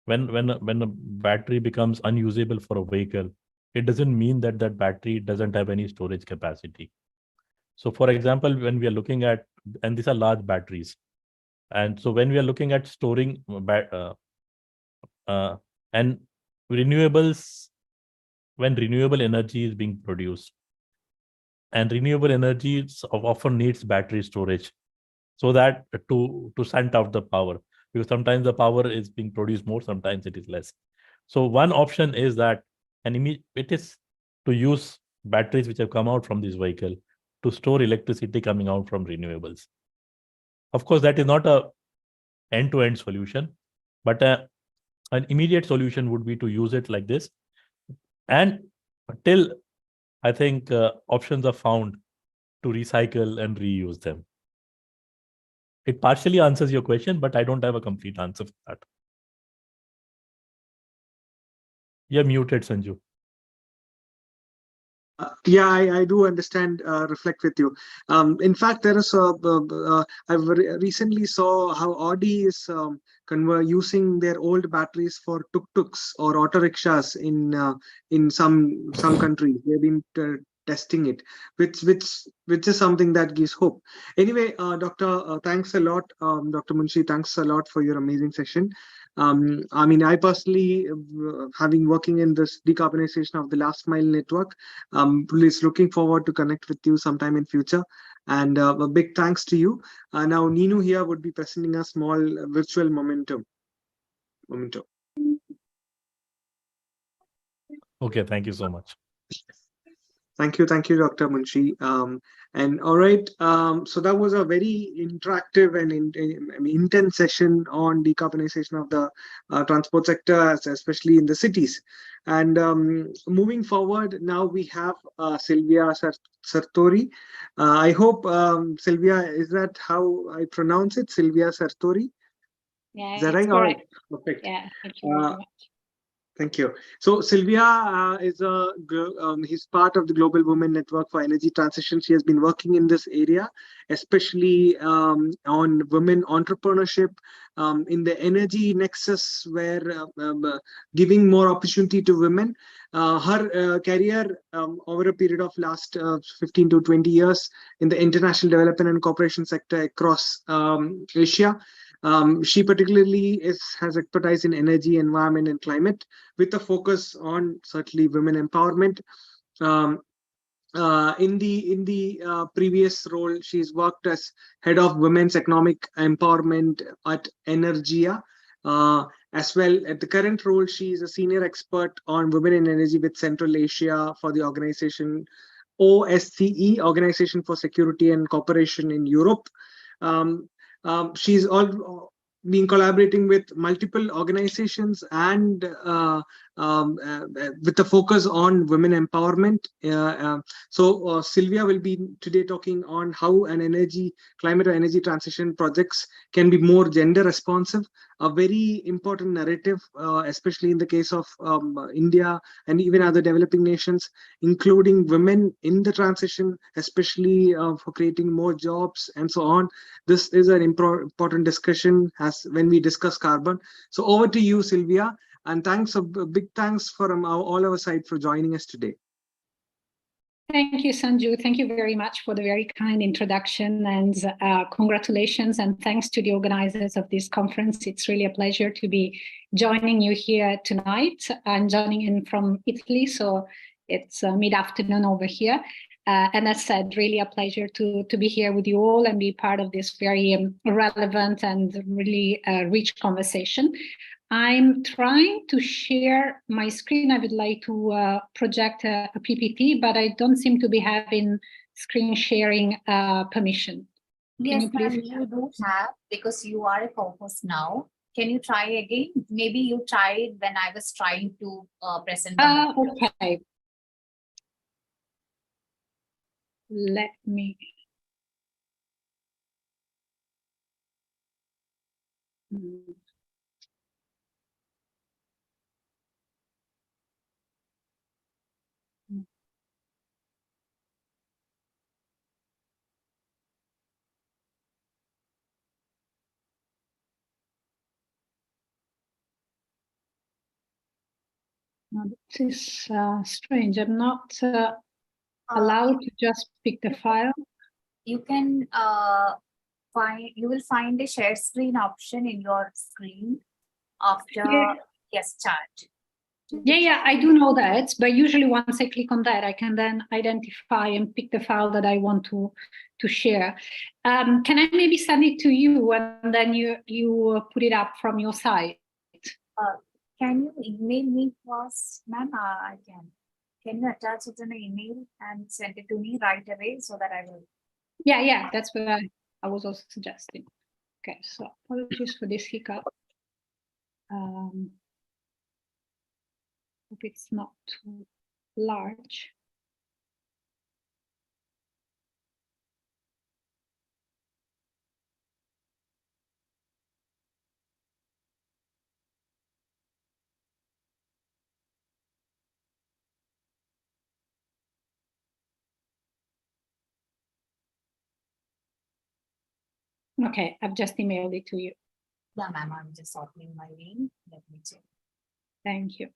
Speaker 7: a battery becomes unusable for a vehicle, it doesn't mean that battery doesn't have any storage capacity. So for example, when we are looking at, and these are large batteries, and so when we are looking at storing and renewables, when renewable energy is being produced, and renewable energy often needs battery storage, so that to send out the power, because sometimes the power is being produced more, sometimes it is less. So one option is that it is to use batteries which have come out from this vehicle to store electricity coming out from renewables. Of course, that is not a end-to-end solution, but an immediate solution would be to use it like this. And till I think options are found to recycle and reuse them. It partially answers your question, but I don't have a complete answer for that. You're muted, Sanju.
Speaker 2: Yeah, I do understand, reflect with you. In fact, there is I've recently saw how Audi is using their old batteries for tuk-tuks or auto rickshaws in some countries. They've been testing it, which is something that gives hope. Anyway, Doctor, thanks a lot, Dr. Munshi. Thanks a lot for your amazing session. I mean, I personally, having working in this decarbonization of the last mile network, please looking forward to connect with you sometime in future. And a big thanks to you. Now, Ninu here would be presenting a small virtual memento.
Speaker 7: Okay, thank you so much.
Speaker 2: Thank you, Dr. Munshi. And all right, so that was a very interactive and intense session on decarbonization of the transport sector, especially in the cities. And moving forward, now we have Sylvia Sartori. I hope, Sylvia, is that how I pronounce it? Sylvia Sartori?
Speaker 10: Yeah,
Speaker 2: is that right? All right, perfect.
Speaker 10: Yeah, thank you very much.
Speaker 2: Thank you. So Sylvia is he's part of the Global Women Network for Energy Transition. She has been working in this area, especially on women entrepreneurship in the energy nexus, where giving more opportunity to women. Her career over a period of last 15 to 20 years in the international development and cooperation sector across Asia. She particularly has expertise in energy, environment, and climate, with a focus on certainly women empowerment. In the previous role, she's worked as head of women's economic empowerment at Energia. As well, at the current role, she is a senior expert on women in energy with Central Asia for the organization OSCE, Organization for Security and Cooperation in Europe. She's all been collaborating with multiple organizations and with the focus on women empowerment. So Sylvia will be today talking on how climate or energy transition projects can be more gender responsive, a very important narrative, especially in the case of India and even other developing nations, including women in the transition, especially for creating more jobs and so on. This is an important discussion as when we discuss carbon. So over to you, Sylvia, and big thanks from all our side for joining us today.
Speaker 10: Thank you, Sanju. Thank you very much for the very kind introduction, and congratulations and thanks to the organizers of this conference. It's really a pleasure to be joining you here tonight. I'm joining in from Italy, so it's mid-afternoon over here. And as said, really a pleasure to be here with you all and be part of this very relevant and really rich conversation. I'm trying to share my screen. I would like to project a PPT, but I don't seem to be having screen sharing permission.
Speaker 4: Yes, ma'am, you do have, because you are a co-host now. Can you try again? Maybe you tried when I was trying to present the
Speaker 10: okay. Let me. Now, this is strange. I'm not allowed to just pick the file.
Speaker 4: You can you will find a share screen option in your screen after yes, chat.
Speaker 10: Yeah, I do know that, but usually once I click on that, I can then identify and pick the file that I want to share. Can I maybe send it to you and then you put it up from your side?
Speaker 4: Can you email me first, ma'am? I can. Can you attach it in an email and send it to me right away so that I will?
Speaker 10: Yeah, that's what I was also suggesting. Okay, so apologies for this hiccup. Hope it's not too large. Okay, I've just emailed it to you.
Speaker 4: Yeah, ma'am, I'm just opening my mail. Let me check.
Speaker 10: Thank you.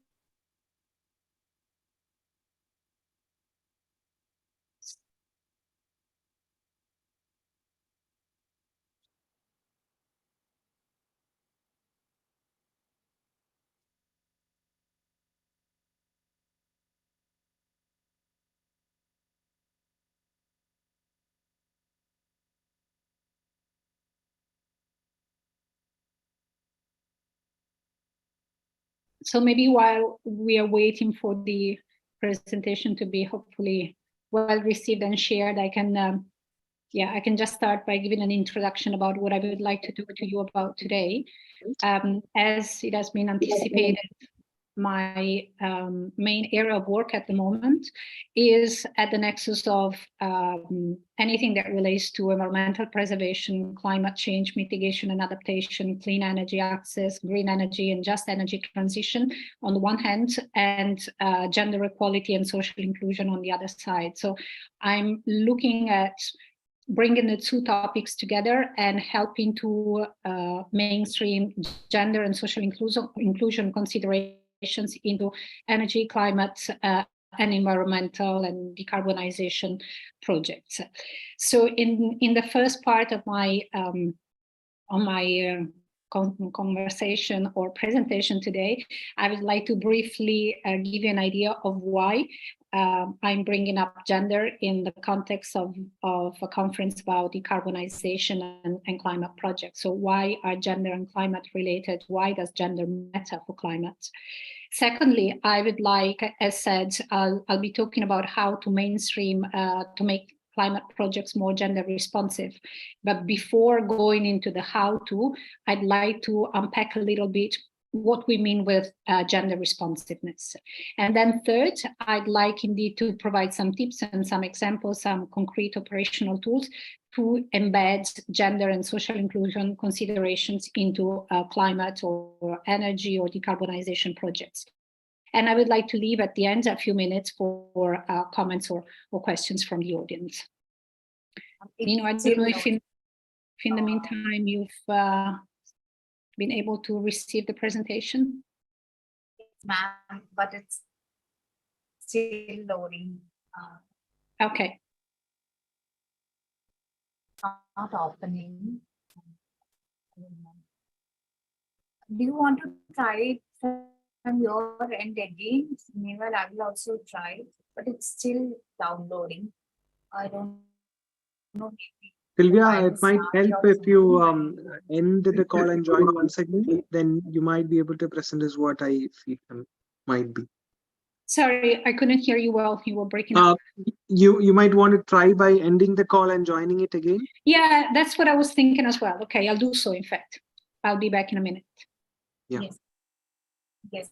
Speaker 10: So maybe while we are waiting for the presentation to be hopefully well received and shared, I can I can just start by giving an introduction about what I would like to talk to you about today. As it has been anticipated, my main area of work at the moment is at the nexus of anything that relates to environmental preservation, climate change, mitigation and adaptation, clean energy access, green energy and just energy transition on the one hand, and gender equality and social inclusion on the other side. So I'm looking at bringing the two topics together and helping to mainstream gender and social inclusion considerations into energy, climate, and environmental and decarbonization projects. So in the first part of my conversation or presentation today, I would like to briefly give you an idea of why I'm bringing up gender in the context of a conference about decarbonization and climate projects. So why are gender and climate related? Why does gender matter for climate? Secondly, I would like, as said, I'll be talking about how to mainstream, to make climate projects more gender responsive. But before going into the how to, I'd like to unpack a little bit what we mean with gender responsiveness. And then third, I'd like indeed to provide some tips and some examples, some concrete operational tools to embed gender and social inclusion considerations into climate or energy or decarbonization projects. And I would like to leave at the end a few minutes for comments or questions from the audience. Nino, I don't know if in the meantime you've been able to receive the presentation.
Speaker 4: Yes, ma'am, but it's still loading.
Speaker 10: Okay.
Speaker 4: Not opening. Do you want to try it from your end again? Meanwhile, I will also try, but it's still downloading. I don't know.
Speaker 2: Sylvia, it might help if you end the call and join once again. Then you might be able to present as what I feel might be.
Speaker 10: Sorry, I couldn't hear you well. You were breaking up.
Speaker 2: You might want to try by ending the call and joining it again.
Speaker 10: Yeah, that's what I was thinking as well. Okay, I'll do so. In fact, I'll be back in a minute.
Speaker 2: Yeah.
Speaker 4: Yes.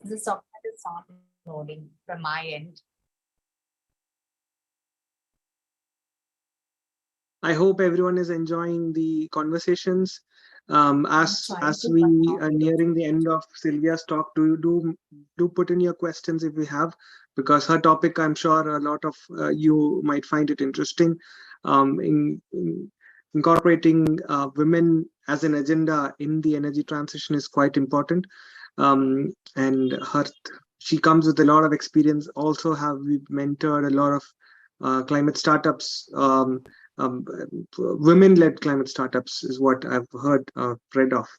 Speaker 4: The software is not loading from my end.
Speaker 2: I hope everyone is enjoying the conversations. As we are nearing the end of Sylvia's talk, do put in your questions if we have, because her topic, I'm sure a lot of you might find it interesting. In incorporating women as an agenda in the energy transition is quite important. And she comes with a lot of experience. Also, we've mentored a lot of climate startups. Women-led climate startups is what I've heard, read of.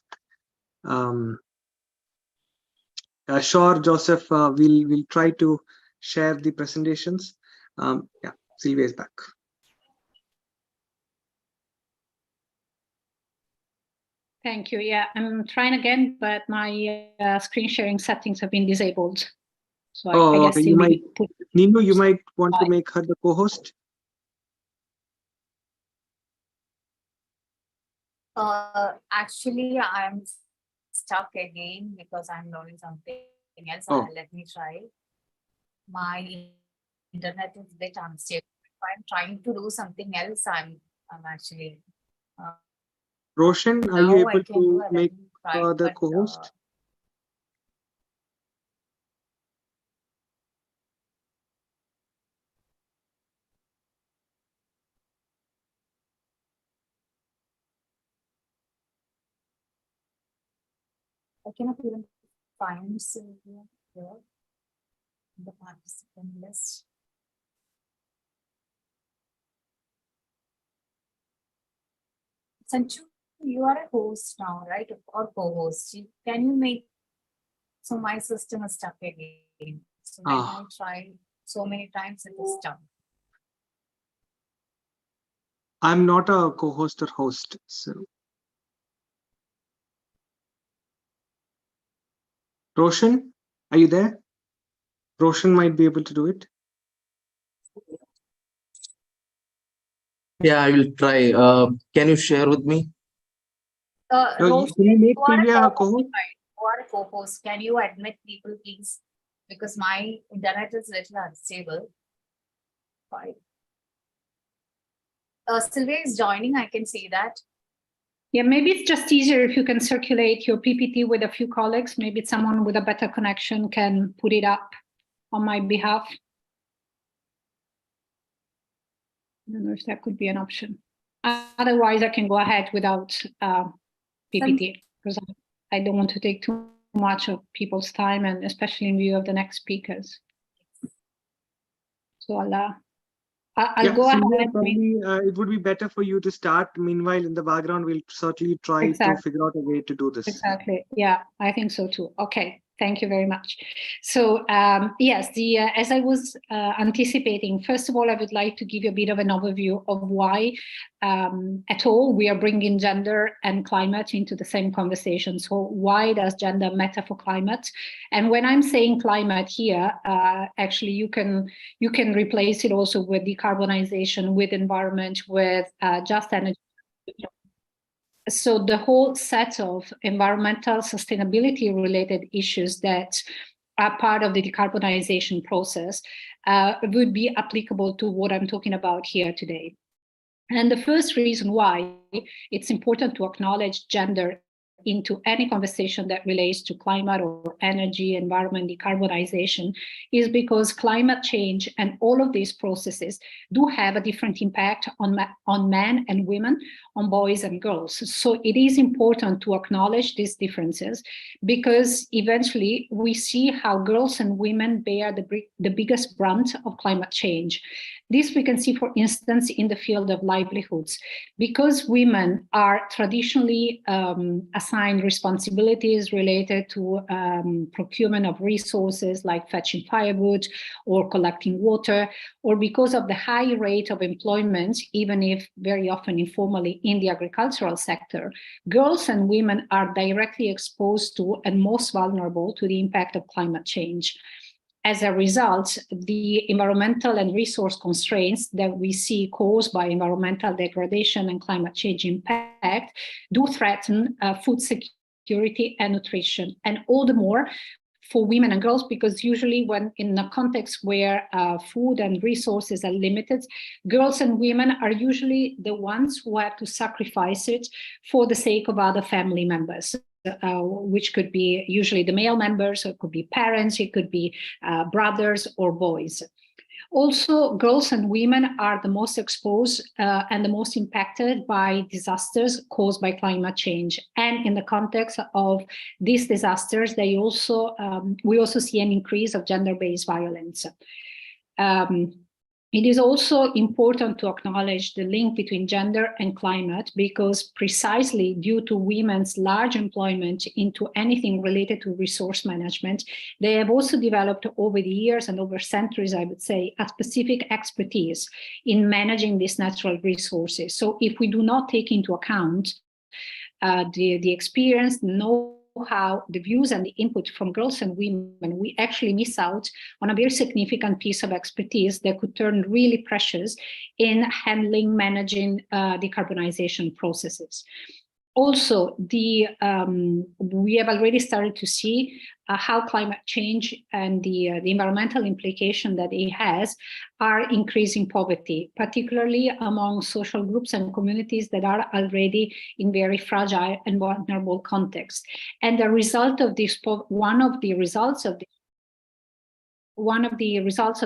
Speaker 2: Sure, Joseph. We'll try to share the presentations. Yeah, Sylvia is back.
Speaker 10: Thank you. Yeah, I'm trying again, but my screen sharing settings have been disabled. So I guess
Speaker 2: okay. Nino, you might want to make her the co-host.
Speaker 4: Actually, I'm stuck again because I'm doing something else. Let me try. My internet is a bit unstable. If I'm trying to do something else, I'm actually.
Speaker 2: Roshan, are you able to make the co-host?
Speaker 4: I cannot even find Sylvia here in the participant list. Sanju, you are a host now, right? Or co-host. Can you make? So my system is stuck again. So when I tried so many times, it is stuck.
Speaker 2: I'm not a co-host or host, so. Roshan, are you there? Roshan might be able to do it.
Speaker 11: Yeah, I will try. Can you share with me?
Speaker 4: Roshan,
Speaker 2: can you make
Speaker 4: you are
Speaker 2: Sylvia
Speaker 4: a co-host. Can you admit people, please? Because my internet is little unstable. Fine. Sylvia is joining. I can see that.
Speaker 10: Yeah, maybe it's just easier if you can circulate your PPT with a few colleagues. Maybe someone with a better connection can put it up on my behalf. I don't know if that could be an option. Otherwise, I can go ahead without PPT because I don't want to take too much of people's time, and especially in view of the next speakers. So I'll go ahead.
Speaker 2: Probably, it would be better for you to start. Meanwhile, in the background, we'll certainly try to figure out a way to do this.
Speaker 10: Exactly. Yeah, I think so too. Okay. Thank you very much. So yes, as I was anticipating, first of all, I would like to give you a bit of an overview of why at all we are bringing gender and climate into the same conversation. So why does gender matter for climate? And when I'm saying climate here, actually you can replace it also with decarbonization, with environment, with just energy. So the whole set of environmental sustainability related issues that are part of the decarbonization process would be applicable to what I'm talking about here today. And the first reason why it's important to acknowledge gender into any conversation that relates to climate or energy, environment, decarbonization is because climate change and all of these processes do have a different impact on men and women, on boys and girls. So it is important to acknowledge these differences because eventually we see how girls and women bear the biggest brunt of climate change. This we can see, for instance, in the field of livelihoods, because women are traditionally assigned responsibilities related to procurement of resources like fetching firewood or collecting water, or because of the high rate of employment, even if very often informally in the agricultural sector, girls and women are directly exposed to and most vulnerable to the impact of climate change. As a result, the environmental and resource constraints that we see caused by environmental degradation and climate change impact do threaten food security and nutrition, and all the more for women and girls, because usually when in a context where food and resources are limited, girls and women are usually the ones who have to sacrifice it for the sake of other family members. Which could be usually the male members, or it could be parents, it could be brothers or boys. Also, girls and women are the most exposed and the most impacted by disasters caused by climate change. And in the context of these disasters, we also see an increase of gender-based violence. It is also important to acknowledge the link between gender and climate, because precisely due to women's large employment into anything related to resource management, they have also developed over the years and over centuries, I would say, a specific expertise in managing these natural resources. So if we do not take into account the experience, the know-how, the views and the input from girls and women, we actually miss out on a very significant piece of expertise that could turn really precious in handling, managing decarbonization processes. Also, we have already started to see how climate change and the environmental implication that it has are increasing poverty, particularly among social groups and communities that are already in very fragile and vulnerable contexts. And the result of this, one of the results of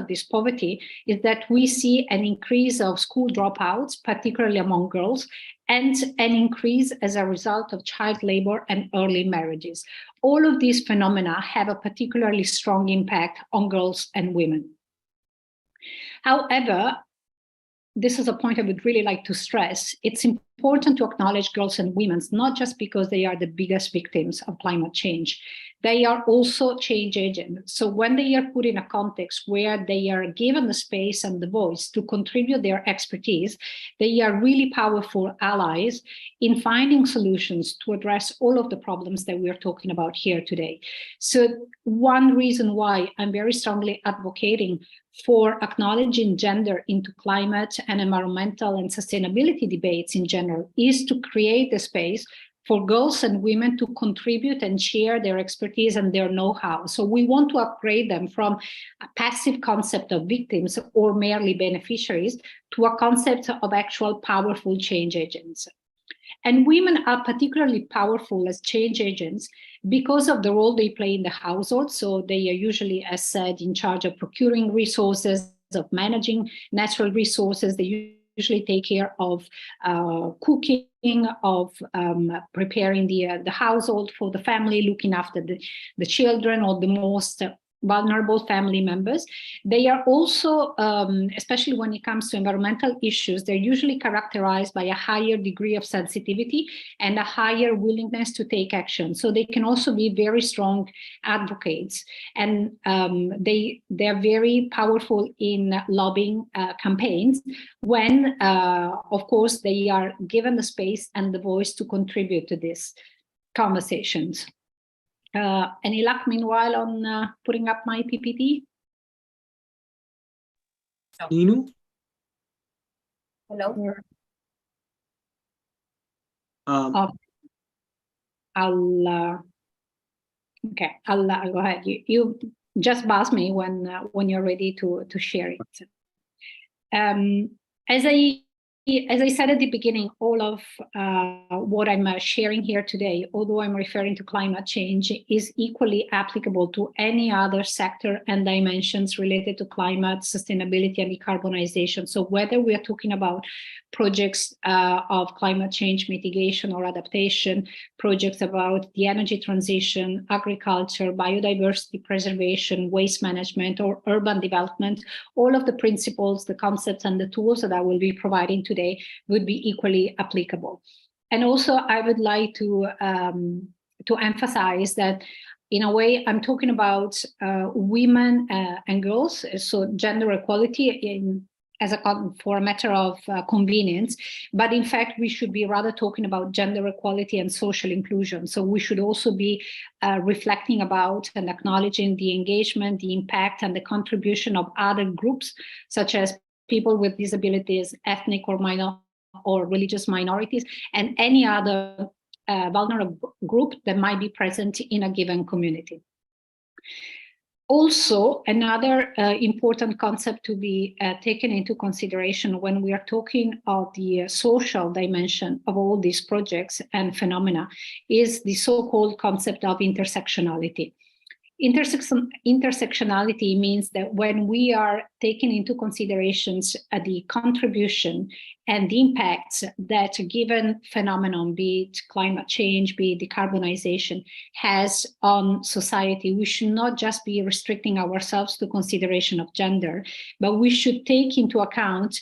Speaker 10: this poverty is that we see an increase of school dropouts, particularly among girls, and an increase as a result of child labor and early marriages. All of these phenomena have a particularly strong impact on girls and women. However, this is a point I would really like to stress. It's important to acknowledge girls and women, not just because they are the biggest victims of climate change. They are also change agents. So when they are put in a context where they are given the space and the voice to contribute their expertise, they are really powerful allies in finding solutions to address all of the problems that we are talking about here today. So one reason why I'm very strongly advocating for acknowledging gender into climate and environmental and sustainability debates in general is to create a space for girls and women to contribute and share their expertise and their know-how. So we want to upgrade them from a passive concept of victims or merely beneficiaries to a concept of actual powerful change agents. And women are particularly powerful as change agents because of the role they play in the household. So they are usually, as said, in charge of procuring resources, of managing natural resources. They usually take care of cooking, of preparing the household for the family, looking after the children or the most vulnerable family members. They are also, especially when it comes to environmental issues, they're usually characterized by a higher degree of sensitivity and a higher willingness to take action. So they can also be very strong advocates, and they're very powerful in lobbying campaigns when, of course, they are given the space and the voice to contribute to these conversations. Any luck, meanwhile, on putting up my PPT?
Speaker 2: Neenu?
Speaker 4: Hello.
Speaker 10: I'll go ahead. You just buzz me when you're ready to share it. As I said at the beginning, all of what I'm sharing here today, although I'm referring to climate change, is equally applicable to any other sector and dimensions related to climate, sustainability, and decarbonization. So whether we are talking about projects of climate change mitigation or adaptation, projects about the energy transition, agriculture, biodiversity preservation, waste management, or urban development, all of the principles, the concepts, and the tools that I will be providing today would be equally applicable. And also, I would like to emphasize that, in a way, I'm talking about women and girls, so gender equality for a matter of convenience, but in fact, we should be rather talking about gender equality and social inclusion. So we should also be reflecting about and acknowledging the engagement, the impact, and the contribution of other groups, such as people with disabilities, ethnic or religious minorities, and any other vulnerable group that might be present in a given community. Also, another important concept to be taken into consideration when we are talking of the social dimension of all these projects and phenomena is the so-called concept of intersectionality. Intersectionality means that when we are taking into considerations the contribution and the impacts that a given phenomenon, be it climate change, be it decarbonization, has on society, we should not just be restricting ourselves to consideration of gender, but we should take into account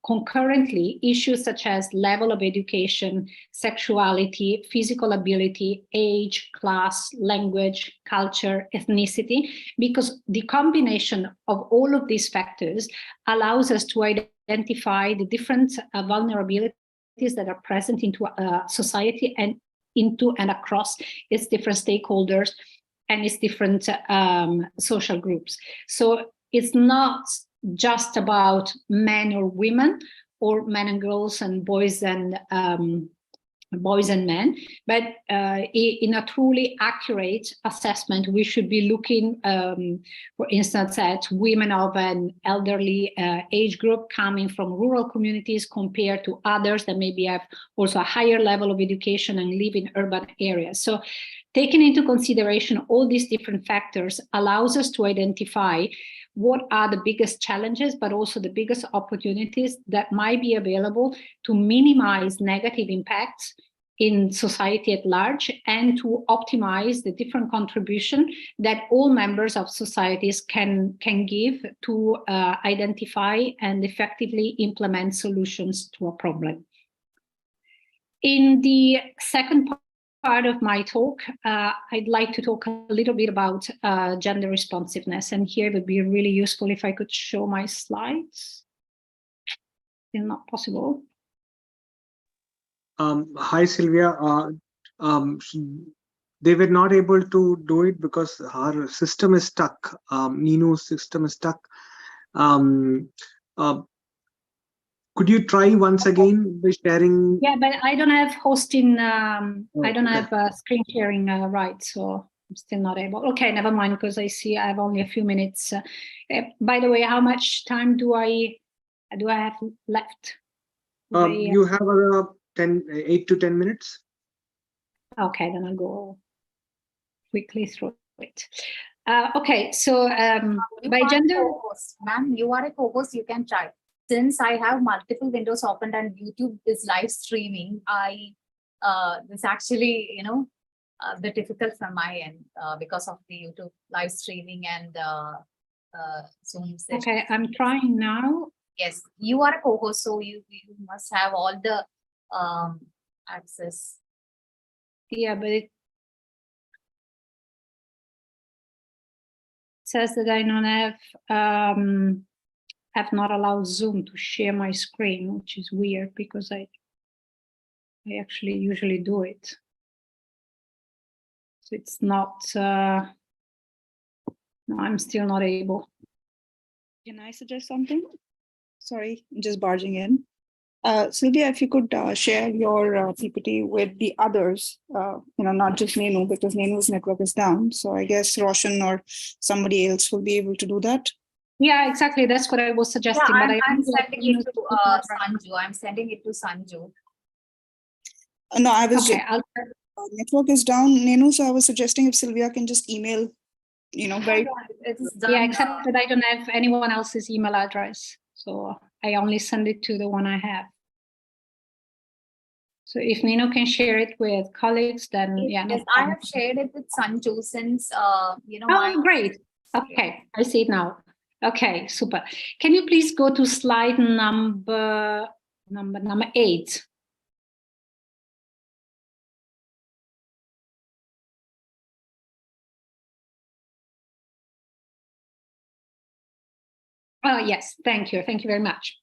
Speaker 10: concurrently issues such as level of education, sexuality, physical ability, age, class, language, culture, ethnicity, because the combination of all of these factors allows us to identify the different vulnerabilities that are present into society and into and across its different stakeholders and its different social groups. So it's not just about men or women, or men and girls and boys and men, but in a truly accurate assessment, we should be looking, for instance, at women of an elderly age group coming from rural communities compared to others that maybe have also a higher level of education and live in urban areas. So taking into consideration all these different factors allows us to identify what are the biggest challenges, but also the biggest opportunities that might be available to minimize negative impacts in society at large and to optimize the different contribution that all members of societies can give to identify and effectively implement solutions to a problem. In the second part of my talk, I'd like to talk a little bit about gender responsiveness. And here it would be really useful if I could show my slides. Still not possible.
Speaker 2: Hi, Sylvia. They were not able to do it because our system is stuck. Nino's system is stuck. Could you try once again by sharing?
Speaker 10: Yeah, but I don't have hosting, I don't have screen sharing right, so I'm still not able. Okay, never mind, because I see I have only a few minutes. By the way, how much time do I have left?
Speaker 2: You have 8 to 10 minutes.
Speaker 10: Okay, then I'll go quickly through it. Okay, so by gender,
Speaker 4: ma'am, you are a co-host. You can try. Since I have multiple windows opened and YouTube is live streaming, this actually, a bit difficult from my end because of the YouTube live streaming and Zoom session.
Speaker 10: Okay, I'm trying now.
Speaker 4: Yes, you are a co-host, so you must have all the access.
Speaker 10: Yeah, but it says that I don't have not allowed Zoom to share my screen, which is weird because I actually usually do it. So it's not, no, I'm still not able.
Speaker 12: Can I suggest something? Sorry, I'm just barging in. Sylvia, if you could share your PPT with the others, not just Nenu, because Nenu's network is down. So I guess Roshan or somebody else will be able to do that.
Speaker 10: Yeah, exactly. That's what I was suggesting.
Speaker 4: Yeah,
Speaker 10: but
Speaker 4: I'm sending it to Sanju. I'm sending it to Sanju.
Speaker 12: No, I was
Speaker 10: okay,
Speaker 12: network is down, Nenu. So I was suggesting if Sylvia can just email, very.
Speaker 10: Yeah, except that I don't have anyone else's email address. So I only send it to the one I have. So if Nino can share it with colleagues, then yeah.
Speaker 4: Yes, I have shared it with Sanju since,
Speaker 10: Oh, great. Okay, I see it now. Okay, super. Can you please go to slide number 8? Yes, thank you. Thank you very much.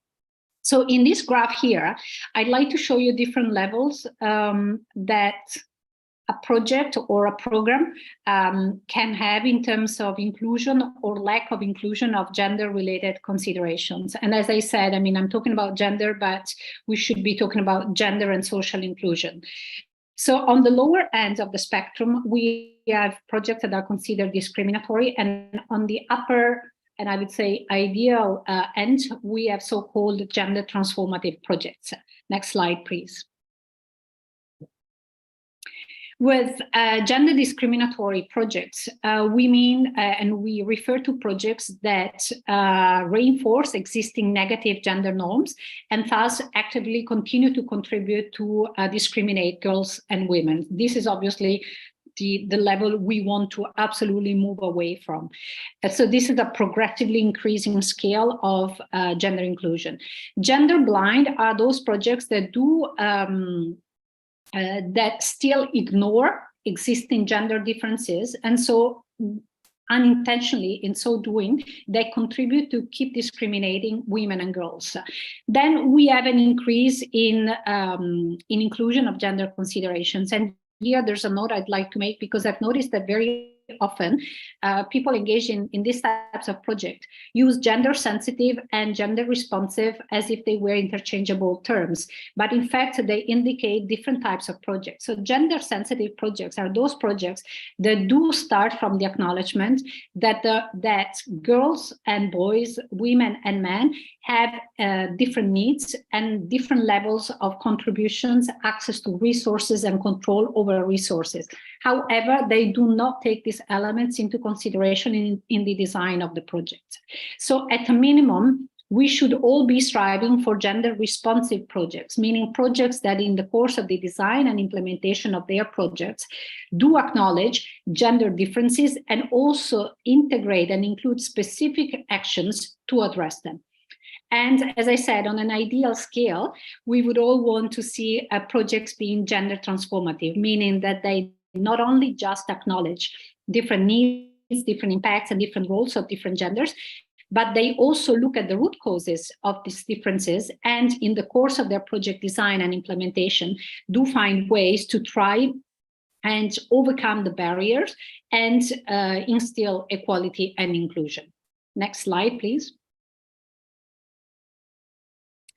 Speaker 10: So in this graph here, I'd like to show you different levels that a project or a program can have in terms of inclusion or lack of inclusion of gender-related considerations. And as I said, I'm talking about gender, but we should be talking about gender and social inclusion. So on the lower end of the spectrum, we have projects that are considered discriminatory, and on the upper, and I would say ideal end, we have so-called gender transformative projects. Next slide, please. With gender discriminatory projects, we mean and we refer to projects that reinforce existing negative gender norms and thus actively continue to contribute to discriminate girls and women. This is obviously the level we want to absolutely move away from. So this is a progressively increasing scale of gender inclusion. Gender blind are those projects that do that still ignore existing gender differences, and so unintentionally in so doing, they contribute to keep discriminating women and girls. Then we have an increase in inclusion of gender considerations. And here there's a note I'd like to make, because I've noticed that very often people engaged in these types of projects use gender sensitive and gender responsive as if they were interchangeable terms, but in fact they indicate different types of projects. So gender sensitive projects are those projects that do start from the acknowledgement that that girls and boys, women and men have different needs and different levels of contributions, access to resources and control over resources. However, they do not take these elements into consideration in the design of the project. So at a minimum, we should all be striving for gender responsive projects, meaning projects that in the course of the design and implementation of their projects do acknowledge gender differences and also integrate and include specific actions to address them. And as I said, on an ideal scale, we would all want to see projects being gender transformative, meaning that they not only just acknowledge different needs, different impacts, and different roles of different genders, but they also look at the root causes of these differences, and in the course of their project design and implementation, do find ways to try and overcome the barriers and instill equality and inclusion. Next slide, please.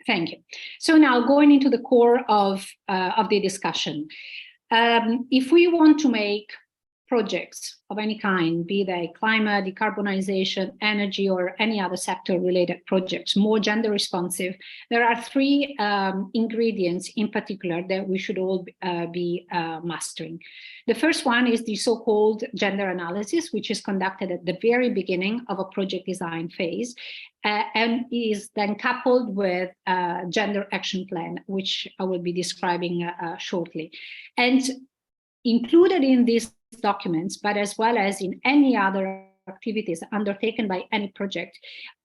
Speaker 10: Thank you. So now going into the core of the discussion. If we want to make projects of any kind, be they climate, decarbonization, energy, or any other sector-related projects, more gender responsive, there are three ingredients in particular that we should all be mastering. The first one is the so-called gender analysis, which is conducted at the very beginning of a project design phase, and is then coupled with a gender action plan, which I will be describing shortly. And included in these documents, but as well as in any other activities undertaken by any project,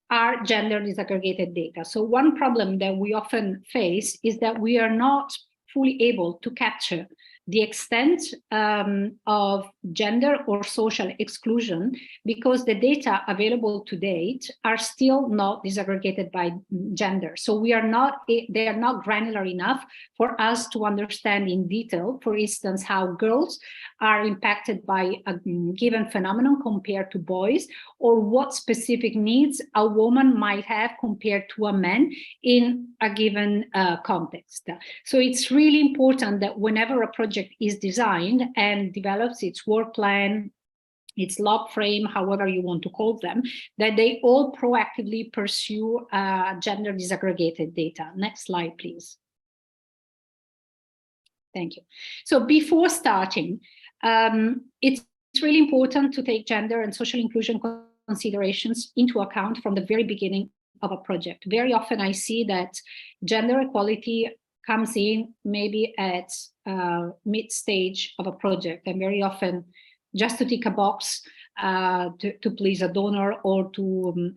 Speaker 10: are gender disaggregated data. So one problem that we often face is that we are not fully able to capture the extent of gender or social exclusion, because the data available to date are still not disaggregated by gender. So they are not granular enough for us to understand in detail, for instance, how girls are impacted by a given phenomenon compared to boys, or what specific needs a woman might have compared to a man in a given context. So it's really important that whenever a project is designed and develops its work plan, its log frame, however you want to call them, that they all proactively pursue gender disaggregated data. Next slide, please. Thank you. So before starting, it's really important to take gender and social inclusion considerations into account from the very beginning of a project. Very often I see that gender equality comes in maybe at mid-stage of a project, and very often just to tick a box to please a donor, or to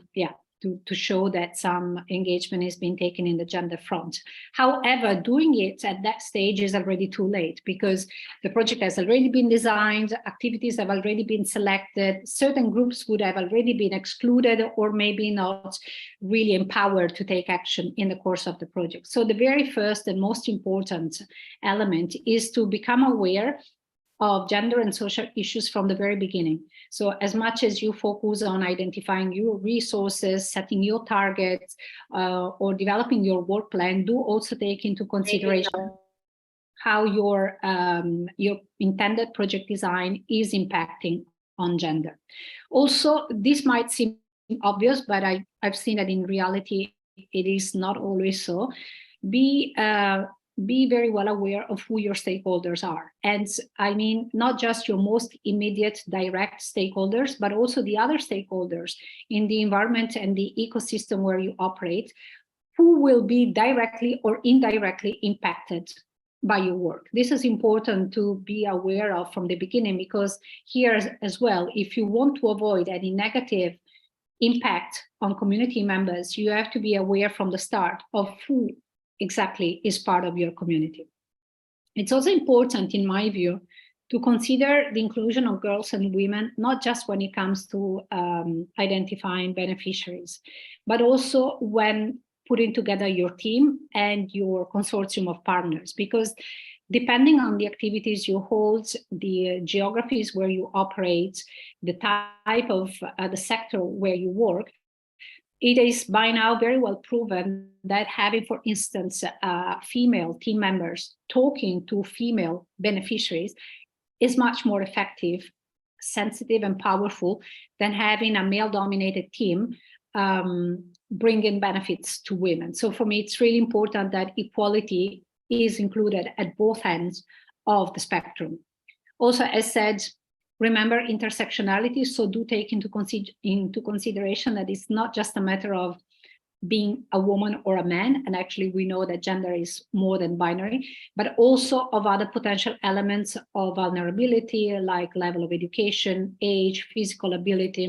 Speaker 10: show that some engagement is being taken in the gender front. However, doing it at that stage is already too late, because the project has already been designed, activities have already been selected, certain groups would have already been excluded or maybe not really empowered to take action in the course of the project. So the very first and most important element is to become aware of gender and social issues from the very beginning. So as much as you focus on identifying your resources, setting your targets, or developing your work plan, do also take into consideration how your intended project design is impacting on gender. Also, this might seem obvious, but I've seen that in reality, it is not always so. Be be very well aware of who your stakeholders are. And I mean, not just your most immediate direct stakeholders, but also the other stakeholders in the environment and the ecosystem where you operate, who will be directly or indirectly impacted by your work. This is important to be aware of from the beginning, because here as well, if you want to avoid any negative impact on community members, you have to be aware from the start of who exactly is part of your community. It's also important, in my view, to consider the inclusion of girls and women, not just when it comes to identifying beneficiaries, but also when putting together your team and your consortium of partners, because depending on the activities you hold, the geographies where you operate, the type of the sector where you work, it is by now very well proven that having, for instance, female team members talking to female beneficiaries is much more effective, sensitive, and powerful than having a male-dominated team bringing benefits to women. So for me, it's really important that equality is included at both ends of the spectrum. Also, as said, remember intersectionality, so do take into consideration that it's not just a matter of being a woman or a man, and actually we know that gender is more than binary, but also of other potential elements of vulnerability, like level of education, age, physical ability,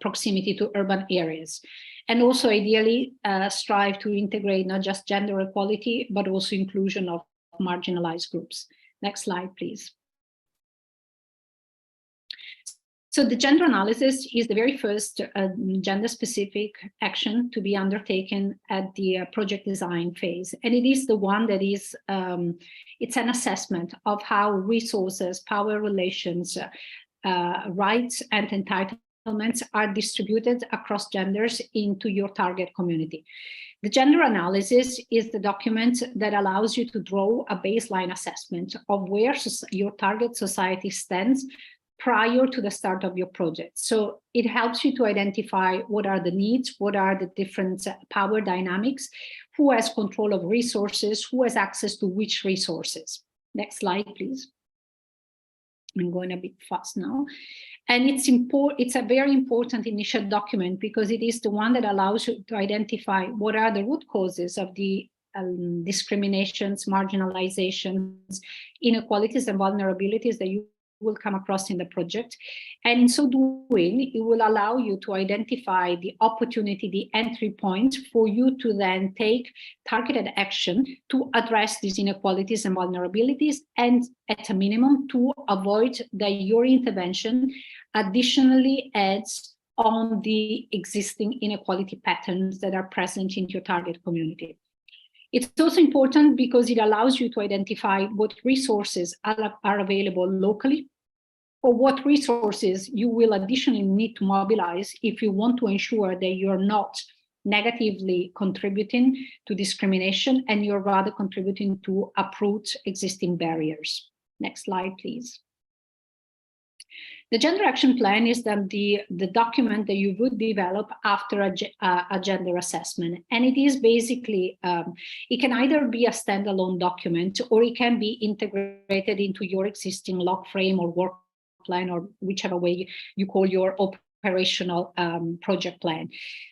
Speaker 10: proximity to urban areas. And also ideally strive to integrate not just gender equality, but also inclusion of marginalized groups. Next slide, please. So the gender analysis is the very first gender-specific action to be undertaken at the project design phase. And it is the one that is, it's an assessment of how resources, power relations, rights and entitlements are distributed across genders into your target community. The gender analysis is the document that allows you to draw a baseline assessment of where your target society stands prior to the start of your project. So it helps you to identify what are the needs, what are the different power dynamics, who has control of resources, who has access to which resources. Next slide, please. I'm going a bit fast now. And it's a very important initial document because it is the one that allows you to identify what are the root causes of the discriminations, marginalizations, inequalities, and vulnerabilities that you will come across in the project. And in so doing, it will allow you to identify the opportunity, the entry point for you to then take targeted action to address these inequalities and vulnerabilities, and at a minimum to avoid that your intervention additionally adds on the existing inequality patterns that are present in your target community. It's also important because it allows you to identify what resources are available locally, or what resources you will additionally need to mobilize if you want to ensure that you're not negatively contributing to discrimination and you're rather contributing to uproot existing barriers. Next slide, please. The Gender Action Plan is then the document that you would develop after a gender assessment. And it is basically, it can either be a standalone document or it can be integrated into your existing log frame or work plan, or whichever way you call your operational project plan.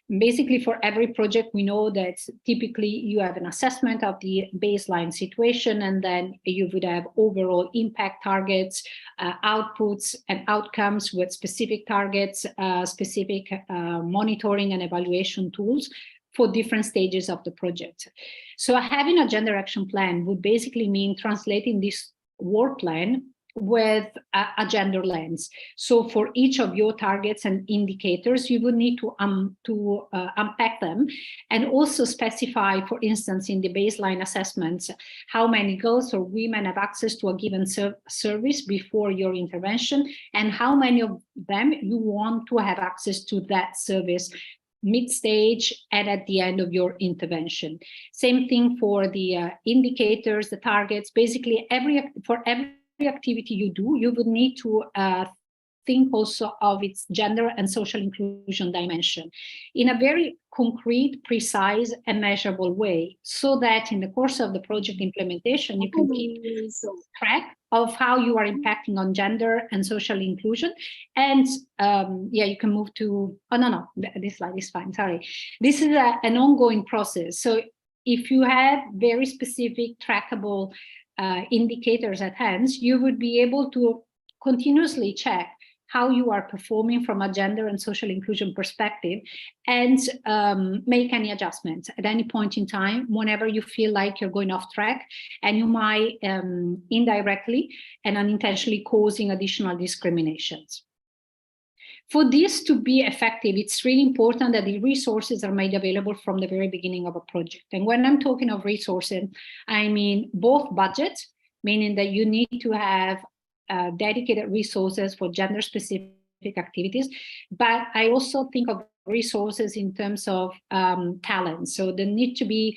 Speaker 10: Basically, for every project, we know that typically you have an assessment of the baseline situation, and then you would have overall impact targets, outputs and outcomes with specific targets, specific monitoring and evaluation tools for different stages of the project. So having a gender action plan would basically mean translating this work plan with a gender lens. So for each of your targets and indicators, you would need to unpack them and also specify, for instance, in the baseline assessments, how many girls or women have access to a given service before your intervention, and how many of them you want to have access to that service mid-stage and at the end of your intervention. Same thing for the indicators, the targets. Basically, for every activity you do, you would need to think also of its gender and social inclusion dimension in a very concrete, precise, and measurable way, so that in the course of the project implementation, you can keep track of how you are impacting on gender and social inclusion. And yeah, you can move to, oh, no, this slide is fine, sorry. This is an ongoing process. So if you have very specific trackable indicators at hand, you would be able to continuously check how you are performing from a gender and social inclusion perspective, and make any adjustments at any point in time whenever you feel like you're going off track and you might indirectly and unintentionally causing additional discriminations. For this to be effective, it's really important that the resources are made available from the very beginning of a project. And when I'm talking of resources, I mean both budget, meaning that you need to have dedicated resources for gender-specific activities, but I also think of resources in terms of talent. So there need to be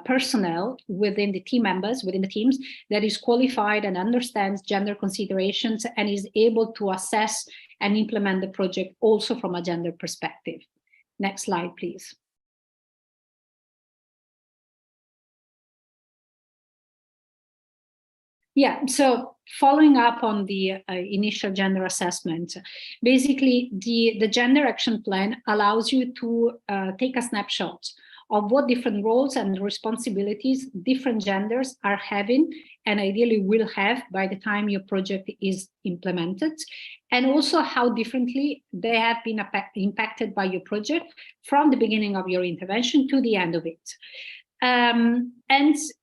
Speaker 10: personnel within the team members, within the teams, that is qualified and understands gender considerations and is able to assess and implement the project also from a gender perspective. Next slide, please. Yeah, so following up on the initial gender assessment, basically the gender action plan allows you to take a snapshot of what different roles and responsibilities different genders are having and ideally will have by the time your project is implemented, and also how differently they have been impacted by your project from the beginning of your intervention to the end of it. And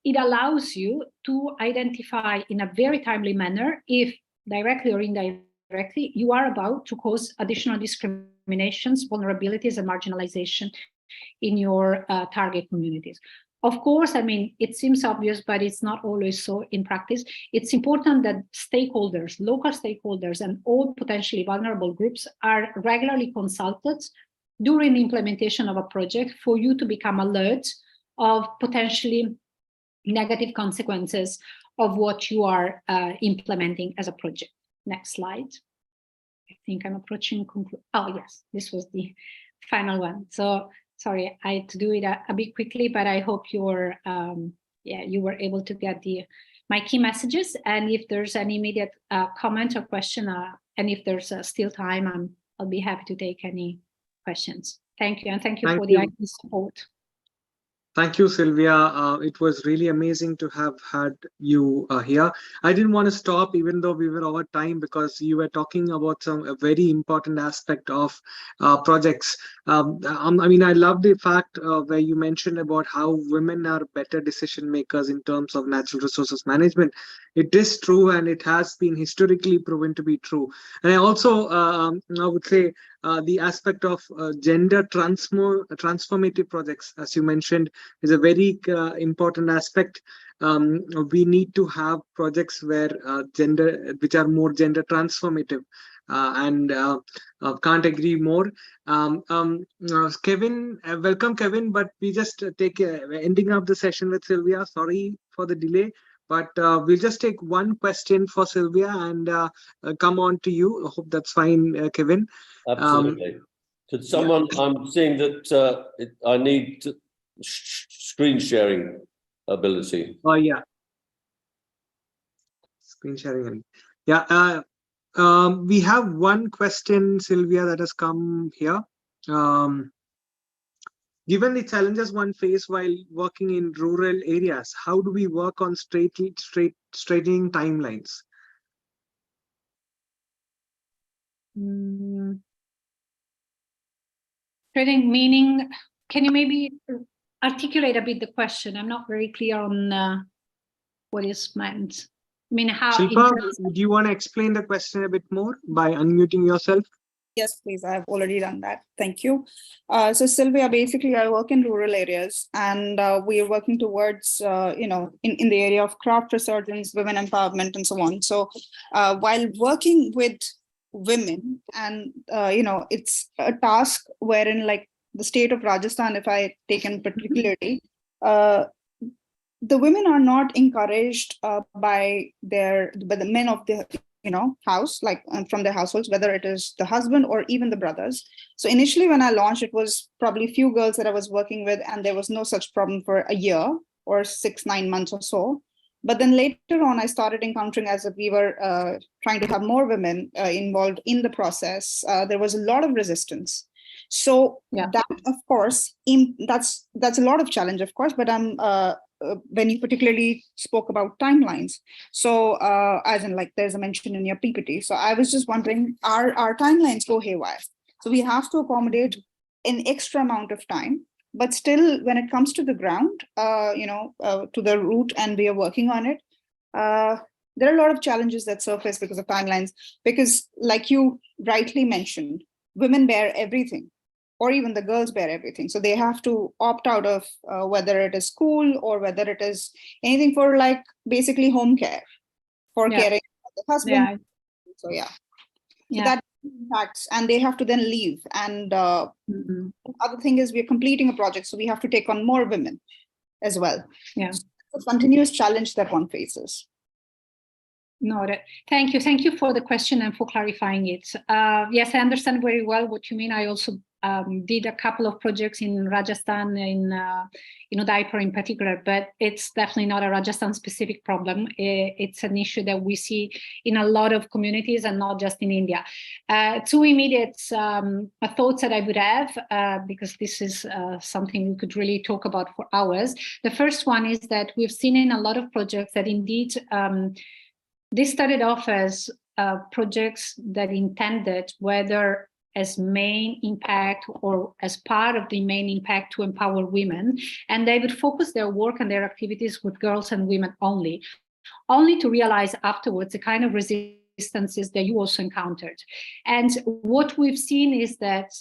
Speaker 10: it allows you to identify in a very timely manner if directly or indirectly you are about to cause additional discriminations, vulnerabilities, and marginalization in your target communities. Of course, I mean, it seems obvious, but it's not always so in practice. It's important that stakeholders, local stakeholders, and all potentially vulnerable groups are regularly consulted during the implementation of a project for you to become alert of potentially negative consequences of what you are implementing as a project. Next slide. I think I'm approaching conclusion. Oh yes, this was the final one. So sorry, I had to do it a bit quickly, but I hope you're you were able to get my key messages. And if there's any immediate comment or question, and if there's still time, I'll be happy to take any questions. Thank you, and thank you for the IT support.
Speaker 2: Thank you, Sylvia. It was really amazing to have had you here. I didn't want to stop even though we were over time, because you were talking about a very important aspect of projects. I mean, I love the fact where you mentioned about how women are better decision makers in terms of natural resources management. It is true, and it has been historically proven to be true. And I also, I would say, the aspect of gender transformative projects, as you mentioned, is a very important aspect. We need to have projects where which are more gender transformative, and can't agree more. Kevin, welcome, Kevin. But we just ending up the session with Sylvia. Sorry for the delay. But we'll just take one question for Sylvia and come on to you. I hope that's fine, Kevin.
Speaker 13: Absolutely. Could someone, yeah. I'm seeing that I need screen sharing ability.
Speaker 2: Oh, yeah. Screen sharing. Yeah. We have one question, Sylvia, that has come here. Given the challenges one face while working in rural areas, how do we work on straightening timelines?
Speaker 10: Straightening meaning, can you maybe articulate a bit the question? I'm not very clear on what is meant. I mean, how—
Speaker 2: Shilpa, do you want to explain the question a bit more by unmuting yourself?
Speaker 12: Yes, please. I've already done that. Thank you. So Sylvia, basically I work in rural areas, and we are working towards, in the area of craft resurgence, women empowerment, and so on. So while working with women, and, it's a task wherein, like, the state of Rajasthan, if I take in particularly, the women are not encouraged by the men of the house, like from their households, whether it is the husband or even the brothers. So initially when I launched, it was probably few girls that I was working with, and there was no such problem for a year or 6-9 months or so. But then later on, I started encountering, as we were trying to have more women involved in the process, there was a lot of resistance. So that, of course, that's a lot of challenge, of course, but when you particularly spoke about timelines. So as in like there's a mention in your PPT. So I was just wondering, our timelines go haywire. So we have to accommodate an extra amount of time, but still when it comes to the ground, to the root, and we are working on it, there are a lot of challenges that surface because of timelines, because like you rightly mentioned, women bear everything, or even the girls bear everything. So they have to opt out of whether it is school or whether it is anything for like basically home care, for caring for the husband. So so that impacts, and they have to then leave. And the other thing is we're completing a project, so we have to take on more women as well. So it's a continuous challenge that one faces.
Speaker 10: Noted. Thank you. Thank you for the question and for clarifying it. Yes, I understand very well what you mean. I also did a couple of projects in Rajasthan, in diaper in particular, but it's definitely not a Rajasthan specific problem. It's an issue that we see in a lot of communities and not just in India. Two immediate thoughts that I would have, because this is something we could really talk about for hours. The first one is that we've seen in a lot of projects that indeed this started off as projects that intended, whether as main impact or as part of the main impact, to empower women. And they would focus their work and their activities with girls and women only to realize afterwards the kind of resistances that you also encountered. And what we've seen is that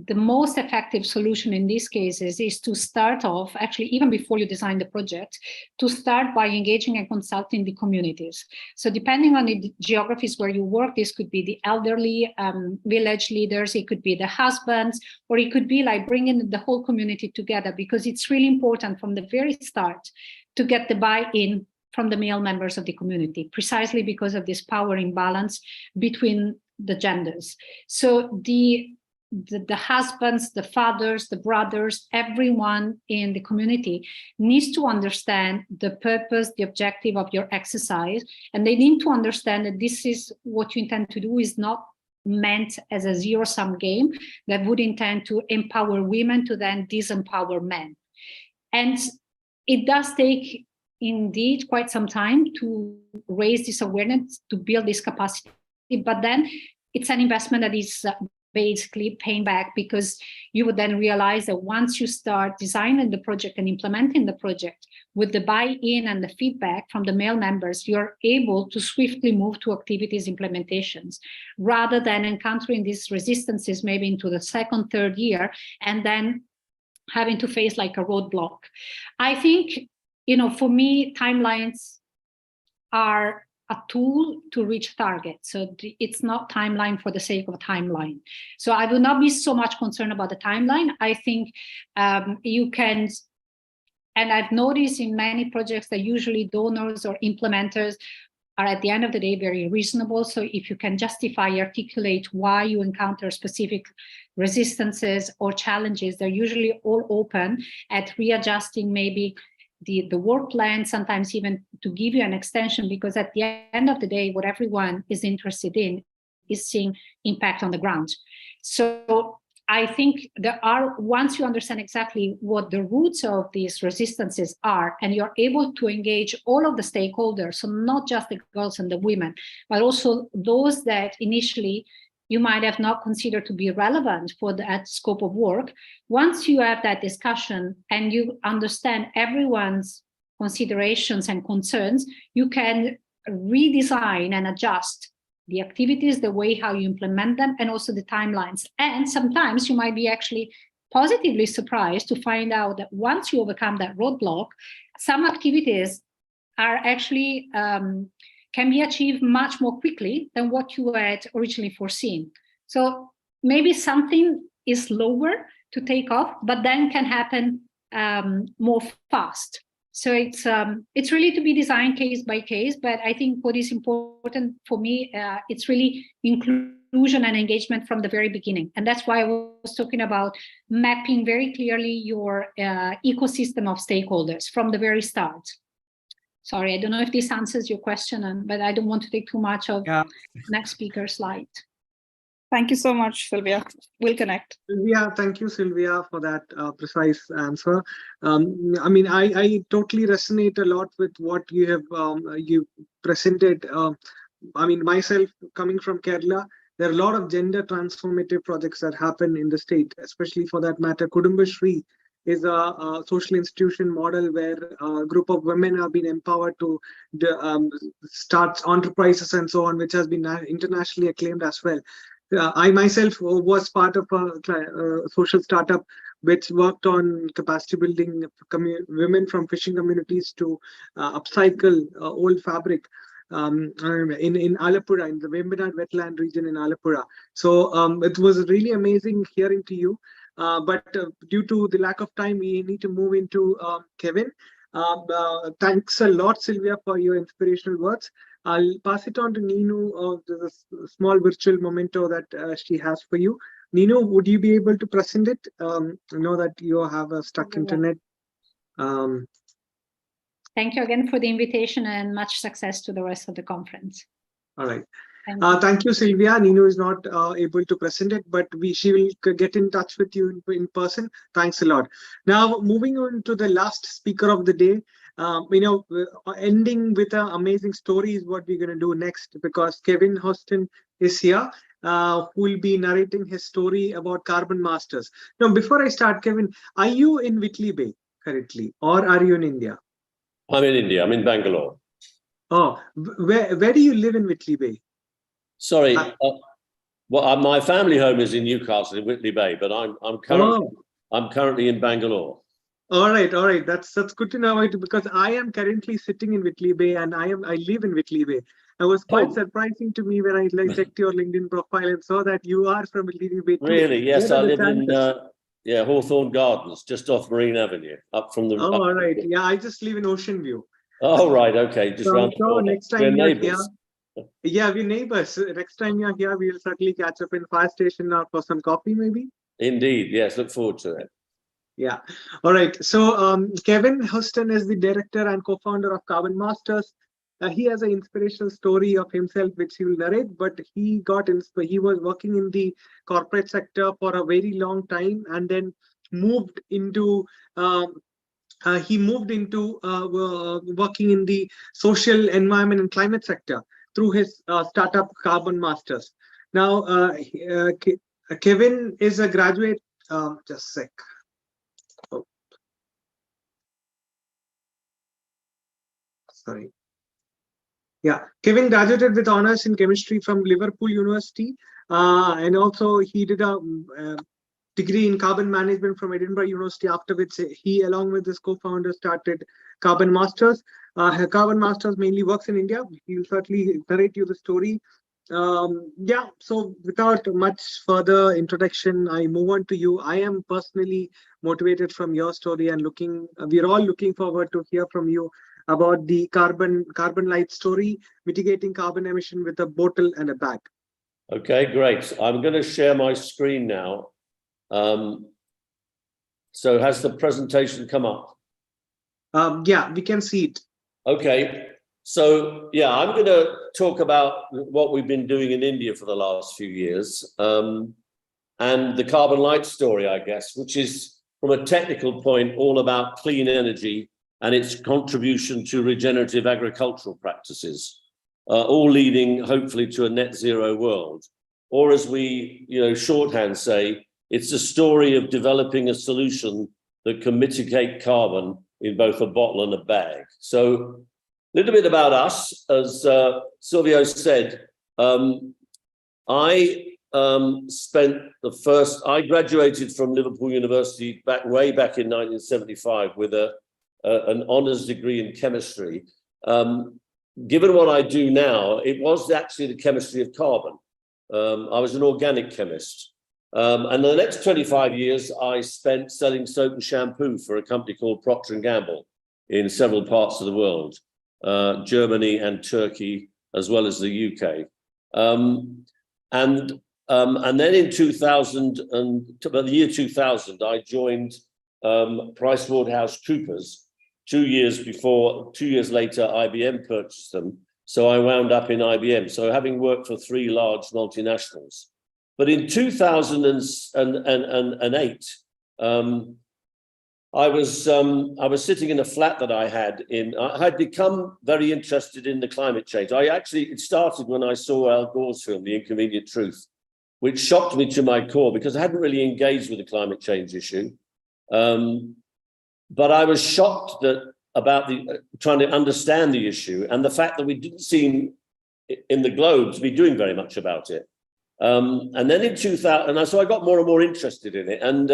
Speaker 10: the most effective solution in these cases is to start off, actually, even before you design the project, to start by engaging and consulting the communities. So depending on the geographies where you work, this could be the elderly, village leaders, it could be the husbands, or it could be like bringing the whole community together, because it's really important from the very start to get the buy-in from the male members of the community, precisely because of this power imbalance between the genders. So the husbands, the fathers, the brothers, everyone in the community needs to understand the purpose, the objective of your exercise. And they need to understand that this is what you intend to do is not meant as a zero-sum game that would intend to empower women to then disempower men. And it does take indeed quite some time to raise this awareness, to build this capacity, but then it's an investment that is basically paying back, because you would then realize that once you start designing the project and implementing the project with the buy-in and the feedback from the male members, you're able to swiftly move to activities implementations rather than encountering these resistances maybe into the second, third year and then having to face like a roadblock. I think, for me, timelines are a tool to reach targets. So it's not timeline for the sake of a timeline. So I will not be so much concerned about the timeline. I think you can, and I've noticed in many projects that usually donors or implementers are at the end of the day very reasonable. So if you can justify, articulate why you encounter specific resistances or challenges, they're usually all open at readjusting maybe the work plan, sometimes even to give you an extension, because at the end of the day, what everyone is interested in is seeing impact on the ground. So I think once you understand exactly what the roots of these resistances are, and you're able to engage all of the stakeholders, so not just the girls and the women, but also those that initially you might have not considered to be relevant for that scope of work. Once you have that discussion and you understand everyone's considerations and concerns, you can redesign and adjust the activities, the way how you implement them, and also the timelines. And sometimes you might be actually positively surprised to find out that once you overcome that roadblock, some activities are actually can be achieved much more quickly than what you had originally foreseen. So maybe something is slower to take off, but then can happen more fast. So it's really to be designed case by case, but I think what is important for me, it's really inclusion and engagement from the very beginning. And that's why I was talking about mapping very clearly your ecosystem of stakeholders from the very start. Sorry, I don't know if this answers your question, but I don't want to take too much of next speaker's slide.
Speaker 12: Thank you so much, Sylvia. We'll connect.
Speaker 2: Yeah, thank you, Sylvia, for that precise answer. I mean, I totally resonate a lot with what you have you presented. I mean, myself coming from Kerala, there are a lot of gender transformative projects that happen in the state, especially for that matter. Kudumbashree is a social institution model where a group of women have been empowered to start enterprises and so on, which has been internationally acclaimed as well. I myself was part of a social startup which worked on capacity building women from fishing communities to upcycle old fabric in Alappuzha, in the Vembanad wetland region in Alappuzha. So it was really amazing hearing to you. But due to the lack of time, we need to move into Kevin. Thanks a lot, Sylvia, for your inspirational words. I'll pass it on to Ninu. There's a small virtual memento that she has for you. Ninu, would you be able to present it? I know that you have a stuck internet.
Speaker 10: Thank you again for the invitation and much success to the rest of the conference.
Speaker 2: All right.
Speaker 10: Thank
Speaker 2: you, Sylvia. Ninu is not able to present it, but she will get in touch with you in person. Thanks a lot. Now, moving on to the last speaker of the day. Ending with an amazing story is what we're going to do next, because Kevin Hostin is here, who will be narrating his story about Carbon Masters. Now, before I start, Kevin, are you in Whitley Bay currently, or are you in India?
Speaker 13: I'm in India. I'm in Bangalore.
Speaker 2: Oh, where do you live in Whitley Bay?
Speaker 13: Sorry, my family home is in Newcastle, in Whitley Bay, but I'm currently in Bangalore.
Speaker 2: All right. That's good to know, because I am currently sitting in Whitley Bay and I live in Whitley Bay. It was quite surprising to me when I checked your LinkedIn profile and saw that you are from Whitley Bay too.
Speaker 13: Really? Yes, I live in Hawthorne Gardens, just off Marine Avenue, up from the.
Speaker 2: Oh, all right. Yeah, I just live in Ocean View.
Speaker 13: Oh, right. Okay, just round the corner.
Speaker 2: Next time
Speaker 13: we're
Speaker 2: you're here, yeah, we're neighbors. Next time you're here, we'll certainly catch up in fire station or for some coffee, maybe.
Speaker 13: Indeed, yes. Look forward to it.
Speaker 2: Yeah. All right. So Kevin Hostin is the director and co-founder of Carbon Masters. He has an inspirational story of himself, which he will narrate. But he was working in the corporate sector for a very long time, and then moved into working in the social, environment, and climate sector through his startup Carbon Masters. Now, Kevin is a graduate. Just a sec. Sorry. Yeah, Kevin graduated with honors in chemistry from Liverpool University, and also he did a degree in carbon management from Edinburgh University, after which he, along with his co-founder, started Carbon Masters. Carbon Masters mainly works in India. He will certainly narrate you the story. Yeah, so without much further introduction, I move on to you. I am personally motivated from your story, and we're all looking forward to hear from you about the Carbon Light story, mitigating carbon emission with a bottle and a bag.
Speaker 13: Okay, great. I'm going to share my screen now. So has the presentation come up?
Speaker 2: Yeah, we can see it.
Speaker 13: Okay. So, yeah, I'm going to talk about what we've been doing in India for the last few years, and the Carbon Light story, I guess, which is, from a technical point, all about clean energy and its contribution to regenerative agricultural practices, all leading, hopefully, to a net zero world. Or as we, shorthand say, it's a story of developing a solution that can mitigate carbon in both a bottle and a bag. So, a little bit about us. As Silvio said, I graduated from Liverpool University way back in 1975 with an honours degree in chemistry. Given what I do now, it was actually the chemistry of carbon. I was an organic chemist. And the next 25 years, I spent selling soap and shampoo for a company called Procter & Gamble. in several parts of the world, Germany and Turkey, as well as the UK. And then in the year 2000, I joined PricewaterhouseCoopers. 2 years later, IBM purchased them. So I wound up in IBM. So having worked for 3 large multinationals. But in 2008, I was sitting in a flat that I had become very interested in the climate change. It started when I saw Al Gore's film, The Inconvenient Truth, which shocked me to my core because I hadn't really engaged with the climate change issue. But I was shocked about trying to understand the issue and the fact that we didn't seem in the globe to be doing very much about it. And then in 2000, so I got more and more interested in it. And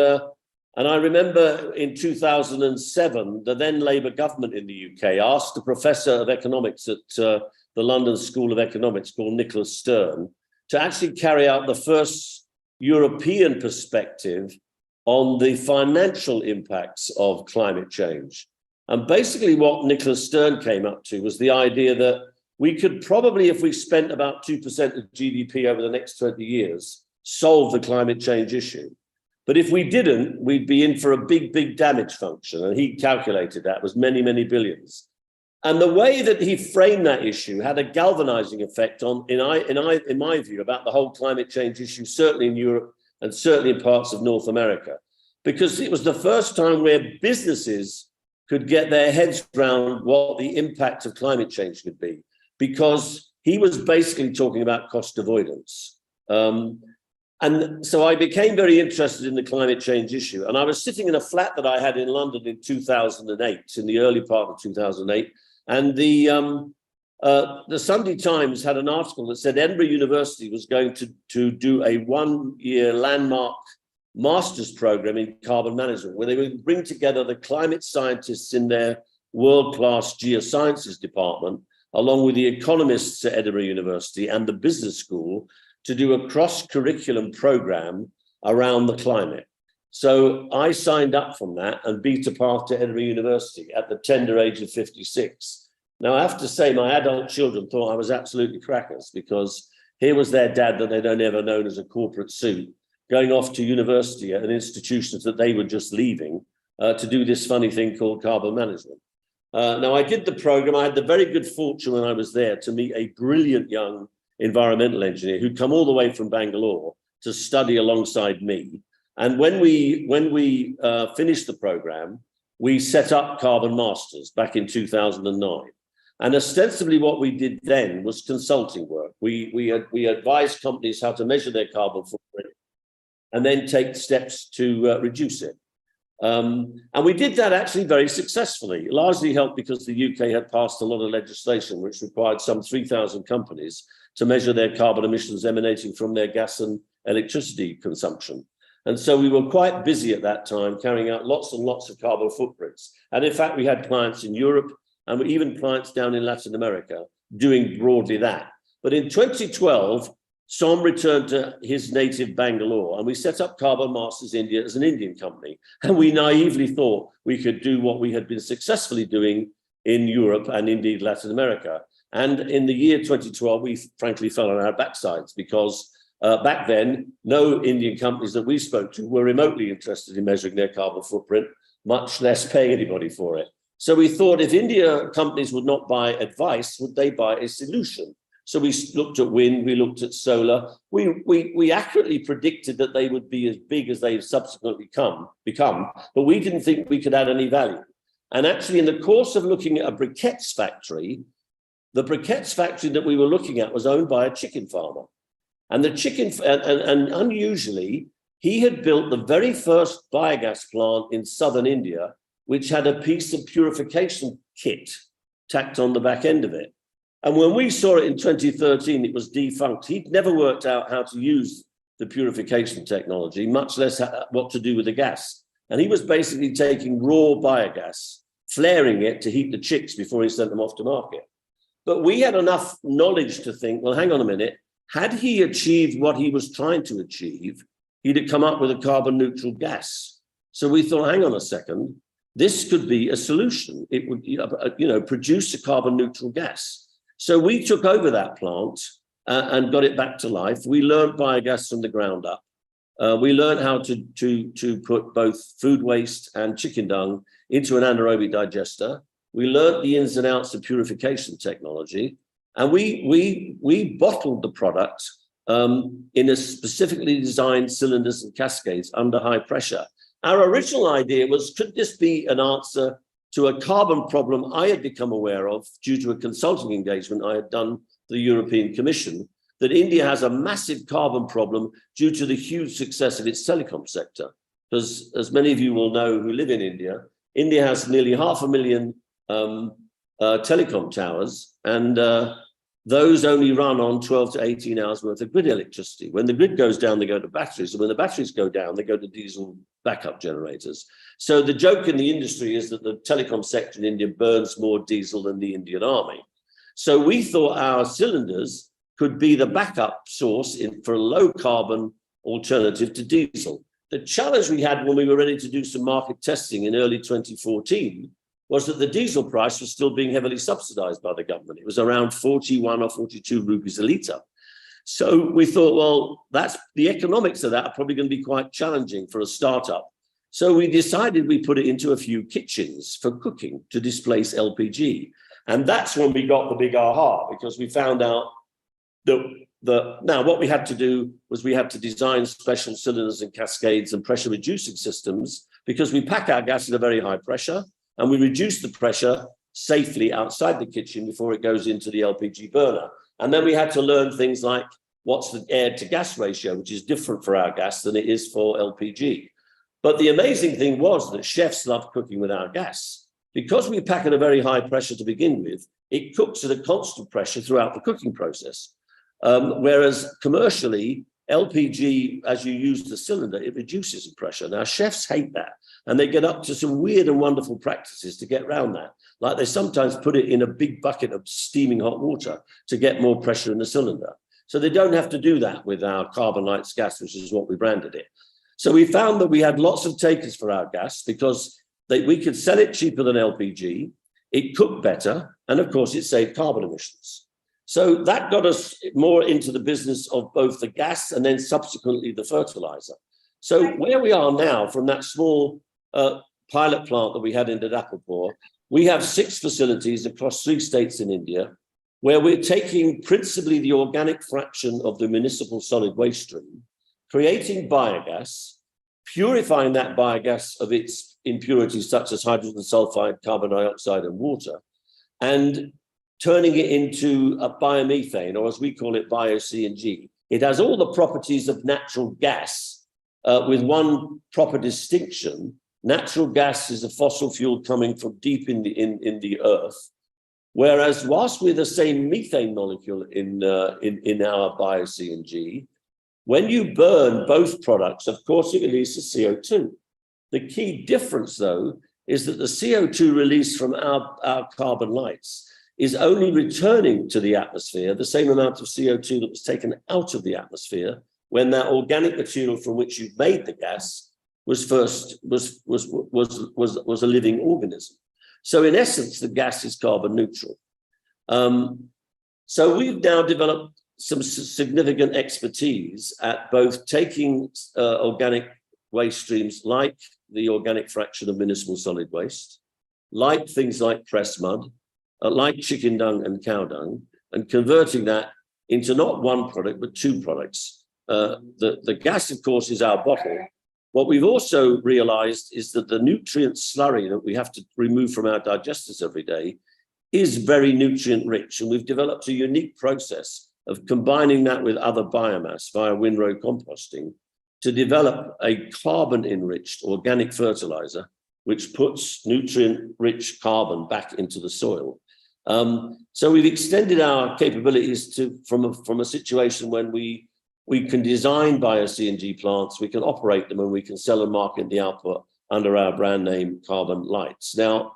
Speaker 13: I remember in 2007, the then Labour government in the UK asked a professor of economics at the London School of Economics called Nicholas Stern to actually carry out the first European perspective on the financial impacts of climate change. And basically what Nicholas Stern came up to was the idea that we could probably, if we spent about 2% of GDP over the next 20 years, solve the climate change issue. But if we didn't, we'd be in for a big, big damage function. And he calculated that was many, many billions. And the way that he framed that issue had a galvanizing effect in my view, about the whole climate change issue, certainly in Europe and certainly in parts of North America, because it was the first time where businesses could get their heads around what the impact of climate change could be, because he was basically talking about cost avoidance. And so I became very interested in the climate change issue. And I was sitting in a flat that I had in London in 2008, in the early part of 2008. And the Sunday Times had an article that said Edinburgh University was going to do a 1-year landmark master's program in carbon management, where they would bring together the climate scientists in their world-class geosciences department, along with the economists at Edinburgh University and the business school, to do a cross-curriculum program around the climate. So I signed up from that and beat a path to Edinburgh University at the tender age of 56. Now, I have to say my adult children thought I was absolutely crackers, because here was their dad that they'd only ever known as a corporate suit, going off to university at an institution that they were just leaving to do this funny thing called carbon management. Now, I did the program. I had the very good fortune when I was there to meet a brilliant young environmental engineer who'd come all the way from Bangalore to study alongside me. And when we finished the program, we set up Carbon Masters back in 2009. And ostensibly what we did then was consulting work. We advised companies how to measure their carbon footprint and then take steps to reduce it. And we did that actually very successfully, largely helped because the UK had passed a lot of legislation which required some 3,000 companies to measure their carbon emissions emanating from their gas and electricity consumption. And so we were quite busy at that time carrying out lots and lots of carbon footprints. And in fact, we had clients in Europe and even clients down in Latin America doing broadly that. But in 2012, Som returned to his native Bangalore and we set up Carbon Masters India as an Indian company. And we naively thought we could do what we had been successfully doing in Europe and indeed Latin America. And in the year 2012, we frankly fell on our backsides because back then, no Indian companies that we spoke to were remotely interested in measuring their carbon footprint, much less paying anybody for it. So we thought if India companies would not buy advice, would they buy a solution? So we looked at wind, we looked at solar. We accurately predicted that they would be as big as they've subsequently become, but we didn't think we could add any value. And actually, in the course of looking at a briquettes factory, the briquettes factory that we were looking at was owned by a chicken farmer. And the chicken, and unusually, he had built the very first biogas plant in southern India, which had a piece of purification kit tacked on the back end of it. And when we saw it in 2013, it was defunct. He'd never worked out how to use the purification technology, much less what to do with the gas. And he was basically taking raw biogas, flaring it to heat the chicks before he sent them off to market. But we had enough knowledge to think, well, hang on a minute. Had he achieved what he was trying to achieve, he'd have come up with a carbon neutral gas. So we thought, hang on a second, this could be a solution. It would, produce a carbon neutral gas. So we took over that plant and got it back to life. We learned biogas from the ground up. We learned how to put both food waste and chicken dung into an anaerobic digester. We learned the ins and outs of purification technology, and we bottled the product in a specifically designed cylinders and cascades under high pressure. Our original idea was, could this be an answer to a carbon problem I had become aware of due to a consulting engagement I had done for the European Commission, that India has a massive carbon problem due to the huge success of its telecom sector. Because as many of you will know who live in India, India has nearly 500,000 telecom towers, and those only run on 12 to 18 hours worth of grid electricity. When the grid goes down, they go to batteries. And when the batteries go down, they go to diesel backup generators. So the joke in the industry is that the telecom sector in India burns more diesel than the Indian army. So we thought our cylinders could be the backup source for a low carbon alternative to diesel. The challenge we had when we were ready to do some market testing in early 2014 was that the diesel price was still being heavily subsidized by the government. It was around 41 or 42 rupees a litre. So we thought, well, that's the economics of that are probably going to be quite challenging for a startup. So we decided we put it into a few kitchens for cooking to displace LPG. And that's when we got the big aha, because we found out that now what we had to do was we had to design special cylinders and cascades and pressure reducing systems, because we pack our gas at a very high pressure and we reduce the pressure safely outside the kitchen before it goes into the LPG burner. And then we had to learn things like what's the air to gas ratio, which is different for our gas than it is for LPG. But the amazing thing was that chefs love cooking with our gas. Because we pack at a very high pressure to begin with, it cooks at a constant pressure throughout the cooking process. Whereas commercially, LPG, as you use the cylinder, it reduces the pressure. Now, chefs hate that, and they get up to some weird and wonderful practices to get around that. Like they sometimes put it in a big bucket of steaming hot water to get more pressure in the cylinder. So they don't have to do that with our Carbon Lights gas, which is what we branded it. So we found that we had lots of takers for our gas because we could sell it cheaper than LPG, it cooked better, and of course it saved carbon emissions. So that got us more into the business of both the gas and then subsequently the fertilizer. So where we are now, from that small pilot plant that we had in Dadapur, we have 6 facilities across 3 states in India, where we're taking principally the organic fraction of the municipal solid waste stream, creating biogas, purifying that biogas of its impurities such as hydrogen sulfide, carbon dioxide, and water, and turning it into a biomethane, or as we call it, bio-CNG. It has all the properties of natural gas, with one proper distinction. Natural gas is a fossil fuel coming from deep in the earth, whereas whilst we're the same methane molecule in our bio-CNG, when you burn both products, of course, it releases CO2. The key difference, though, is that the CO2 released from our Carbon Lights is only returning to the atmosphere the same amount of CO2 that was taken out of the atmosphere when that organic material from which you made the gas was a living organism. So in essence, the gas is carbon neutral. So we've now developed some significant expertise at both taking organic waste streams like the organic fraction of municipal solid waste, like things like press mud, like chicken dung and cow dung, and converting that into not one product, but 2 products. The gas, of course, is our bottle. What we've also realized is that the nutrient slurry that we have to remove from our digesters every day is very nutrient rich. And we've developed a unique process of combining that with other biomass via windrow composting to develop a carbon enriched organic fertilizer, which puts nutrient rich carbon back into the soil. So we've extended our capabilities from a situation when we can design bio-CNG plants, we can operate them, and we can sell and market the output under our brand name Carbon Lights. Now,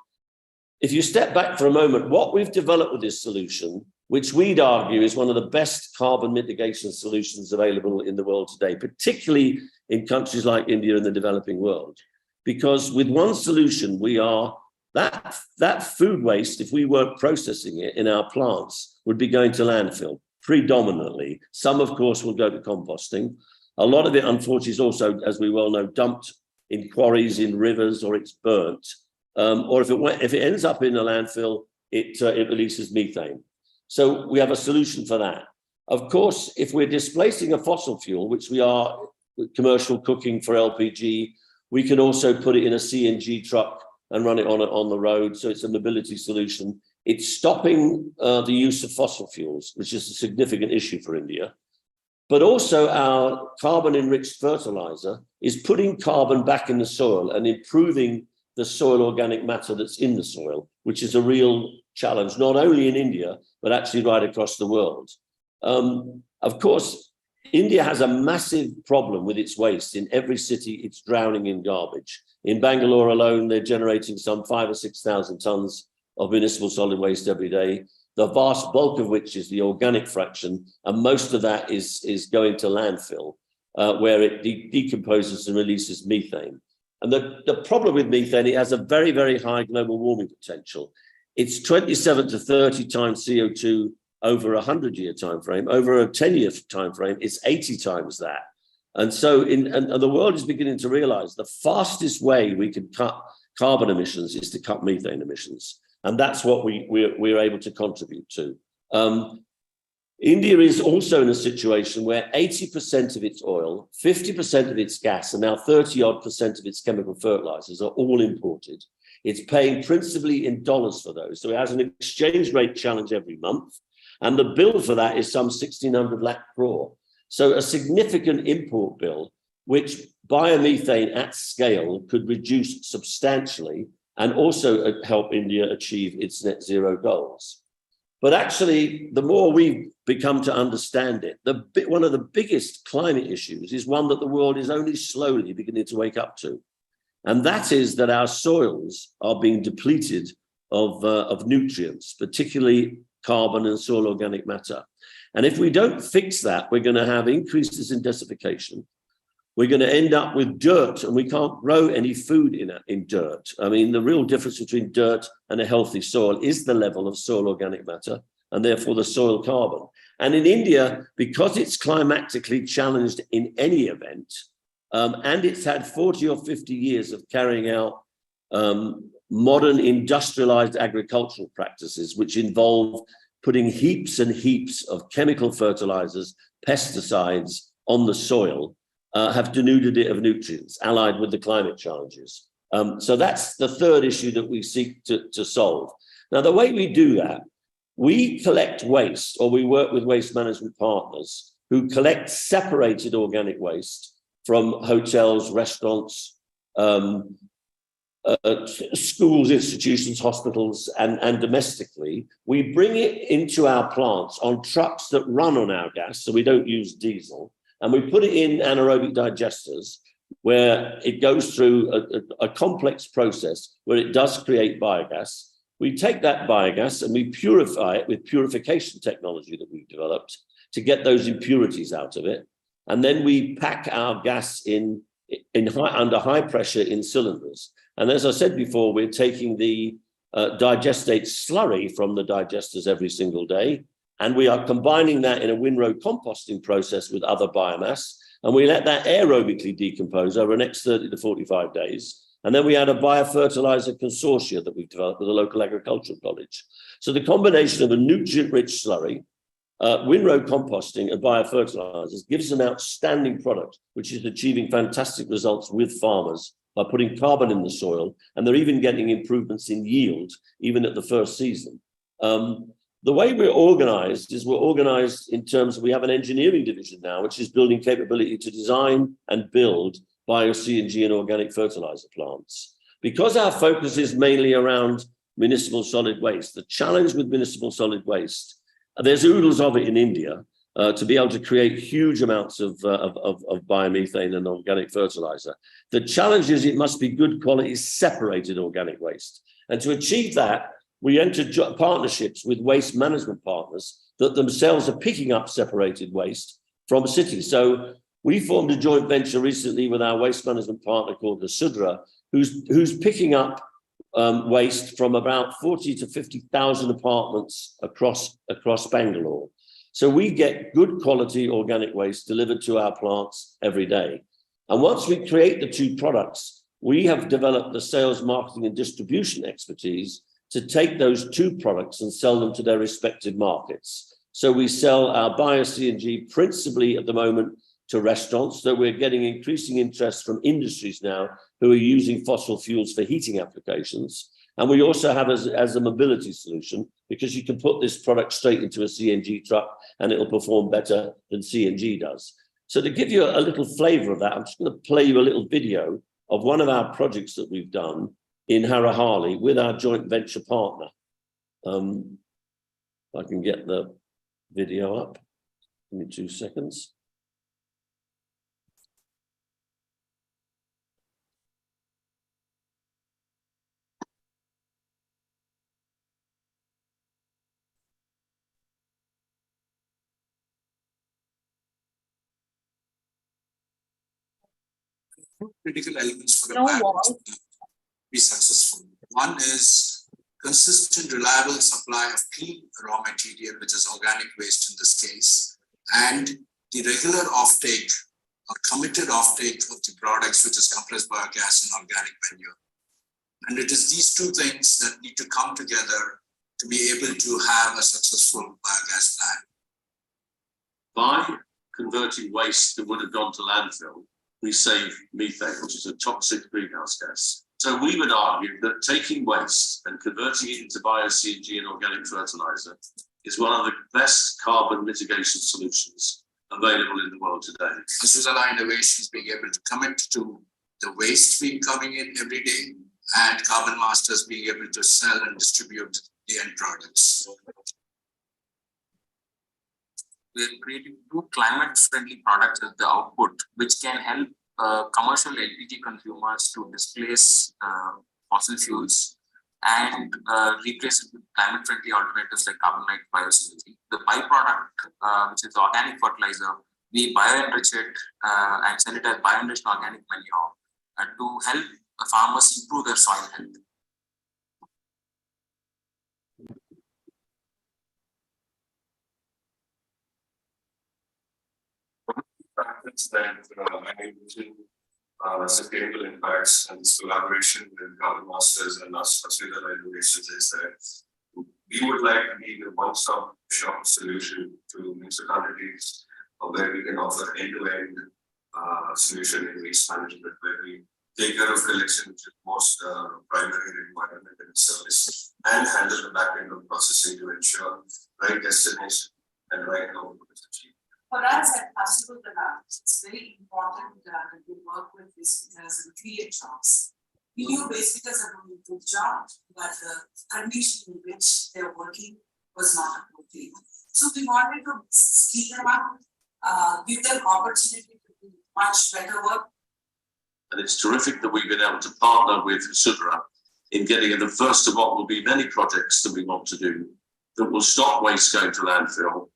Speaker 13: if you step back for a moment, what we've developed with this solution, which we'd argue is one of the best carbon mitigation solutions available in the world today, particularly in countries like India and the developing world, because with one solution, we are that food waste, if we weren't processing it in our plants, would be going to landfill predominantly. Some, of course, will go to composting. A lot of it, unfortunately, is also, as we well know, dumped in quarries, in rivers, or it's burnt. Or if it ends up in a landfill, it releases methane. So we have a solution for that. Of course, if we're displacing a fossil fuel, which we are with commercial cooking for LPG, we can also put it in a CNG truck and run it on the road. So it's a mobility solution. It's stopping the use of fossil fuels, which is a significant issue for India. But also our carbon-enriched fertilizer is putting carbon back in the soil and improving the soil organic matter that's in the soil, which is a real challenge, not only in India, but actually right across the world. Of course, India has a massive problem with its waste. In every city, it's drowning in garbage. In Bangalore alone, they're generating some 5,000 or 6,000 tons of municipal solid waste every day, the vast bulk of which is the organic fraction, and most of that is going to landfill, where it decomposes and releases methane. And the problem with methane, it has a very, very high global warming potential. It's 27 to 30 times CO2 over a 100-year time frame. Over a 10-year time frame, it's 80 times that. And so and the world is beginning to realize the fastest way we can cut carbon emissions is to cut methane emissions. And that's what we're able to contribute to. India is also in a situation where 80% of its oil, 50% of its gas, and now 30-odd% of its chemical fertilizers are all imported. It's paying principally in dollars for those. So it has an exchange rate challenge every month. And the bill for that is some 1,600 lakh crore. So a significant import bill, which biomethane at scale could reduce substantially and also help India achieve its net zero goals. But actually, the more we become to understand it, one of the biggest climate issues is one that the world is only slowly beginning to wake up to. And that is that our soils are being depleted of nutrients, particularly carbon and soil organic matter. And if we don't fix that, we're going to have increases in desertification. We're going to end up with dirt, and we can't grow any food in dirt. I mean, the real difference between dirt and a healthy soil is the level of soil organic matter, and therefore the soil carbon. And in India, because it's climatically challenged in any event, and it's had 40 or 50 years of carrying out modern industrialized agricultural practices, which involve putting heaps and heaps of chemical fertilizers, pesticides on the soil, have denuded it of nutrients, allied with the climate challenges. So that's the third issue that we seek to solve. Now, the way we do that, we collect waste, or we work with waste management partners who collect separated organic waste from hotels, restaurants, schools, institutions, hospitals, and domestically. We bring it into our plants on trucks that run on our gas, so we don't use diesel, and we put it in anaerobic digesters where it goes through a complex process where it does create biogas. We take that biogas and we purify it with purification technology that we've developed to get those impurities out of it. And then we pack our gas under high pressure in cylinders. And as I said before, we're taking the digestate slurry from the digesters every single day, and we are combining that in a windrow composting process with other biomass, and we let that aerobically decompose over the next 30 to 45 days. And then we add a biofertilizer consortia that we've developed with a local agricultural college. So the combination of a nutrient-rich slurry, windrow composting, and biofertilizers gives an outstanding product, which is achieving fantastic results with farmers by putting carbon in the soil, and they're even getting improvements in yield, even at the first season. The way we're organized is we're organized in terms of, we have an engineering division now, which is building capability to design and build bio-CNG and organic fertilizer plants. Because our focus is mainly around municipal solid waste, the challenge with municipal solid waste, there's oodles of it in India, to be able to create huge amounts of biomethane and organic fertilizer. The challenge is it must be good quality separated organic waste. And to achieve that, we entered partnerships with waste management partners that themselves are picking up separated waste from cities. So We formed a joint venture recently with our waste management partner called Vasudha, who's picking up waste from about 40 to 50,000 apartments across Bangalore. So we get good quality organic waste delivered to our plants every day. And once we create the two products, we have developed the sales, marketing, and distribution expertise to take those two products and sell them to their respective markets. So we sell our bio-CNG principally at the moment to restaurants, though we're getting increasing interest from industries now who are using fossil fuels for heating applications. And we also have as a mobility solution, because you can put this product straight into a CNG truck and it'll perform better than CNG does. So to give you a little flavor of that, I'm just going to play you a little video of one of our projects that we've done in Harahali with our joint venture partner. If I can get the video up, give me 2 seconds.
Speaker 14: Critical elements for a plant to be successful. One is consistent, reliable supply of clean raw material, which is organic waste in this case, and the regular offtake or committed offtake of the products, which is compressed biogas and organic manure. And it is these two things that need to come together to be able to have a successful biogas plant.
Speaker 13: By converting waste that would have gone to landfill, we save methane, which is a toxic greenhouse gas. So we would argue that taking waste and converting it into bio-CNG and organic fertilizer is one of the best carbon mitigation solutions available in the world today.
Speaker 14: This is Suzala Innovations being able to commit to the waste stream coming in every day, and Carbon Masters being able to sell and distribute the end products. We're creating two climate-friendly products as the output, which can help commercial LPG consumers to displace fossil fuels and replace it with climate-friendly alternatives like carbon-like bio-CNG. The byproduct, which is organic fertilizer, we bio-enrich it and sell it as bio-enriched organic manure to help the farmers improve their soil health.
Speaker 15: Practice that managing sustainable impacts and this collaboration with Carbon Masters and us, Suzala Innovations, is that we would like to be the one-stop shop solution to municipalities where we can offer end-to-end solution in waste management, where we take care of collection, which is most primary requirement in service, and handle the back end of processing to ensure right destination and right output is achieved.
Speaker 16: For us at Possible Labs, it's very important that we work with waste pickers and create jobs. We knew waste pickers are doing a good job, but the condition in which they're working was not appropriate. So we wanted to skill them up, give them opportunity to do much better work.
Speaker 13: And it's terrific that we've been able to partner with Sudra in getting in the first of what will be many projects that we want to do that will stop waste going to landfill,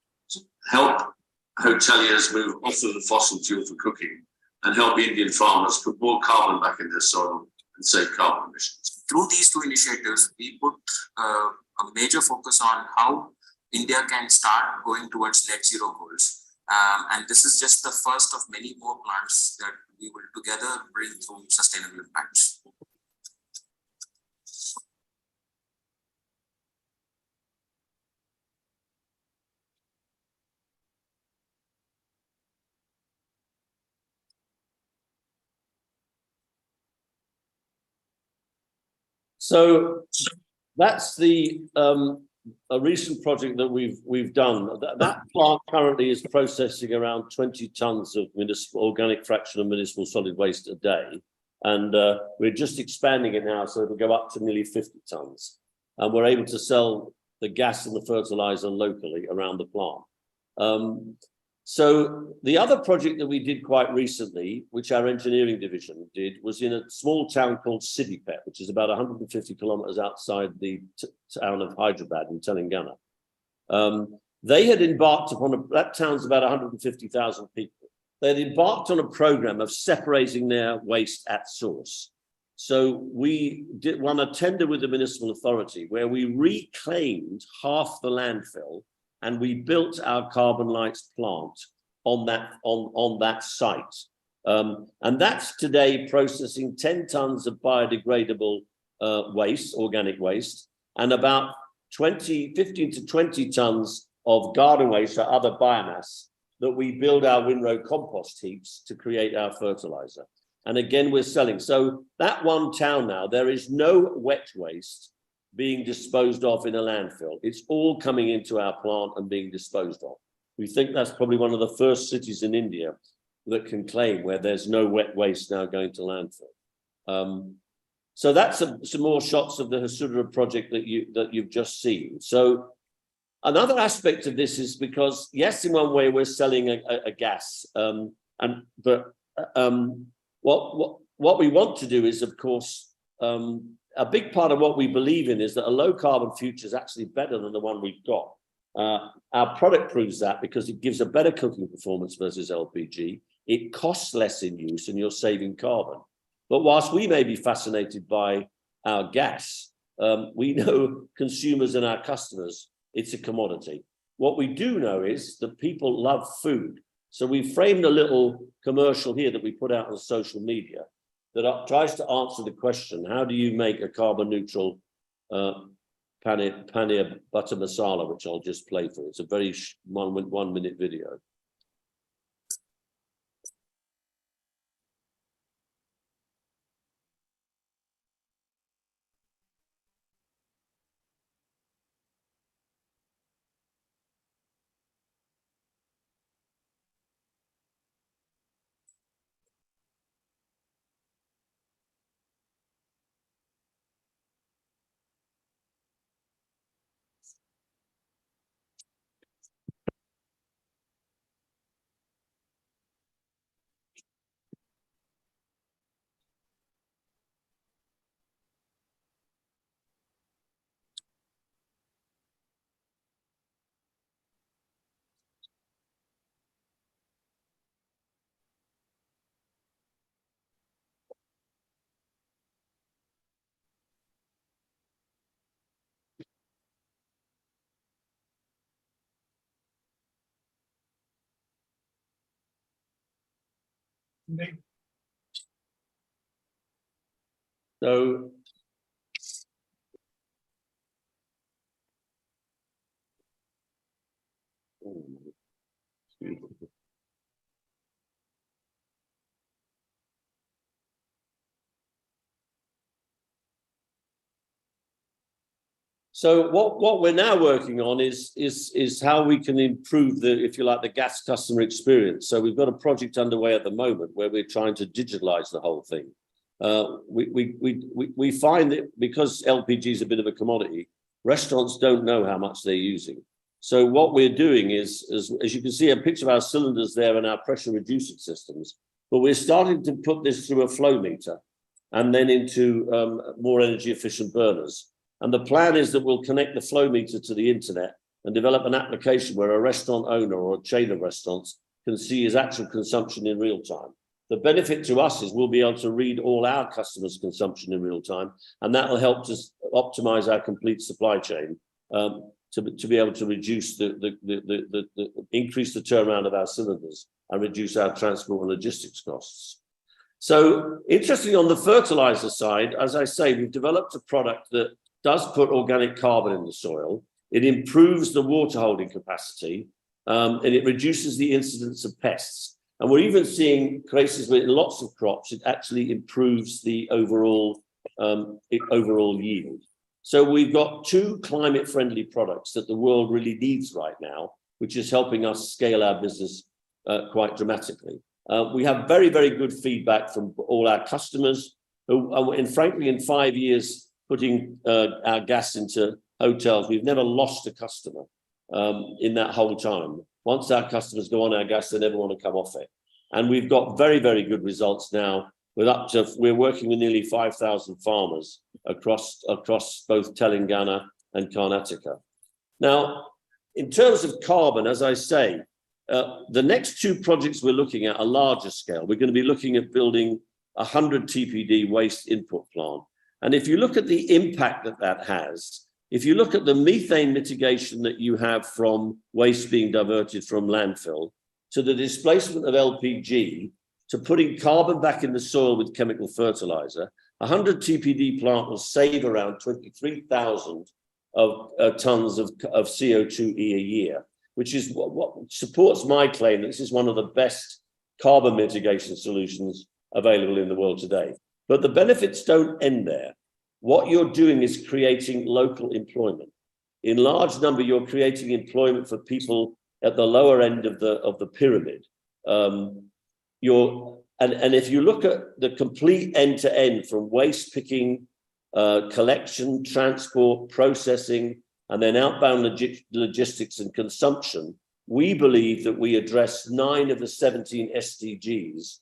Speaker 13: help hoteliers move off of the fossil fuel for cooking, and help Indian farmers put more carbon back in their soil and save carbon emissions.
Speaker 14: Through these two initiatives, we put a major focus on how India can start going towards net zero goals. And this is just the first of many more plants that we will together bring through sustainable impacts.
Speaker 13: So that's the a recent project that we've done. That plant currently is processing around 20 tons of municipal organic fraction of municipal solid waste a day, and we're just expanding it now, so it'll go up to nearly 50 tons, and we're able to sell the gas and the fertilizer locally around the plant. So the other project that we did quite recently, which our engineering division did, was in a small town called Siddipet, which is about 150 kilometers outside the town of Hyderabad in Telangana. They had embarked upon that town's about 150,000 people. they'd embarked on a program of separating their waste at source. So we won a tender with the municipal authority where we reclaimed half the landfill and we built our Carbon Lights plant on that site. And that's today processing 10 tons of biodegradable waste, organic waste, and about 15 to 20 tons of garden waste or other biomass that we build our windrow compost heaps to create our fertilizer. And again, we're selling. So that one town now, there is no wet waste being disposed of in a landfill. It's all coming into our plant and being disposed of. We think that's probably one of the first cities in India that can claim where there's no wet waste now going to landfill. So that's some more shots of the Hasudara project that you've just seen. So another aspect of this is because, yes, in one way we're selling a gas, what we want to do is, of course, a big part of what we believe in is that a low carbon future is actually better than the one we've got. Our product proves that because it gives a better cooking performance versus LPG. It costs less in use and you're saving carbon. But whilst we may be fascinated by our gas, we know consumers and our customers, it's a commodity. What we do know is that people love food. So we framed a little commercial here that we put out on social media that tries to answer the question, how do you make a carbon neutral paneer butter masala, which I'll just play for. It's a very 1 minute video. So So what we're now working on is how we can improve the, if you like, the gas customer experience. So we've got a project underway at the moment where we're trying to digitalize the whole thing. We find that because LPG is a bit of a commodity, restaurants don't know how much they're using. So what we're doing is, as you can see, a picture of our cylinders there and our pressure reducing systems, but we're starting to put this through a flow meter and then into more energy efficient burners. And the plan is that we'll connect the flow meter to the internet and develop an application where a restaurant owner or a chain of restaurants can see his actual consumption in real time. The benefit to us is we'll be able to read all our customers' consumption in real time, and that will help us optimize our complete supply chain to be able to reduce increase the turnaround of our cylinders and reduce our transport and logistics costs. So interestingly, on the fertilizer side, as I say, we've developed a product that does put organic carbon in the soil. It improves the water holding capacity, and it reduces the incidence of pests. And we're even seeing cases with lots of crops, it actually improves the overall yield. So we've got two climate-friendly products that the world really needs right now, which is helping us scale our business quite dramatically. We have very, very good feedback from all our customers, who, and frankly, in 5 years, putting our gas into hotels, we've never lost a customer in that whole time. Once our customers go on our gas, they never want to come off it. And we've got very, very good results now. We're working with nearly 5,000 farmers across both Telangana and Karnataka. Now, in terms of carbon, as I say, The next two projects we're looking at are larger scale. We're going to be looking at building 100 TPD waste input plant. And if you look at the impact that that has, if you look at the methane mitigation that you have from waste being diverted from landfill, to the displacement of LPG, to putting carbon back in the soil with chemical fertilizer, 100 TPD plant will save around 23,000 tons of CO2e a year, which is what supports my claim that this is one of the best carbon mitigation solutions available in the world today. But the benefits don't end there. What you're doing is creating local employment. In large number, you're creating employment for people at the lower end of the pyramid. And if you look at the complete end-to-end from waste picking, collection, transport, processing, and then outbound logistics and consumption, we believe that we address 9 of the 17 SDGs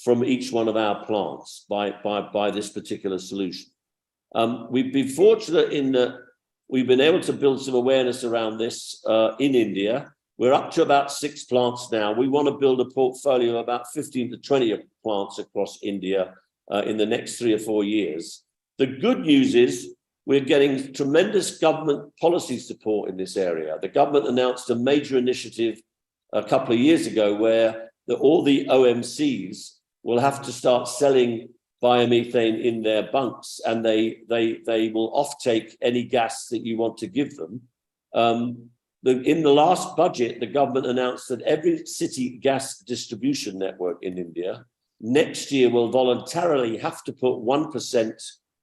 Speaker 13: from each one of our plants by this particular solution. We've been fortunate in that we've been able to build some awareness around this in India. We're up to about 6 plants now. We want to build a portfolio of about 15 to 20 plants across India in the next 3 or 4 years. The good news is we're getting tremendous government policy support in this area. The government announced a major initiative a couple of years ago where all the OMCs will have to start selling biomethane in their bunks, and they will offtake any gas that you want to give them. In the last budget, the government announced that every city gas distribution network in India next year will voluntarily have to put 1%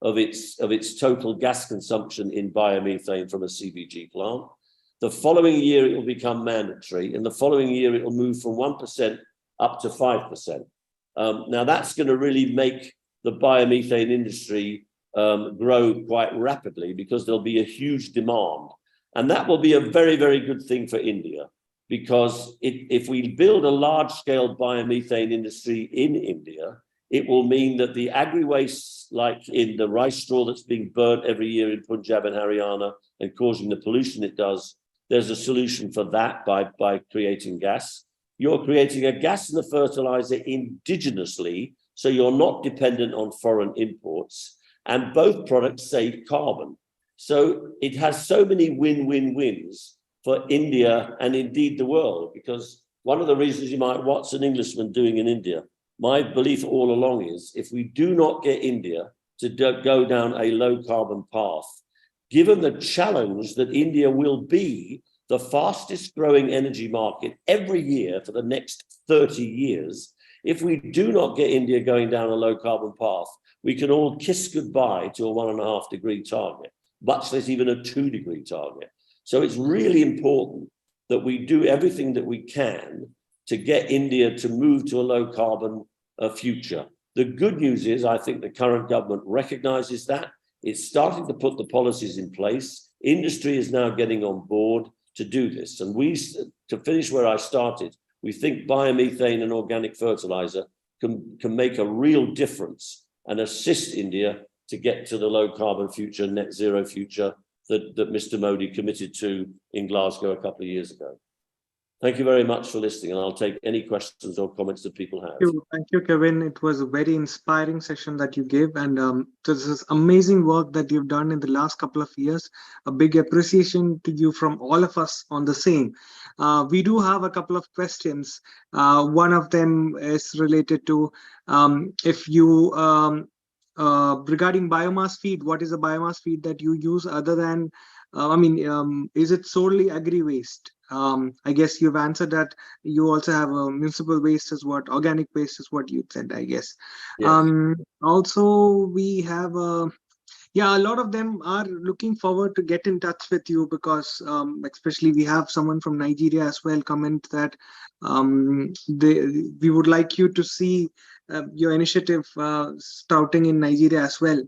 Speaker 13: of its total gas consumption in biomethane from a CBG plant. The following year, it will become mandatory, and the following year, it will move from 1% up to 5%. Now, that's going to really make the biomethane industry grow quite rapidly because there'll be a huge demand. And that will be a very, very good thing for India, because if we build a large-scale biomethane industry in India, it will mean that the agri-waste, like in the rice straw that's being burnt every year in Punjab and Haryana and causing the pollution it does, there's a solution for that by creating gas. You're creating a gas and a fertilizer indigenously, so you're not dependent on foreign imports, and both products save carbon. So it has so many win-win-wins for India and indeed the world, because one of the reasons you might, what's an Englishman doing in India? My belief all along is if we do not get India to go down a low carbon path, given the challenge that India will be the fastest growing energy market every year for the next 30 years, if we do not get India going down a low carbon path, we can all kiss goodbye to a 1.5 degree target, much less even a 2 degree target. So it's really important that we do everything that we can to get India to move to a low carbon future. The good news is I think the current government recognizes that. It's starting to put the policies in place. Industry is now getting on board to do this. And to finish where I started, we think biomethane and organic fertilizer can make a real difference and assist India to get to the low carbon future, net zero future that Mr. Modi committed to in Glasgow a couple of years ago. Thank you very much for listening, and I'll take any questions or comments that people have.
Speaker 2: Thank you, Kevin. It was a very inspiring session that you gave, and this is amazing work that you've done in the last couple of years. A big appreciation to you from all of us on the same. We do have a couple of questions. One of them is related to if you regarding biomass feed. What is the biomass feed that you use other than? Is it solely agri-waste? I guess you've answered that. You also have municipal waste is what, organic waste is what you said, I guess. Yes. Also, we have, a lot of them are looking forward to get in touch with you because especially we have someone from Nigeria as well comment that we would like you to see your initiative sprouting in Nigeria as well.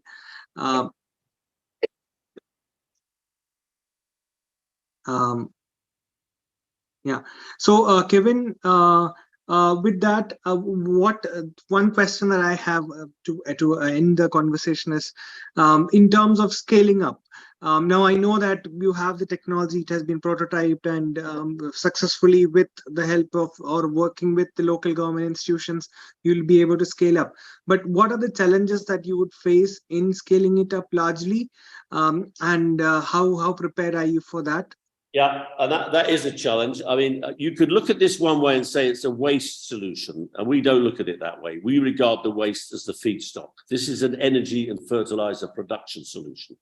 Speaker 2: So Kevin, with that, one question that I have to end the conversation is, in terms of scaling up. Now I know that you have the technology; it has been prototyped and successfully with the help of or working with the local government institutions, you'll be able to scale up. But what are the challenges that you would face in scaling it up largely, and how prepared are you for that?
Speaker 13: Yeah, and that is a challenge. I mean, you could look at this one way and say it's a waste solution, and we don't look at it that way. We regard the waste as the feedstock. This is an energy and fertilizer production solution.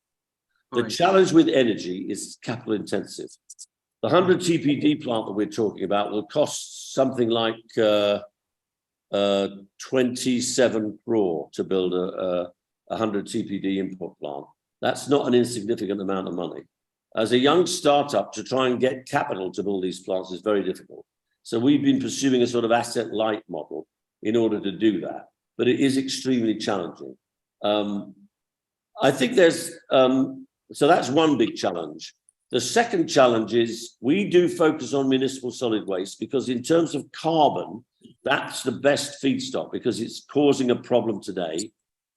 Speaker 13: The challenge with energy is capital intensive. The 100 TPD plant that we're talking about will cost something like 27 crore to build a 100 TPD import plant. That's not an insignificant amount of money. As a young startup, to try and get capital to build these plants is very difficult. So we've been pursuing a sort of asset light model in order to do that, but it is extremely challenging. I think there's, so that's one big challenge. The second challenge is we do focus on municipal solid waste because in terms of carbon, that's the best feedstock because it's causing a problem today.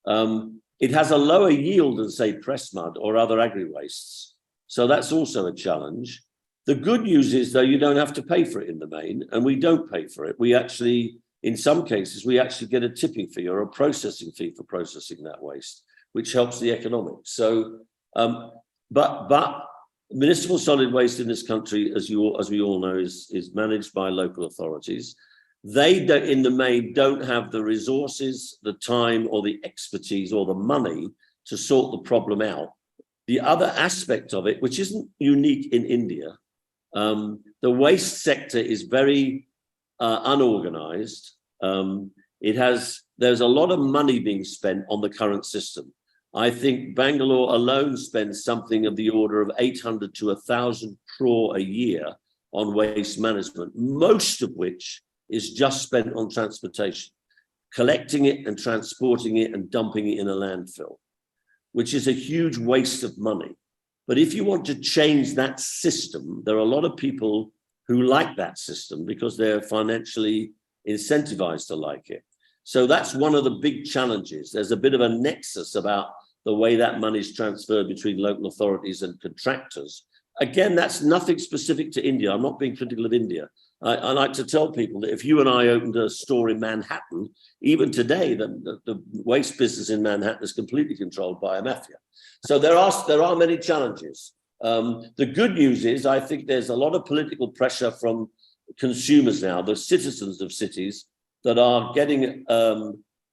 Speaker 13: It has a lower yield than say press mud or other agri-wastes. So that's also a challenge. The good news is though, you don't have to pay for it in the main, and we don't pay for it. We actually, in some cases, we actually get a tipping fee or a processing fee for processing that waste, which helps the economics. So, but municipal solid waste in this country, as we all know, is managed by local authorities. They don't, in the main, don't have the resources, the time, or the expertise, or the money to sort the problem out. The other aspect of it, which isn't unique in India, the waste sector is very unorganized. There's a lot of money being spent on the current system. I think Bangalore alone spends something of the order of 800 to 1,000 crore a year on waste management, most of which is just spent on transportation, collecting it and transporting it and dumping it in a landfill, which is a huge waste of money. But if you want to change that system, there are a lot of people who like that system because they're financially incentivized to like it. So that's one of the big challenges. There's a bit of a nexus about the way that money is transferred between local authorities and contractors. Again, that's nothing specific to India. I'm not being critical of India. I like to tell people that if you and I opened a store in Manhattan, even today, the waste business in Manhattan is completely controlled by a mafia. So there are many challenges. The good news is I think there's a lot of political pressure from consumers now, the citizens of cities, that are getting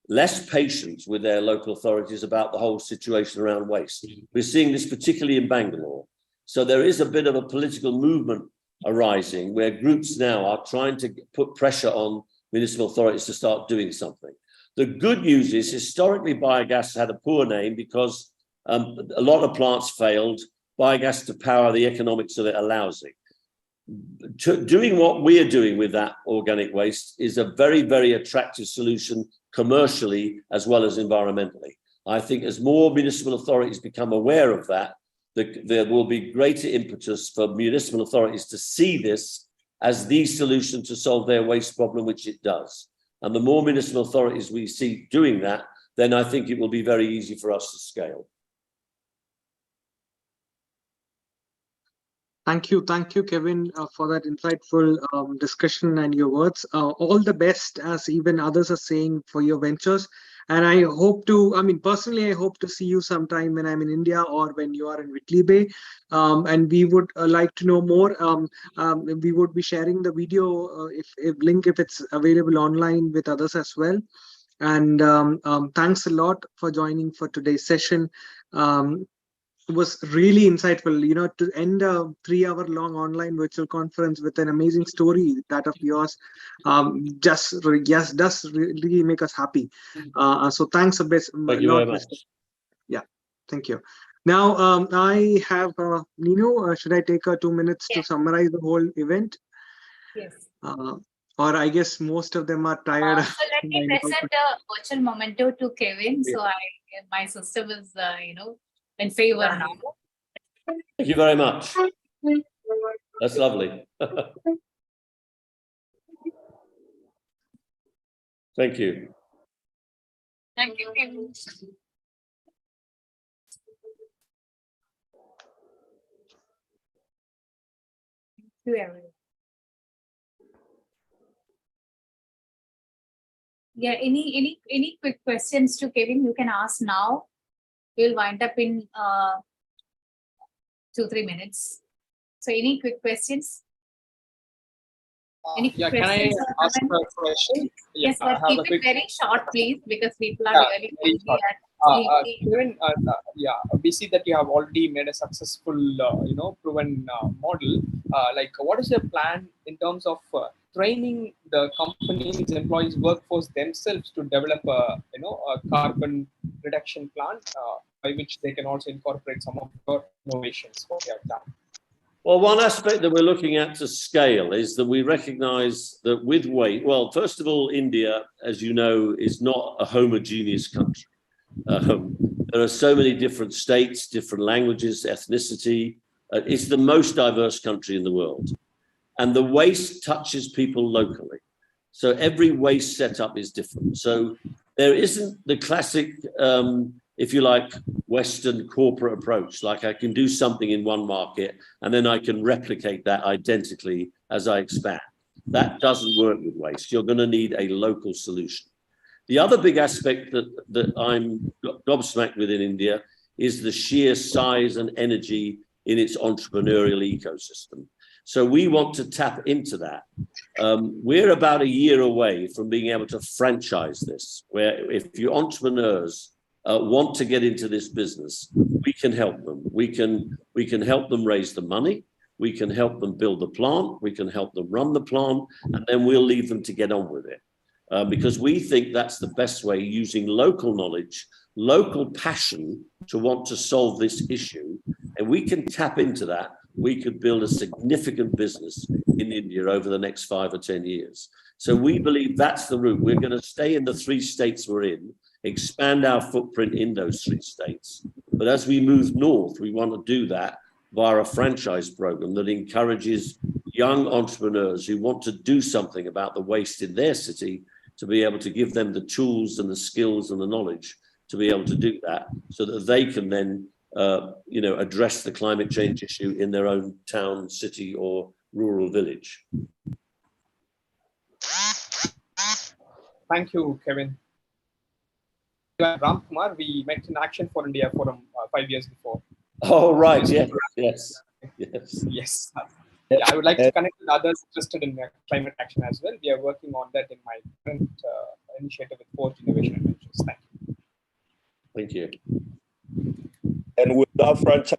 Speaker 13: less patient with their local authorities about the whole situation around waste. We're seeing this particularly in Bangalore. So there is a bit of a political movement arising where groups now are trying to put pressure on municipal authorities to start doing something. The good news is historically biogas had a poor name because a lot of plants failed. Biogas to power, the economics of it allows it. Doing what we're doing with that organic waste is a very, very attractive solution commercially as well as environmentally. I think as more municipal authorities become aware of that, there will be greater impetus for municipal authorities to see this as the solution to solve their waste problem, which it does. And the more municipal authorities we see doing that, then I think it will be very easy for us to scale.
Speaker 2: Thank you, Kevin, for that insightful discussion and your words. All the best, as even others are saying, for your ventures. And I hope to, personally, I hope to see you sometime when I'm in India or when you are in Whitley Bay. And we would like to know more. We would be sharing the video, if it's available online with others as well. And thanks a lot for joining for today's session. It was really insightful, to end a 3-hour-long online virtual conference with an amazing story, that of yours, does really make us happy. So thanks a bit.
Speaker 13: Thank you very much.
Speaker 2: Yeah, thank you. Now, I have Nino. Should I take 2 minutes to summarize the whole event?
Speaker 4: Yes.
Speaker 2: Or I guess most of them are tired.
Speaker 4: So let me present a virtual memento to Kevin. So my system is, in favor now.
Speaker 13: Thank you very much. That's lovely. Thank you.
Speaker 4: Thank you. Yeah, any quick questions to Kevin, you can ask now. We'll wind up in 2-3 minutes. So any quick questions? Any quick
Speaker 17: Yeah, can I
Speaker 4: questions or
Speaker 17: ask a
Speaker 4: comments?
Speaker 17: question?
Speaker 4: Yes,
Speaker 17: I
Speaker 4: but
Speaker 17: have
Speaker 4: keep
Speaker 17: a
Speaker 4: it
Speaker 17: quick.
Speaker 4: very short, please, because people are
Speaker 17: Yeah,
Speaker 4: really
Speaker 17: very
Speaker 4: busy
Speaker 17: short.
Speaker 4: and sleepy.
Speaker 17: Kevin, we see that you have already made a successful, proven model. Like, what is your plan in terms of training the company's employees, workforce themselves to develop a carbon reduction plan by which they can also incorporate some of your innovations what you have done?
Speaker 13: Well, one aspect that we're looking at to scale is that we recognize that with weight, well, first of all, India, as you know, is not a homogeneous country. There are so many different states, different languages, ethnicity. It's the most diverse country in the world. And the waste touches people locally. So every waste setup is different. So there isn't the classic, if you like, Western corporate approach, like I can do something in one market and then I can replicate that identically as I expand. That doesn't work with waste. You're going to need a local solution. The other big aspect that I'm gobsmacked with in India is the sheer size and energy in its entrepreneurial ecosystem. So we want to tap into that. We're about a year away from being able to franchise this, where if you entrepreneurs want to get into this business, we can help them. We can help them raise the money. We can help them build the plant. We can help them run the plant, and then we'll leave them to get on with it. Because we think that's the best way, using local knowledge, local passion to want to solve this issue. And we can tap into that. We could build a significant business in India over the next 5 or 10 years. So we believe that's the route. We're going to stay in the 3 states we're in, expand our footprint in those 3 states. But as we move north, we want to do that via a franchise program that encourages young entrepreneurs who want to do something about the waste in their city to be able to give them the tools and the skills and the knowledge to be able to do that, so that they can then address the climate change issue in their own town, city, or rural village.
Speaker 17: Thank you, Kevin. Ram Kumar, we met in Action for India Forum 5 years before.
Speaker 13: Oh, right. Yes.
Speaker 17: Yeah, I would like to connect with others interested in climate action as well. We are working on that in my current initiative with Forge Innovation and Ventures. Thank you.
Speaker 13: Thank you.
Speaker 18: And will that franchise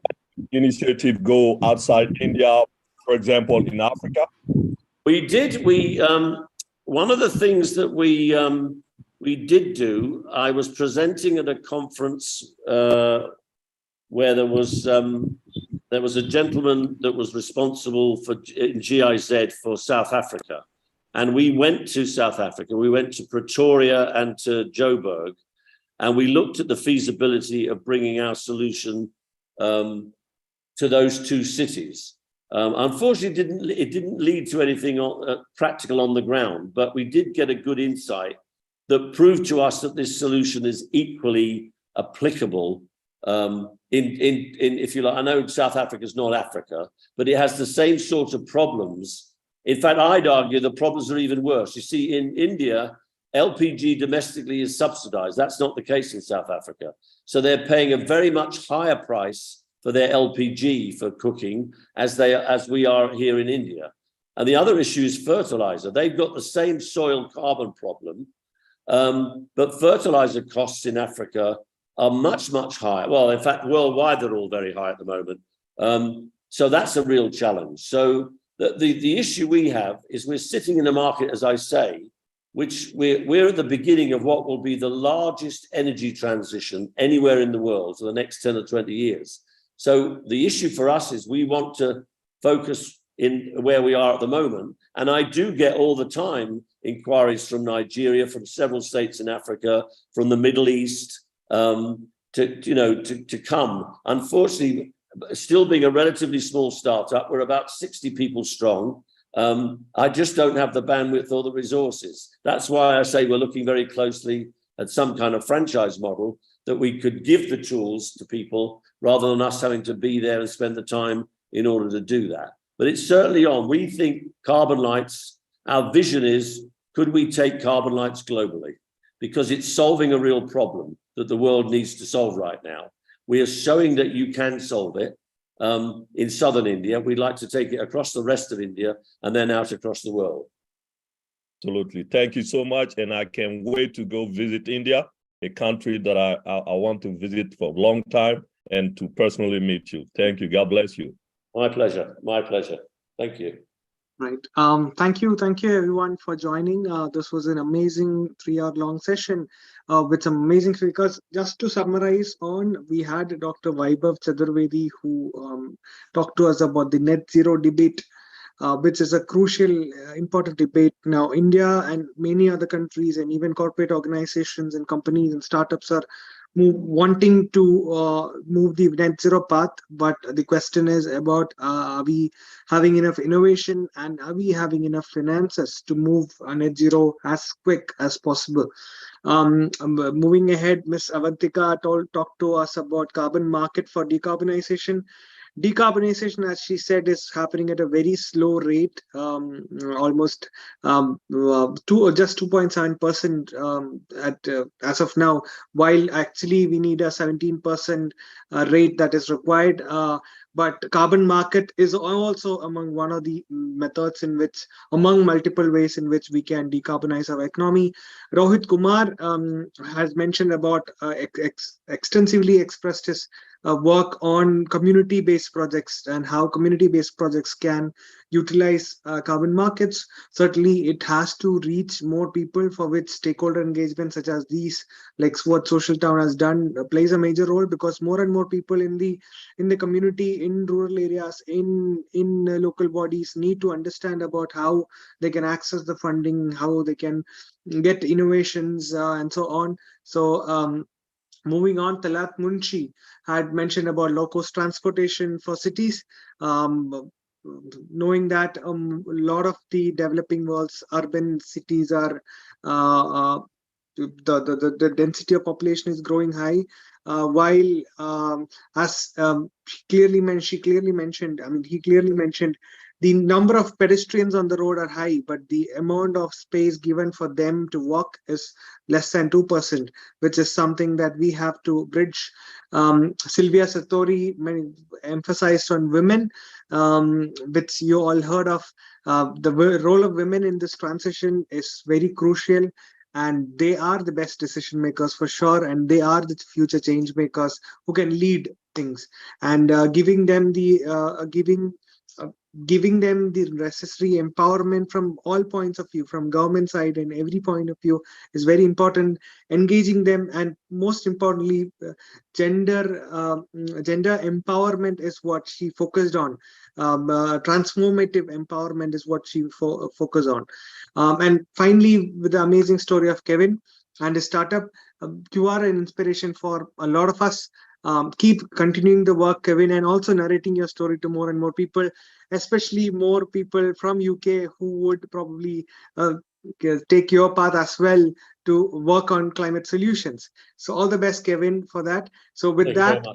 Speaker 18: initiative go outside India, for example, in Africa?
Speaker 13: We did. One of the things that we did do, I was presenting at a conference where there was a gentleman that was responsible for GIZ for South Africa. And we went to South Africa. We went to Pretoria and to Joburg. And we looked at the feasibility of bringing our solution to those 2 cities. Unfortunately, it didn't lead to anything practical on the ground, but we did get a good insight that proved to us that this solution is equally applicable if you like. I know South Africa is not Africa, but it has the same sort of problems. In fact, I'd argue the problems are even worse. You see, in India, LPG domestically is subsidized. That's not the case in South Africa. So they're paying a very much higher price for their LPG for cooking as we are here in India. And the other issue is fertilizer. They've got the same soil carbon problem, but fertilizer costs in Africa are much, much higher. Well, in fact, worldwide, they're all very high at the moment. So that's a real challenge. So the issue we have is we're sitting in a market, as I say, which we're at the beginning of what will be the largest energy transition anywhere in the world for the next 10 or 20 years. So the issue for us is we want to focus in where we are at the moment. And I do get all the time inquiries from Nigeria, from several states in Africa, from the Middle East, to come. Unfortunately, still being a relatively small startup, we're about 60 people strong. I just don't have the bandwidth or the resources. That's why I say we're looking very closely at some kind of franchise model that we could give the tools to people rather than us having to be there and spend the time in order to do that. But it's certainly on. We think Carbon Lights, our vision is, could we take Carbon Lights globally? Because it's solving a real problem that the world needs to solve right now. We are showing that you can solve it in southern India. We'd like to take it across the rest of India and then out across the world.
Speaker 18: Absolutely. Thank you so much. And I can't wait to go visit India, a country that I want to visit for a long time and to personally meet you. Thank you. God bless you.
Speaker 13: My pleasure. My pleasure. Thank you.
Speaker 2: Right. Thank you everyone for joining. This was an amazing 3-hour-long session with some amazing speakers. Just to summarize we had Dr. Vaibhav Chaturvedi who talked to us about the net zero debate, which is a crucial, important debate. Now, India and many other countries and even corporate organizations and companies and startups are wanting to move the net zero path, but the question is about are we having enough innovation and are we having enough finances to move net zero as quick as possible? Moving ahead, Ms. Avantika talked to us about carbon market for decarbonization. Decarbonization, as she said, is happening at a very slow rate, almost just 2.7% as of now, while actually we need a 17% rate that is required. But carbon market is also among one of the methods among multiple ways in which we can decarbonize our economy. Rohit Kumar has mentioned about extensively expressed his work on community-based projects and how community-based projects can utilize carbon markets. Certainly, it has to reach more people, for which stakeholder engagement such as these, like what Social Town has done, plays a major role, because more and more people in the community, in rural areas, in local bodies need to understand about how they can access the funding, how they can get innovations and so on. So moving on, Talat Munshi had mentioned about low-cost transportation for cities. Knowing that a lot of the developing world's urban cities are the density of population is growing high, while as he clearly mentioned, the number of pedestrians on the road are high, but the amount of space given for them to walk is less than 2%, which is something that we have to bridge. Sylvia Satori emphasized on women, which you all heard of. The role of women in this transition is very crucial, and they are the best decision makers for sure, and they are the future change makers who can lead things, and giving them the necessary empowerment from all points of view, from government side and every point of view, is very important. Engaging them, and most importantly, gender empowerment is what she focused on. Transformative empowerment is what she focused on. And finally, with the amazing story of Kevin and his startup, you are an inspiration for a lot of us. Keep continuing the work, Kevin, and also narrating your story to more and more people, especially more people from UK who would probably take your path as well to work on climate solutions. So all the best, Kevin, for that. So with that,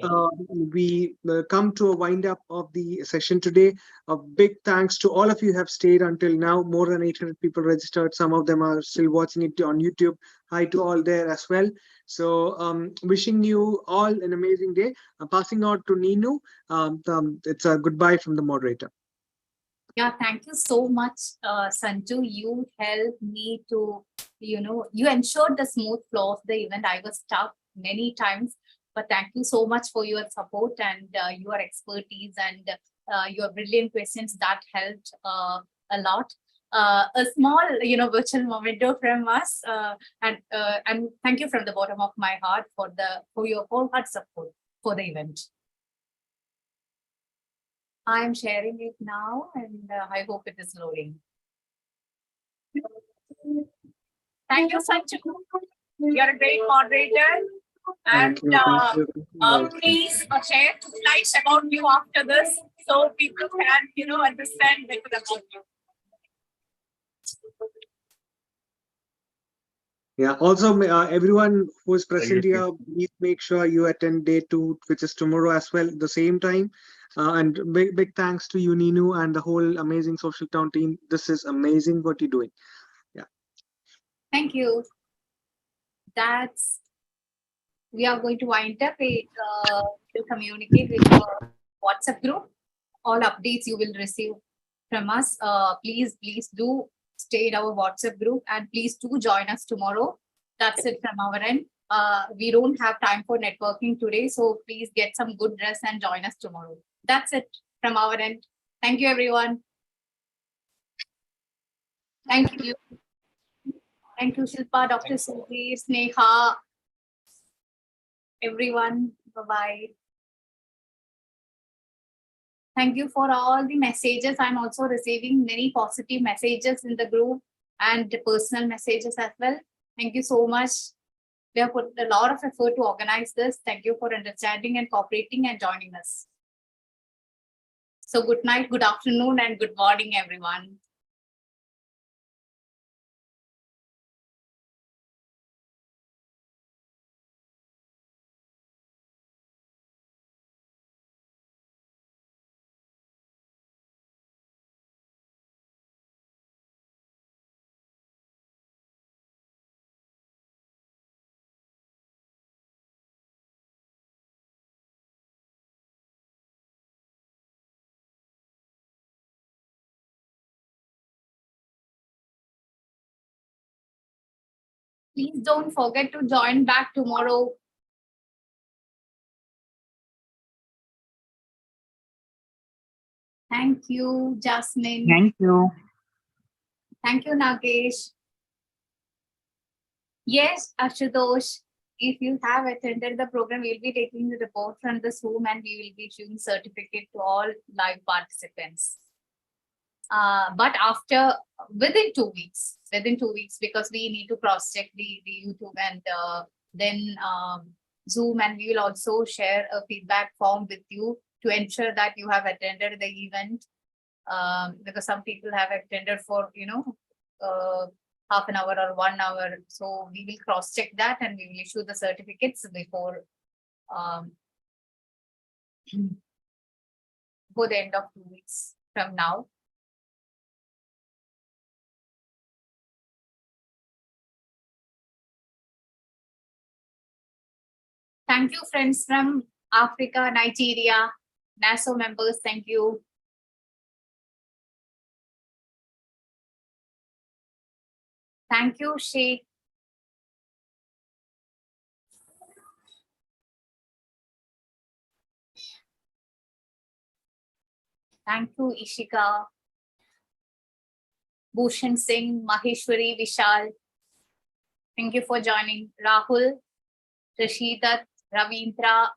Speaker 2: we come to a wind up of the session today. A big thanks to all of you who have stayed until now. More than 800 people registered. Some of them are still watching it on YouTube. Hi to all there as well. So wishing you all an amazing day. Passing out to Ninu. It's a goodbye from the moderator.
Speaker 4: Yeah, thank you so much, Sanju. You helped me to, you ensured the smooth flow of the event. I was stuck many times, but thank you so much for your support and your expertise and your brilliant questions that helped a lot. A small, virtual memento from us, and thank you from the bottom of my heart for your wholehearted support for the event. I am sharing it now, and I hope it is loading. Thank you, Sanju. You're a great moderator. And please share 2 slides about you after this, so people can, understand better about you.
Speaker 2: Yeah. Also, everyone who is present
Speaker 7: you.
Speaker 2: here, please make sure you attend day 2, which is tomorrow as well, the same time. And big thanks to you, Ninu, and the whole amazing Social Town team. This is amazing what you're doing. Yeah.
Speaker 4: Thank you. We are going to wind up. We'll communicate with the WhatsApp group. All updates you will receive from us. Please do stay in our WhatsApp group, and please do join us tomorrow. That's it from our end. We don't have time for networking today, so please get some good rest and join us tomorrow. That's it from our end. Thank you, everyone. Thank you. Thank you, Shilpa, Dr. Sudeep, Sneha, everyone. Bye-bye. Thank you for all the messages. I'm also receiving many positive messages in the group and personal messages as well. Thank you so much. We have put a lot of effort to organize this. Thank you for understanding and cooperating and joining us. So good night, good afternoon, and good morning, everyone. Please don't forget to join back tomorrow. Thank you, Jasmine.
Speaker 19: Thank you.
Speaker 4: Thank you, Nagesh. Yes, Ashutosh, if you have attended the program, we'll be taking the report from the Zoom and we will be issuing certificate to all live participants. But within 2 weeks, because we need to cross-check the YouTube and then Zoom, and we will also share a feedback form with you to ensure that you have attended the event, because some people have attended for, half an hour or 1 hour. So we will cross-check that and we will issue the certificates before the end of 2 weeks from now. Thank you, friends from Africa, Nigeria, NASO members. Thank you. Thank you, Sheikh. Thank you, Ishika. Bhushan Singh, Maheshwari, Vishal. Thank you for joining. Rahul, Rashidat, Ravindra,